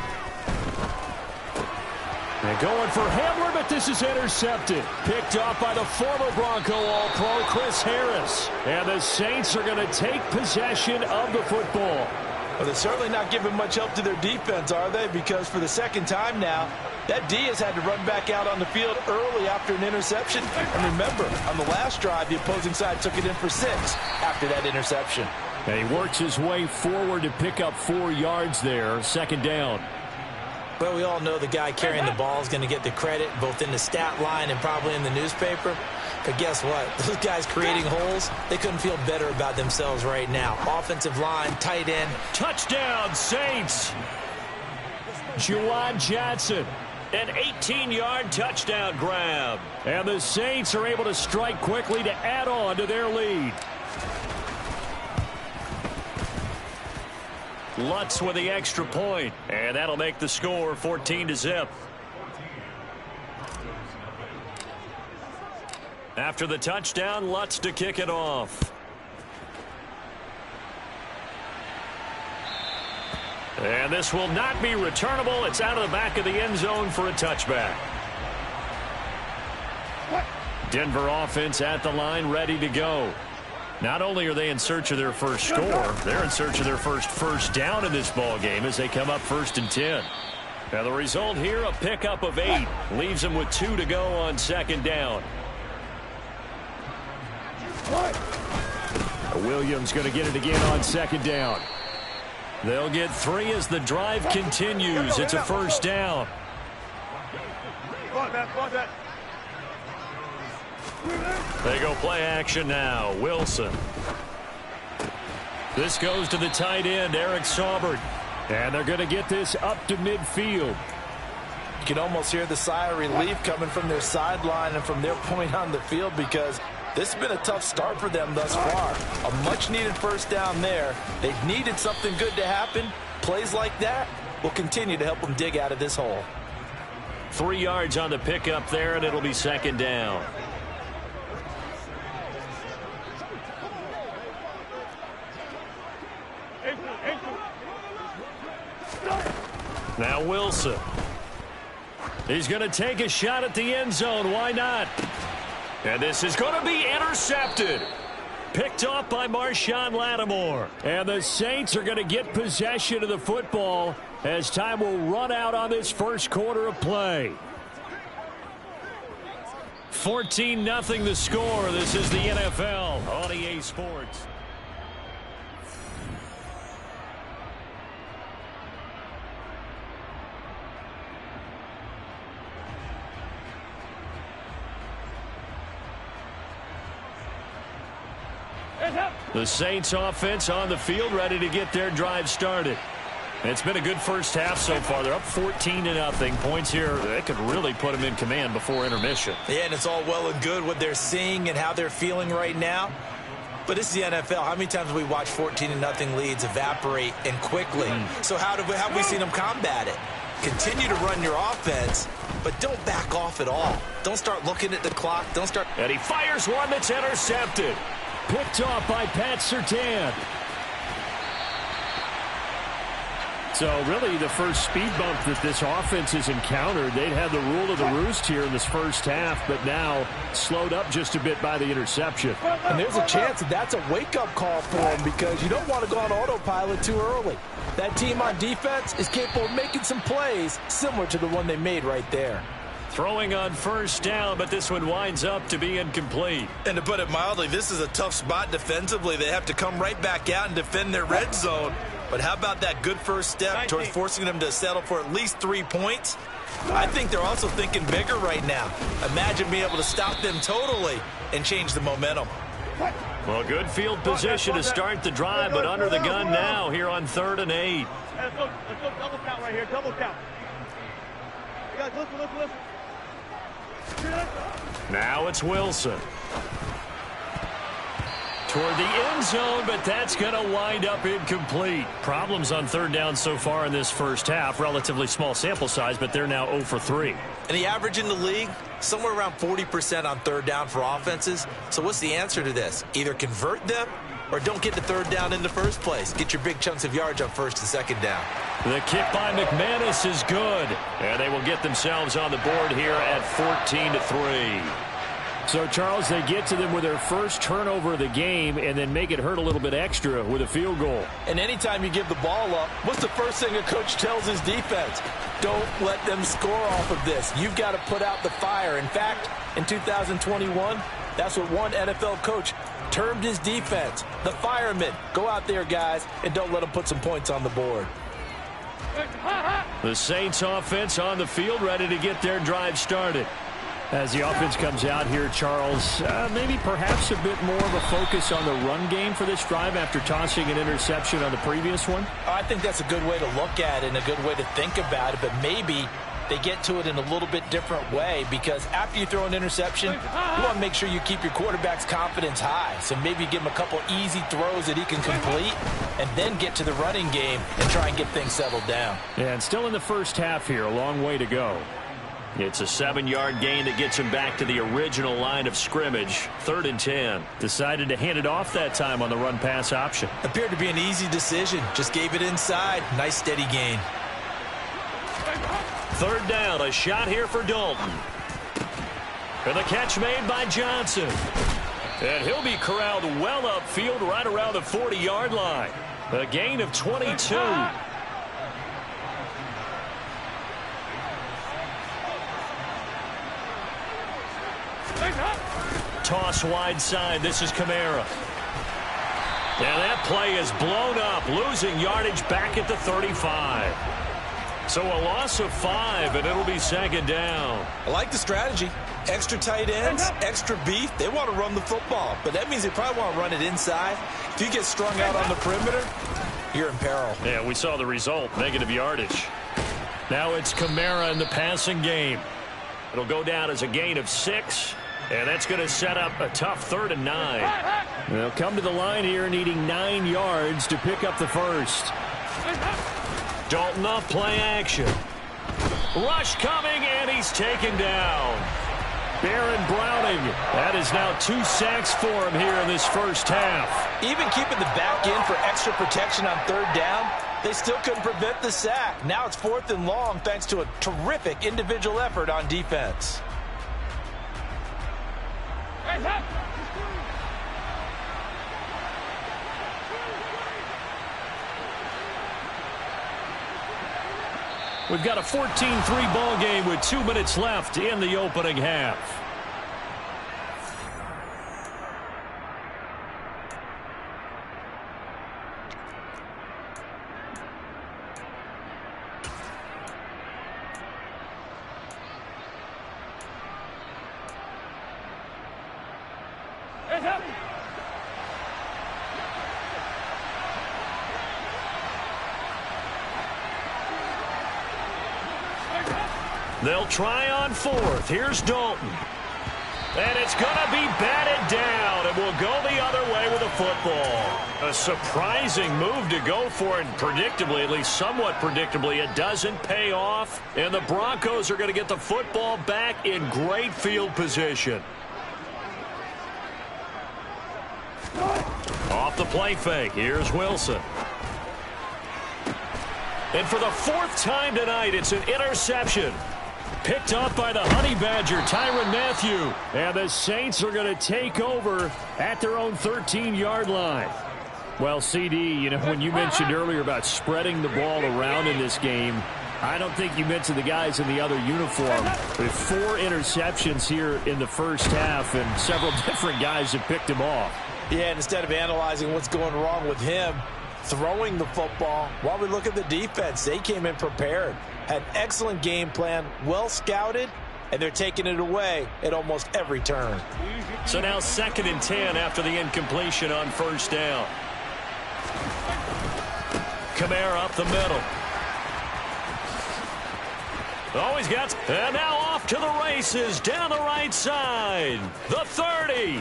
And going for Hamler, but this is intercepted. Picked off by the former Bronco All-Pro, Chris Harris. And the Saints are going to take possession of the football. Well, they're certainly not giving much help to their defense, are they? Because for the second time now, that D has had to run back out on the field early after an interception. And remember, on the last drive, the opposing side took it in for 6 after that interception. And he works his way forward to pick up 4 yards there, 2nd down. Well, we all know the guy carrying the ball is going to get the credit, both in the stat line and probably in the newspaper. But guess what? Those guys creating holes, they couldn't feel better about themselves right now. Offensive line, tight end. Touchdown, Saints! Juwan Johnson. An 18-yard touchdown grab. And the Saints are able to strike quickly to add on to their lead. Lutz with the extra point, and that'll make the score 14-0. After the touchdown, Lutz to kick it off. And this will not be returnable. It's out of the back of the end zone for a touchback. Denver offense at the line, ready to go. Not only are they in search of their first score, they're in search of their first down in this ball game as they come up 1st and 10. Now the result here, a pickup of 8. Leaves them with 2 to go on 2nd down. Williams going to get it again on 2nd down. They'll get 3 as the drive continues. It's a 1st down. They go play action now. Wilson. This goes to the tight end, Eric Saubert. And they're going to get this up to midfield. You can almost hear the sigh of relief coming from their sideline and from their point on the field because this has been a tough start for them thus far. A much-needed first down there. They've needed something good to happen. Plays like that will continue to help them dig out of this hole. 3 yards on the pickup there, and it'll be 2nd down. Now Wilson. He's going to take a shot at the end zone. Why not? And this is going to be intercepted. Picked off by Marshawn Lattimore. And the Saints are going to get possession of the football as time will run out on this first quarter of play. 14-0 the score. This is the NFL on EA Sports. The Saints offense on the field, ready to get their drive started. It's been a good first half so far. They're up 14-0. Points here, they could really put them in command before intermission. Yeah, and it's all well and good what they're seeing and how they're feeling right now. But this is the NFL. How many times have we watched 14-0 leads evaporate and quickly? So how have we seen them combat it? Continue to run your offense, but don't back off at all. Don't start looking at the clock. Don't start. And he fires one that's intercepted. Picked off by Pat Surtain. So really the first speed bump that this offense has encountered, they'd had the rule of the roost here in this first half, but now slowed up just a bit by the interception. And there's a chance that that's a wake-up call for them because you don't want to go on autopilot too early. That team on defense is capable of making some plays similar to the one they made right there. Throwing on first down, but this one winds up to be incomplete. And to put it mildly, this is a tough spot defensively. They have to come right back out and defend their red zone. But how about that good first step towards forcing them to settle for at least 3 points? I think they're also thinking bigger right now. Imagine being able to stop them totally and change the momentum. Well, good field position to start the drive, but under the gun now here on 3rd and 8. Let's go double count right here. Double count. You guys, listen. Now it's Wilson. Toward the end zone, but that's going to wind up incomplete. Problems on 3rd down so far in this first half. Relatively small sample size, but they're now 0 for 3. And the average in the league, somewhere around 40% on 3rd down for offenses. So what's the answer to this? Either convert them or don't get the 3rd down in the first place. Get your big chunks of yards on 1st and 2nd down. The kick by McManus is good. And they will get themselves on the board here at 14-3. So, Charles, they get to them with their first turnover of the game and then make it hurt a little bit extra with a field goal. And anytime you give the ball up, what's the first thing a coach tells his defense? Don't let them score off of this. You've got to put out the fire. In fact, in 2021, that's what one NFL coach termed his defense. The firemen. Go out there, guys, and don't let them put some points on the board. The Saints offense on the field, ready to get their drive started. As the offense comes out here, Charles, maybe perhaps a bit more of a focus on the run game for this drive after tossing an interception on the previous one? I think that's a good way to look at it and a good way to think about it, but maybe they get to it in a little bit different way because after you throw an interception, you want to make sure you keep your quarterback's confidence high. So maybe give him a couple easy throws that he can complete and then get to the running game and try and get things settled down. Yeah, and still in the first half here, a long way to go. It's a 7-yard gain that gets him back to the original line of scrimmage. 3rd and 10. Decided to hand it off that time on the run-pass option. Appeared to be an easy decision. Just gave it inside. Nice steady gain. 3rd down. A shot here for Dalton. And the catch made by Johnson. And he'll be corralled well upfield right around the 40-yard line. A gain of 22. Toss wide side. This is Kamara. And that play is blown up, losing yardage back at the 35. So a loss of 5, and it'll be 2nd down. I like the strategy. Extra tight ends, extra beef. They want to run the football, but that means they probably want to run it inside. If you get strung out on the perimeter, you're in peril. Yeah, we saw the result, negative yardage. Now it's Kamara in the passing game. It'll go down as a gain of 6. And that's going to set up a tough 3rd and 9. They'll come to the line here needing 9 yards to pick up the first. Dalton off play action. Rush coming, and he's taken down. Baron Browning. That is now 2 sacks for him here in this first half. Even keeping the back end for extra protection on 3rd down, they still couldn't prevent the sack. Now it's 4th and long thanks to a terrific individual effort on defense. We've got a 14-3 ball game with 2 minutes left in the opening half. They'll try on 4th. Here's Dalton. And it's going to be batted down, and will go the other way with the football. A surprising move to go for it, and predictably, at least somewhat predictably, it doesn't pay off. And the Broncos are going to get the football back in great field position. Off the play fake, here's Wilson. And for the 4th time tonight, it's an interception. Picked up by the Honey Badger, Tyrann Mathieu. And the Saints are going to take over at their own 13-yard line. Well, CD, you know, when you mentioned earlier about spreading the ball around in this game, I don't think you mentioned the guys in the other uniform. With 4 interceptions here in the first half, and several different guys have picked him off. Yeah, and instead of analyzing what's going wrong with him, throwing the football, while we look at the defense, they came in prepared. Had excellent game plan, well scouted, and they're taking it away at almost every turn. So now 2nd and 10 after the incompletion on first down. Kamara up the middle. Oh, he's got, and now off to the races down the right side. The 30.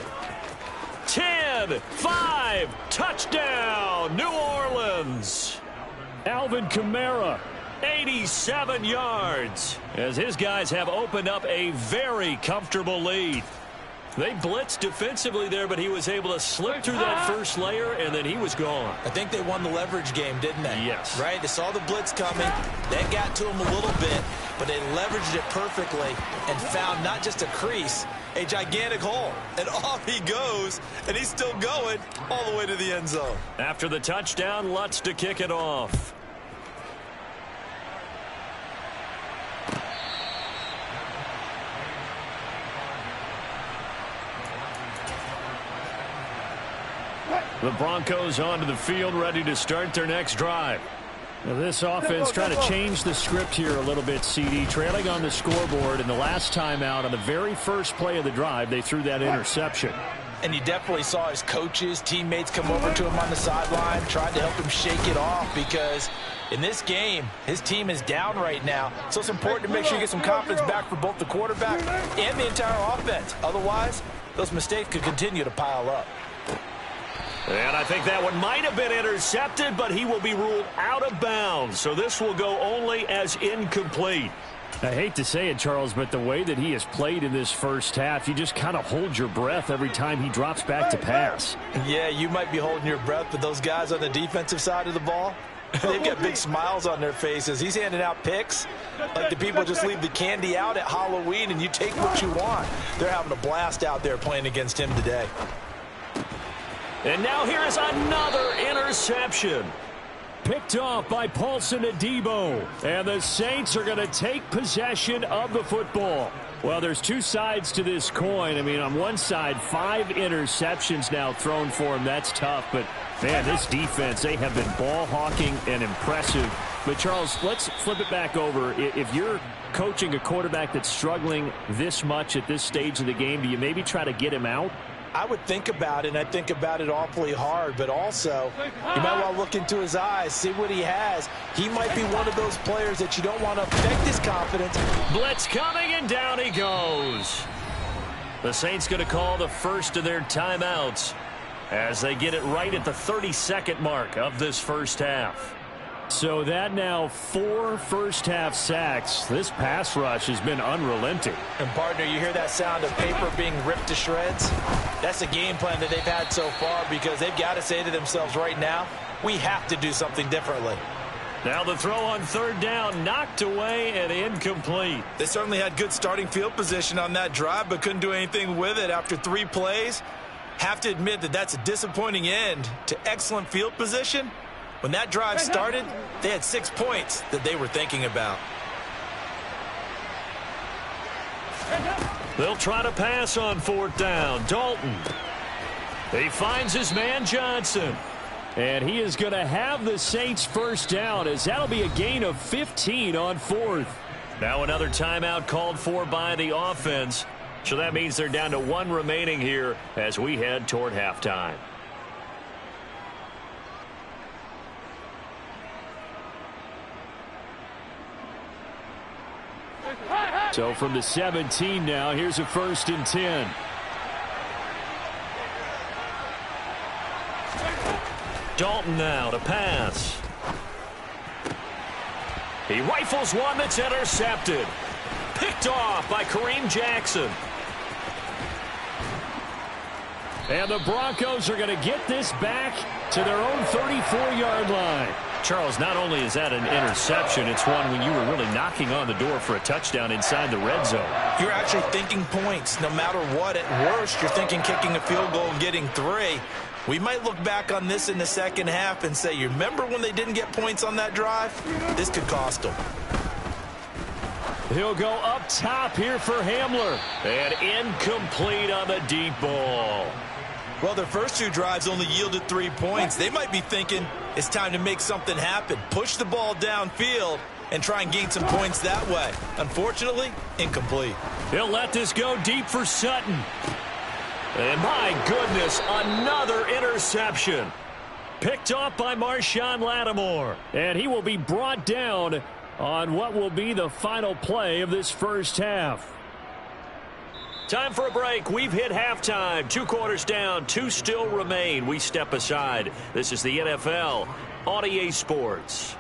10, 5, touchdown, New Orleans. Alvin Kamara, 87 yards, as his guys have opened up a very comfortable lead. They blitzed defensively there, but he was able to slip through that first layer, and then he was gone. I think they won the leverage game, didn't they? Yes. Right? They saw the blitz coming. That got to him a little bit, but they leveraged it perfectly and found not just a crease, a gigantic hole. And off he goes, and he's still going all the way to the end zone. After the touchdown, Lutz to kick it off. The Broncos onto the field, ready to start their next drive. Now this offense trying to change the script here a little bit, CD. Trailing on the scoreboard, and the last time out on the very first play of the drive, they threw that interception. And you definitely saw his coaches, teammates come over to him on the sideline, tried to help him shake it off, because in this game, his team is down right now. So it's important to make sure you get some confidence back for both the quarterback and the entire offense. Otherwise, those mistakes could continue to pile up. And I think that one might have been intercepted, but he will be ruled out of bounds. So this will go only as incomplete. I hate to say it, Charles, but the way that he has played in this first half, you just kind of hold your breath every time he drops back to pass. Yeah, you might be holding your breath, but those guys on the defensive side of the ball, they've got big smiles on their faces. He's handing out picks like the people just leave the candy out at Halloween and you take what you want. They're having a blast out there playing against him today. And now here is another interception. Picked off by Paulson Adebo. And the Saints are going to take possession of the football. Well, there's two sides to this coin. I mean, on one side, 5 interceptions now thrown for him. That's tough. But, man, this defense, they have been ball hawking and impressive. But, Charles, let's flip it back over. If you're coaching a quarterback that's struggling this much at this stage of the game, do you maybe try to get him out? I would think about it, and I think about it awfully hard, but also you might want to look into his eyes, see what he has. He might be one of those players that you don't want to affect his confidence. Blitz coming, and down he goes. The Saints going to call the first of their timeouts as they get it right at the 32nd mark of this first half. So that now 4 first-half sacks. This pass rush has been unrelenting. And, partner, you hear that sound of paper being ripped to shreds? That's the game plan that they've had so far, because they've got to say to themselves right now, we have to do something differently. Now the throw on 3rd down, knocked away and incomplete. They certainly had good starting field position on that drive, but couldn't do anything with it after 3 plays. Have to admit that that's a disappointing end to excellent field position. When that drive started, they had 6 points that they were thinking about. They'll try to pass on 4th down. Dalton. He finds his man Johnson. And he is going to have the Saints first down, as that'll be a gain of 15 on 4th. Now another timeout called for by the offense. So that means they're down to 1 remaining here as we head toward halftime. So from the 17 now, here's a 1st and 10. Dalton now to pass. He rifles one that's intercepted. Picked off by Kareem Jackson. And the Broncos are going to get this back to their own 34-yard line. Charles, not only is that an interception, it's one when you were really knocking on the door for a touchdown inside the red zone. You're actually thinking points no matter what. At worst, you're thinking kicking a field goal and getting 3. We might look back on this in the second half and say, you remember when they didn't get points on that drive? This could cost them. He'll go up top here for Hamler. And incomplete on the deep ball. Well, their first 2 drives only yielded 3 points. They might be thinking it's time to make something happen. Push the ball downfield and try and gain some points that way. Unfortunately, incomplete. He'll let this go deep for Sutton. And my goodness, another interception. Picked off by Marshawn Lattimore. And he will be brought down on what will be the final play of this first half. Time for a break. We've hit halftime. 2 quarters down. 2 still remain. We step aside. This is the NFL on EA Sports.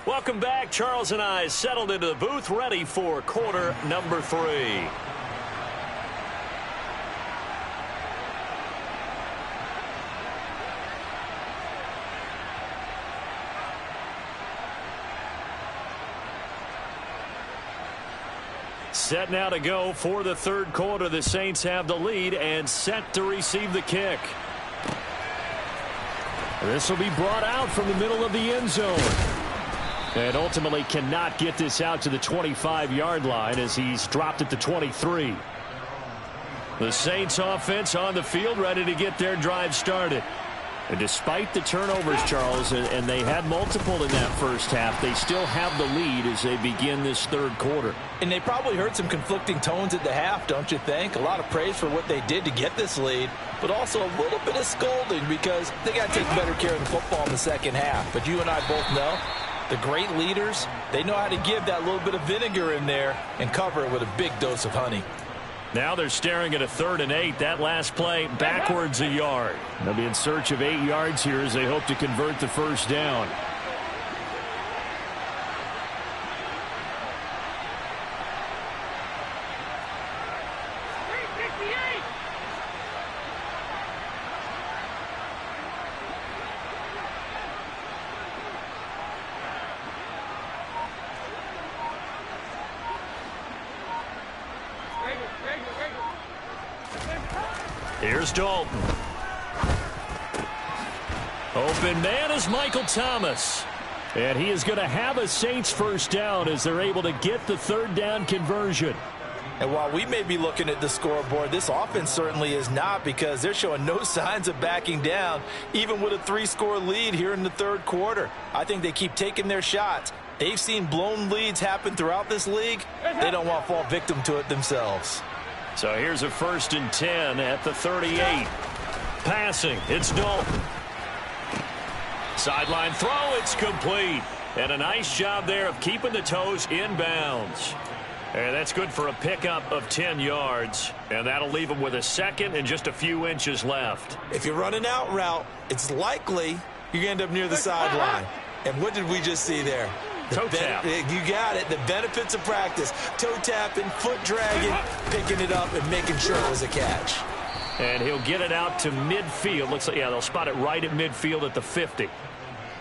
Welcome back. Charles and I settled into the booth, ready for quarter number 3. Set now to go for the third quarter. The Saints have the lead and set to receive the kick. This will be brought out from the middle of the end zone. And ultimately cannot get this out to the 25-yard line as he's dropped at the 23. The Saints offense on the field ready to get their drive started. And despite the turnovers, Charles, and they had multiple in that first half, they still have the lead as they begin this third quarter. And they probably heard some conflicting tones at the half, don't you think? A lot of praise for what they did to get this lead, but also a little bit of scolding because they got to take better care of the football in the second half. But you and I both know the great leaders, they know how to give that little bit of vinegar in there and cover it with a big dose of honey. Now they're staring at a 3rd and 8. That last play backwards a yard. They'll be in search of 8 yards here as they hope to convert the first down. Here's Dalton. Open man is Michael Thomas. And he is going to have a Saints first down as they're able to get the 3rd down conversion. And while we may be looking at the scoreboard, this offense certainly is not, because they're showing no signs of backing down, even with a 3-score lead here in the third quarter. I think they keep taking their shots. They've seen blown leads happen throughout this league. They don't want to fall victim to it themselves. So here's a 1st and 10 at the 38. Passing, it's Dalton. Sideline throw, it's complete. And a nice job there of keeping the toes in bounds. And that's good for a pickup of 10 yards. And that'll leave them with a 2nd and just a few inches left. If you're running out route, it's likely you're going to end up near the sideline. And what did we just see there? Toe tap. You got it. The benefits of practice. Toe tapping, foot dragging, picking it up, and making sure it was a catch. And he'll get it out to midfield. Looks like, yeah, they'll spot it right at midfield at the 50.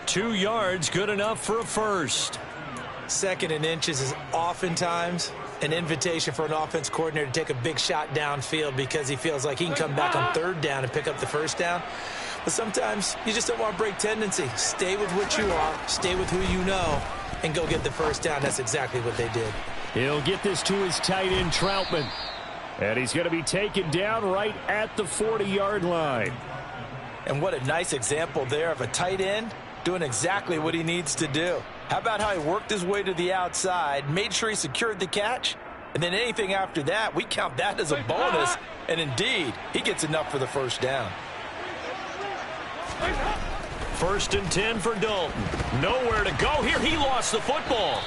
2 yards, good enough for a first. 2nd and inches is oftentimes an invitation for an offense coordinator to take a big shot downfield because he feels like he can come back on 3rd down and pick up the first down. But sometimes you just don't want to break tendency. Stay with what you are, stay with who you know, and go get the first down. That's exactly what they did. He'll get this to his tight end, Troutman. And he's going to be taken down right at the 40-yard line. And what a nice example there of a tight end doing exactly what he needs to do. How about how he worked his way to the outside, made sure he secured the catch, and then anything after that, we count that as a bonus. And indeed, he gets enough for the first down. 1st and 10 for Dalton. Nowhere to go here. He lost the football.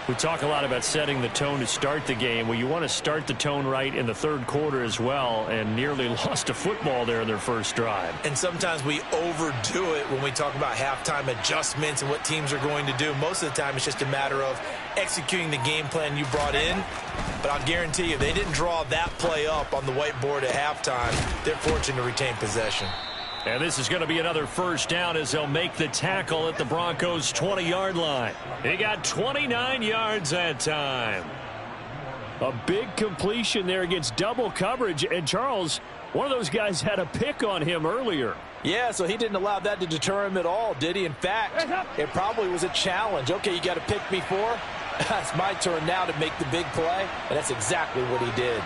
We talk a lot about setting the tone to start the game. Well, you want to start the tone right in the third quarter as well, and nearly lost a football there in their first drive. And sometimes we overdo it when we talk about halftime adjustments and what teams are going to do. Most of the time, it's just a matter of executing the game plan you brought in. But I'll guarantee you, they didn't draw that play up on the whiteboard at halftime. They're fortunate to retain possession. And this is going to be another first down as they'll make the tackle at the Broncos' 20-yard line. He got 29 yards that time. A big completion there against double coverage. And, Charles, one of those guys had a pick on him earlier. Yeah, so he didn't allow that to deter him at all, did he? In fact, it probably was a challenge. Okay, you got to pick me for? It's my turn now to make the big play. And that's exactly what he did.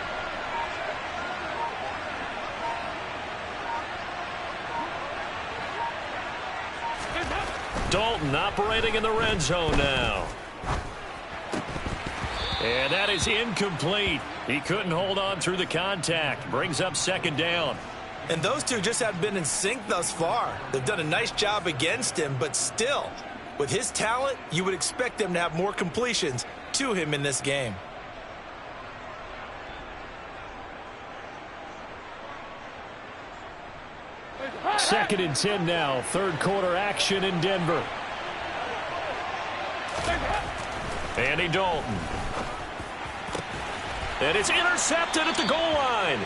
Dalton operating in the red zone now. And that is incomplete. He couldn't hold on through the contact. Brings up second down. And those two just have been in sync thus far. They've done a nice job against him, but still, with his talent, you would expect them to have more completions to him in this game. Second and 10 now. Third quarter action in Denver. Andy Dalton. And it's intercepted at the goal line.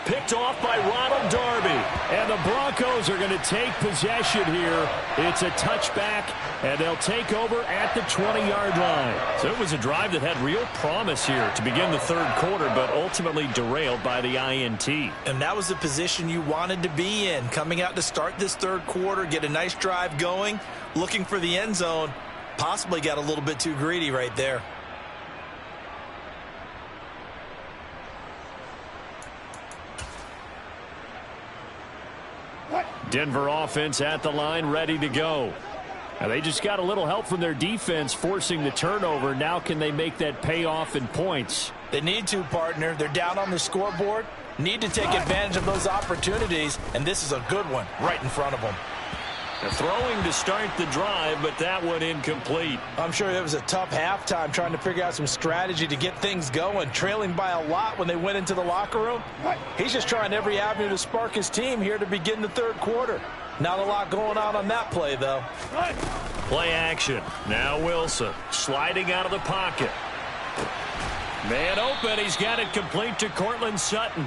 Picked off by Ronald Darby. And the Broncos are going to take possession here. It's a touchback, and they'll take over at the 20-yard line. So it was a drive that had real promise here to begin the third quarter, but ultimately derailed by the INT. And that was the position you wanted to be in. Coming out to start this third quarter, get a nice drive going, looking for the end zone. Possibly got a little bit too greedy right there. Denver offense at the line, ready to go. Now they just got a little help from their defense forcing the turnover. Now can they make that pay off in points? They need to, partner. They're down on the scoreboard. Need to take advantage of those opportunities, and this is a good one right in front of them. They're throwing to start the drive, but that one incomplete. I'm sure it was a tough halftime trying to figure out some strategy to get things going, trailing by a lot when they went into the locker room. He's just trying every avenue to spark his team here to begin the third quarter. Not a lot going on that play, though. Play action. Now Wilson sliding out of the pocket. Man open. He's got it complete to Cortland Sutton.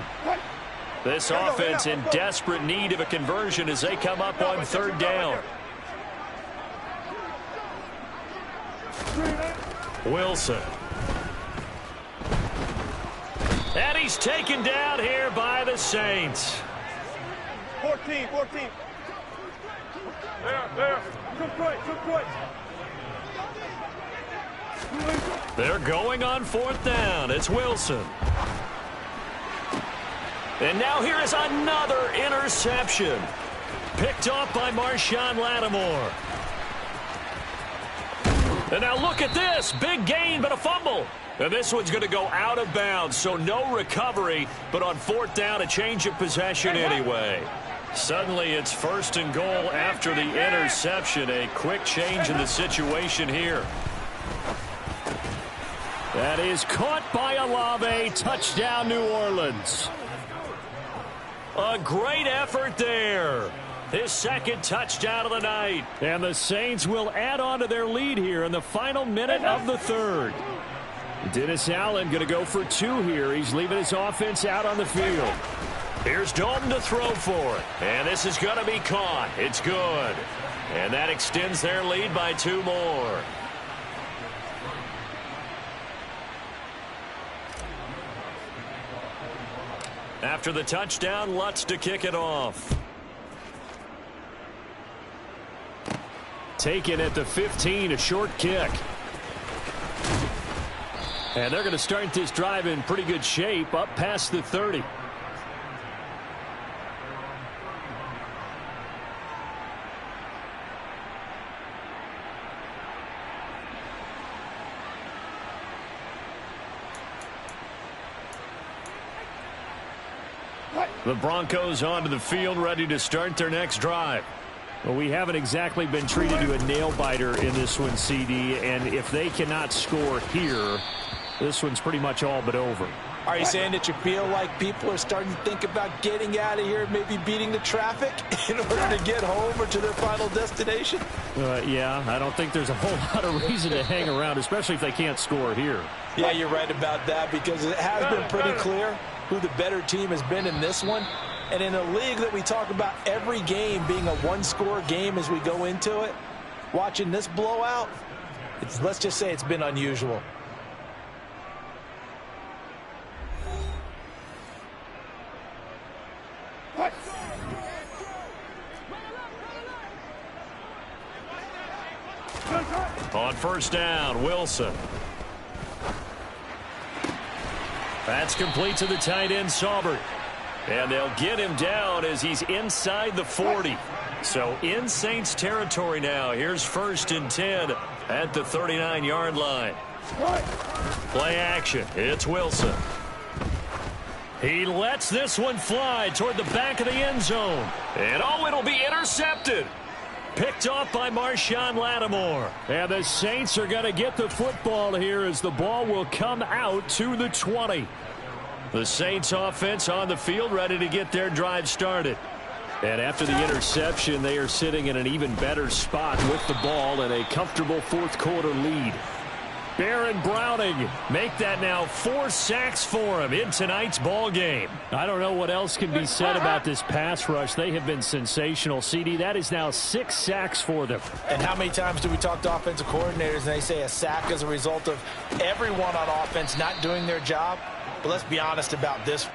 This offense in desperate need of a conversion as they come up on third down. Wilson. And he's taken down here by the Saints. 14. There. Good. They're going on fourth down. It's Wilson. And now here is another interception. Picked off by Marshawn Lattimore. And now look at this. Big gain, but a fumble. And this one's going to go out of bounds, so no recovery. But on fourth down, a change of possession anyway. Suddenly it's first and goal after the interception. A quick change in the situation here. That is caught by Olave. Touchdown, New Orleans. A great effort there. His second touchdown of the night. And the Saints will add on to their lead here in the final minute of the third. Dennis Allen going to go for two here. He's leaving his offense out on the field. Here's Dalton to throw for it. And this is going to be caught. It's good. And that extends their lead by two more. After the touchdown, Lutz to kick it off. Taken at the 15, a short kick. And they're going to start this drive in pretty good shape, up past the 30. The Broncos onto the field, ready to start their next drive. Well, we haven't exactly been treated to a nail-biter in this one, CD, and if they cannot score here, this one's pretty much all but over. Are you saying that you feel like people are starting to think about getting out of here, maybe beating the traffic in order to get home or to their final destination? Yeah, I don't think there's a whole lot of reason to hang around, especially if they can't score here. Yeah, you're right about that, because it has been pretty clear who the better team has been in this one. And in a league that we talk about every game being a one-score game as we go into it, watching this blowout, let's just say it's been unusual. On first down, Wilson. That's complete to the tight end, Saubert. And they'll get him down as he's inside the 40. So in Saints territory now. Here's 1st and 10 at the 39-yard line. Play action. It's Wilson. He lets this one fly toward the back of the end zone. And it'll be intercepted. Picked off by Marshawn Lattimore. And the Saints are going to get the football here as the ball will come out to the 20. The Saints offense on the field ready to get their drive started. And after the interception, they are sitting in an even better spot with the ball and a comfortable fourth-quarter lead. Baron Browning make that now 4 sacks for him in tonight's ball game. I don't know what else can be said about this pass rush. They have been sensational, CD. That is now 6 sacks for them. And how many times do we talk to offensive coordinators and they say a sack as a result of everyone on offense not doing their job? But let's be honest about this.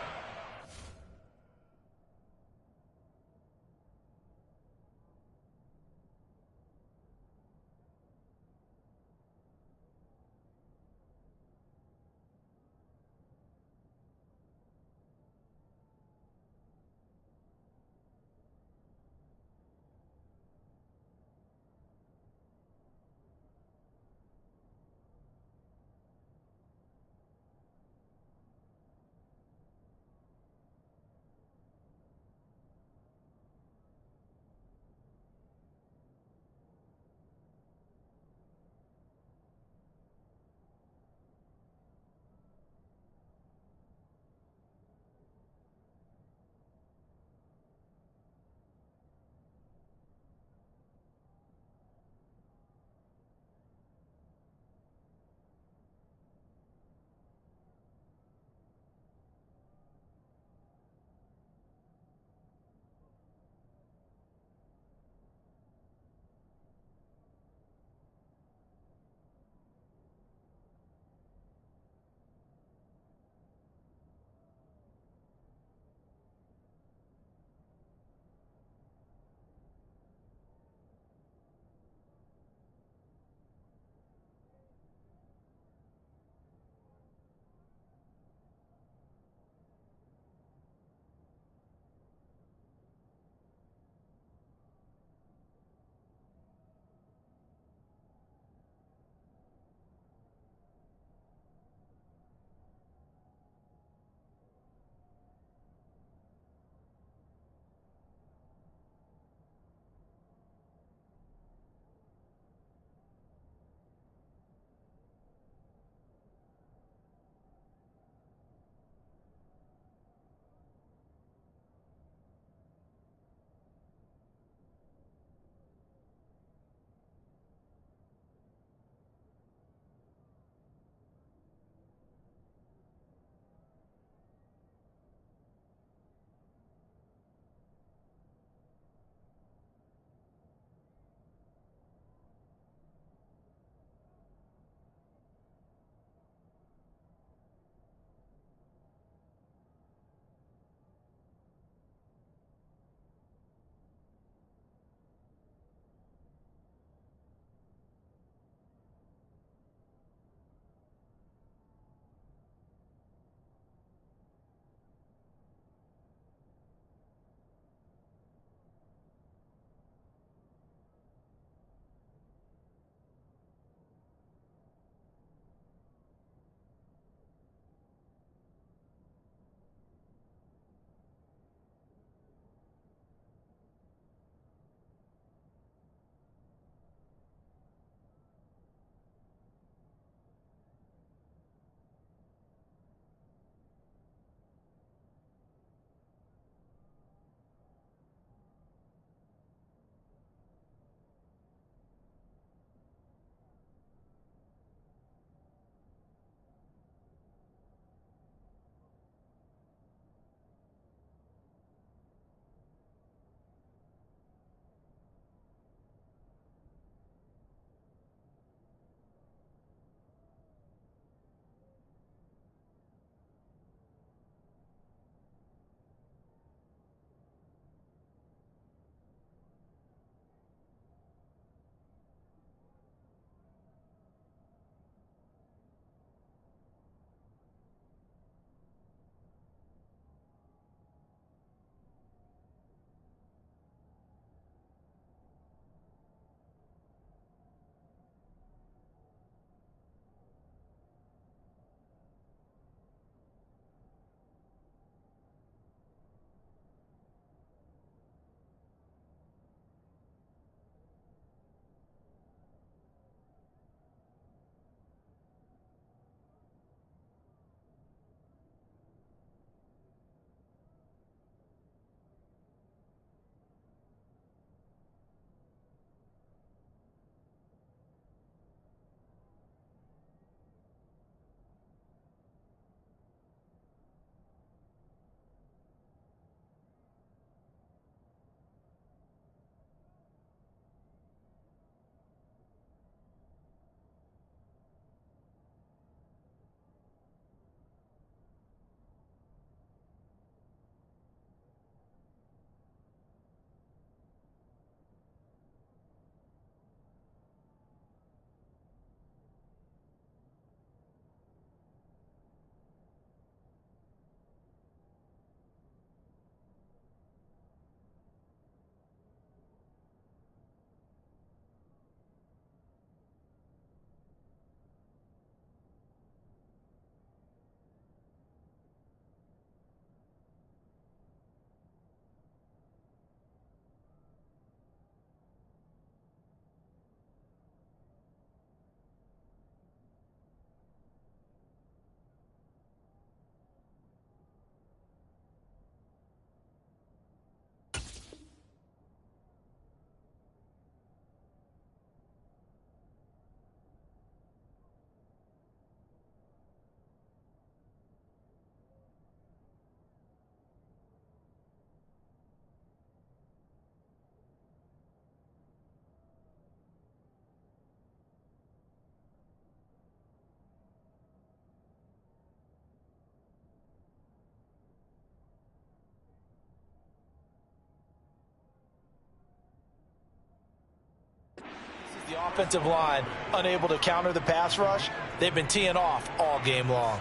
offensive line unable to counter the pass rush. They've been teeing off all game long.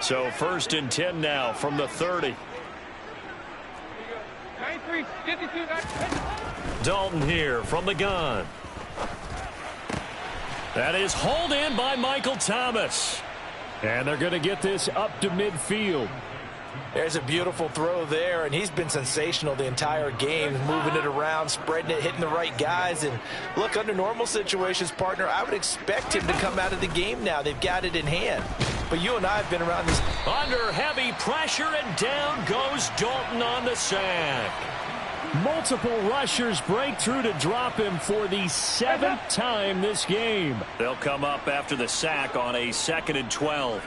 So 1st and 10 now from the 30. Dalton here from the gun. That is hauled in by Michael Thomas. And they're going to get this up to midfield. There's a beautiful throw there, and he's been sensational the entire game, moving it around, spreading it, hitting the right guys. And look, under normal situations, partner, I would expect him to come out of the game now. They've got it in hand. But you and I have been around this. Under heavy pressure, and down goes Dalton on the sack. Multiple rushers break through to drop him for the 7th time this game. They'll come up after the sack on a 2nd and 12.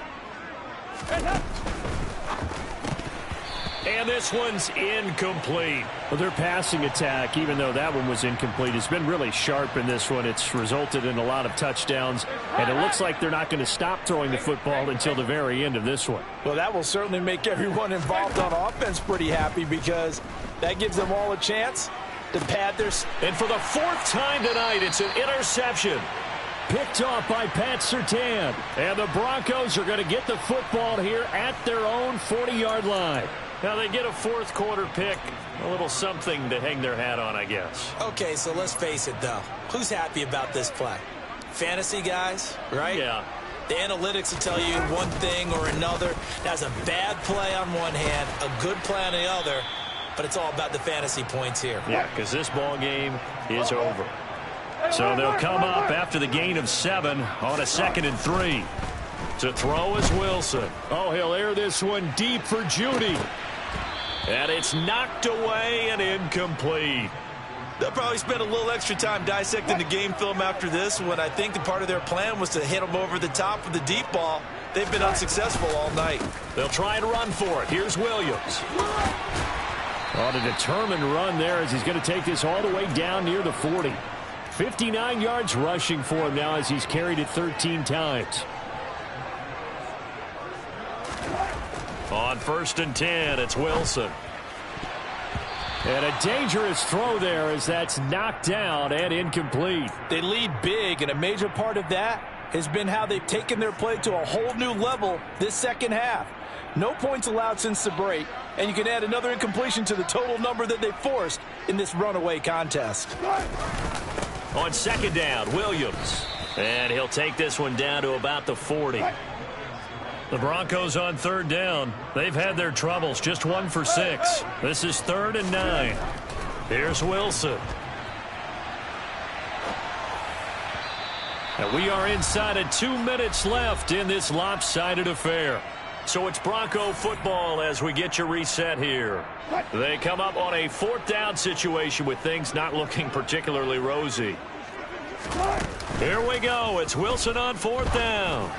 And this one's incomplete. Well, their passing attack, even though that one was incomplete, has been really sharp in this one. It's resulted in a lot of touchdowns, and it looks like they're not going to stop throwing the football until the very end of this one. Well, that will certainly make everyone involved on offense pretty happy, because that gives them all a chance to pad their... And for the 4th time tonight, it's an interception. Picked off by Pat Surtain. And the Broncos are going to get the football here at their own 40-yard line. Now they get a 4th quarter pick, a little something to hang their hat on, I guess. Okay, so let's face it, though. Who's happy about this play? Fantasy guys, right? Yeah. The analytics will tell you one thing or another. That's a bad play on one hand, a good play on the other, but it's all about the fantasy points here. Yeah, because this ball game is over. So they'll come up after the gain of 7 on a 2nd and 3. To throw is Wilson. Oh, he'll air this one deep for Judy. And it's knocked away and incomplete. They'll probably spend a little extra time dissecting the game film after this one. I think the part of their plan was to hit them over the top with the deep ball. They've been unsuccessful all night. They'll try and run for it. Here's Williams. On a determined run there as he's going to take this all the way down near the 40. 59 yards rushing for him now as he's carried it 13 times. On 1st and 10, it's Wilson. And a dangerous throw there as that's knocked down and incomplete. They lead big, and a major part of that has been how they've taken their play to a whole new level this second half. No points allowed since the break, and you can add another incompletion to the total number that they forced in this runaway contest. On 2nd down, Williams. And he'll take this one down to about the 40. The Broncos on 3rd down. They've had their troubles, just 1 for 6. This is 3rd and 9. Here's Wilson. And we are inside of 2 minutes left in this lopsided affair. So it's Bronco football as we get you reset here. They come up on a 4th down situation with things not looking particularly rosy. Here we go. It's Wilson on 4th down.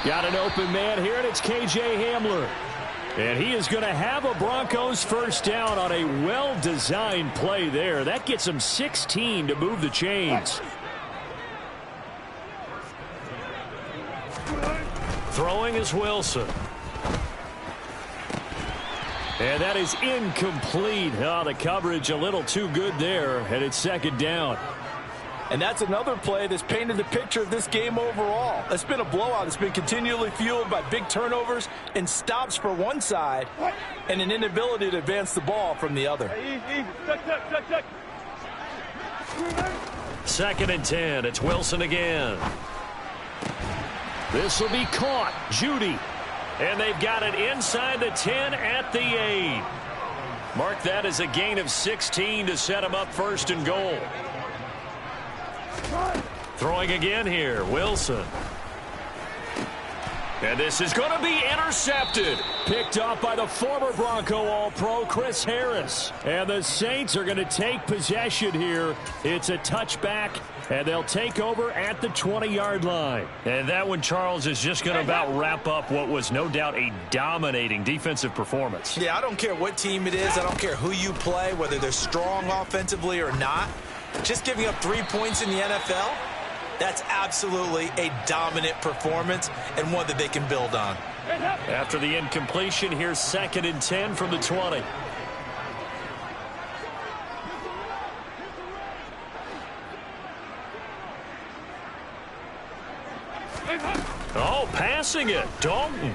Got an open man here, and it's K.J. Hamler. And he is going to have a Broncos 1st down on a well-designed play there. That gets him 16 to move the chains. Throwing is Wilson. And that is incomplete. Oh, the coverage a little too good there, and it's 2nd down. And that's another play that's painted the picture of this game overall. It's been a blowout. It's been continually fueled by big turnovers and stops for one side and an inability to advance the ball from the other. 2nd and 10. It's Wilson again. This will be caught. Judy. And they've got it inside the 10 at the 8. Mark that as a gain of 16 to set him up 1st and goal. Throwing again here, Wilson. And this is going to be intercepted. Picked off by the former Bronco All-Pro, Chris Harris. And the Saints are going to take possession here. It's a touchback, and they'll take over at the 20-yard line. And that one, Charles, is just going to about wrap up what was no doubt a dominating defensive performance. Yeah, I don't care what team it is. I don't care who you play, whether they're strong offensively or not. just giving up 3 points in the NFL, that's absolutely a dominant performance and one that they can build on. After the incompletion, here's 2nd and 10 from the 20. Oh, passing it. Dalton.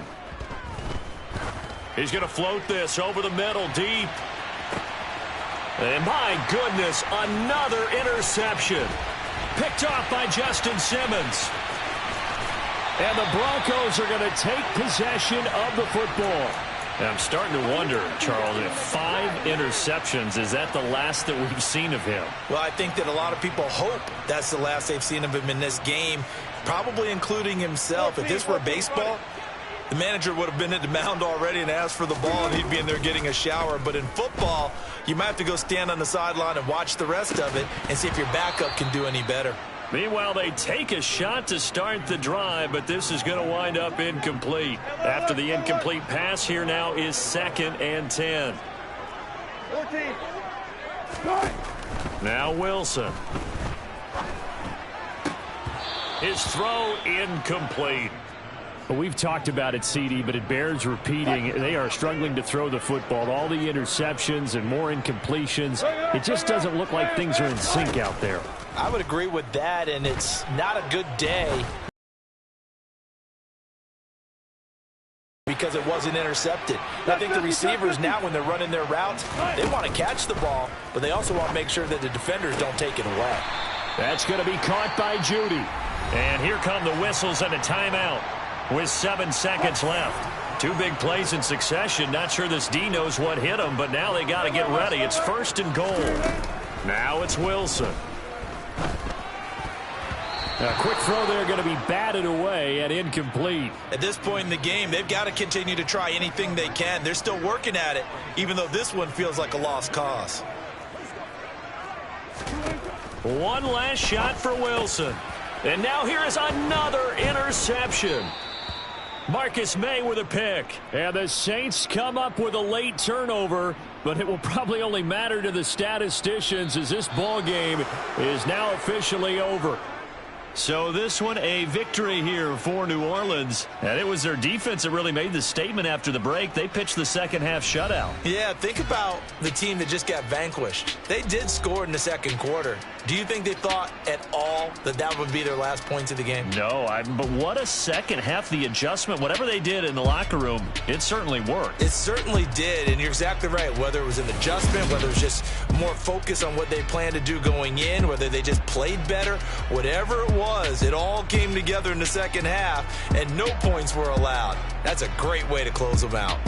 He's going to float this over the middle, deep. And my goodness, another interception. Picked off by Justin Simmons. And the Broncos are going to take possession of the football. And I'm starting to wonder, Charles, if 5 interceptions, is that the last that we've seen of him? Well, I think that a lot of people hope that's the last they've seen of him in this game, probably including himself. If this were baseball, the manager would have been at the mound already and asked for the ball, and he'd be in there getting a shower. But in football, you might have to go stand on the sideline and watch the rest of it and see if your backup can do any better. Meanwhile, they take a shot to start the drive, but this is going to wind up incomplete. After the incomplete pass, here now is 2nd and 10. 14. Now Wilson. His throw incomplete. We've talked about it, CD, but it bears repeating. They are struggling to throw the football. All the interceptions and more incompletions. It just doesn't look like things are in sync out there. I would agree with that, and it's not a good day because it wasn't intercepted. And I think the receivers now, when they're running their routes, they want to catch the ball, but they also want to make sure that the defenders don't take it away. That's going to be caught by Judy. And here come the whistles and a timeout with 7 seconds left. 2 big plays in succession. Not sure this D knows what hit him, but now they got to get ready. It's 1st and goal. Now it's Wilson. A quick throw there going to be batted away and incomplete. At this point in the game, they've got to continue to try anything they can. They're still working at it, even though this one feels like a lost cause. One last shot for Wilson. And now here is another interception. Marcus May with a pick. And the Saints come up with a late turnover, but it will probably only matter to the statisticians as this ball game is now officially over. So this one a victory here for New Orleans. And it was their defense that really made the statement after the break. They pitched the second half shutout. Yeah, think about the team that just got vanquished. They did score in the second quarter. Do you think they thought at all that that would be their last points of the game? No, but what a second half. The adjustment, whatever they did in the locker room, it certainly worked. It certainly did, and you're exactly right. Whether it was an adjustment, whether it was just more focus on what they planned to do going in, whether they just played better, whatever it was, it all came together in the second half, and no points were allowed. That's a great way to close them out.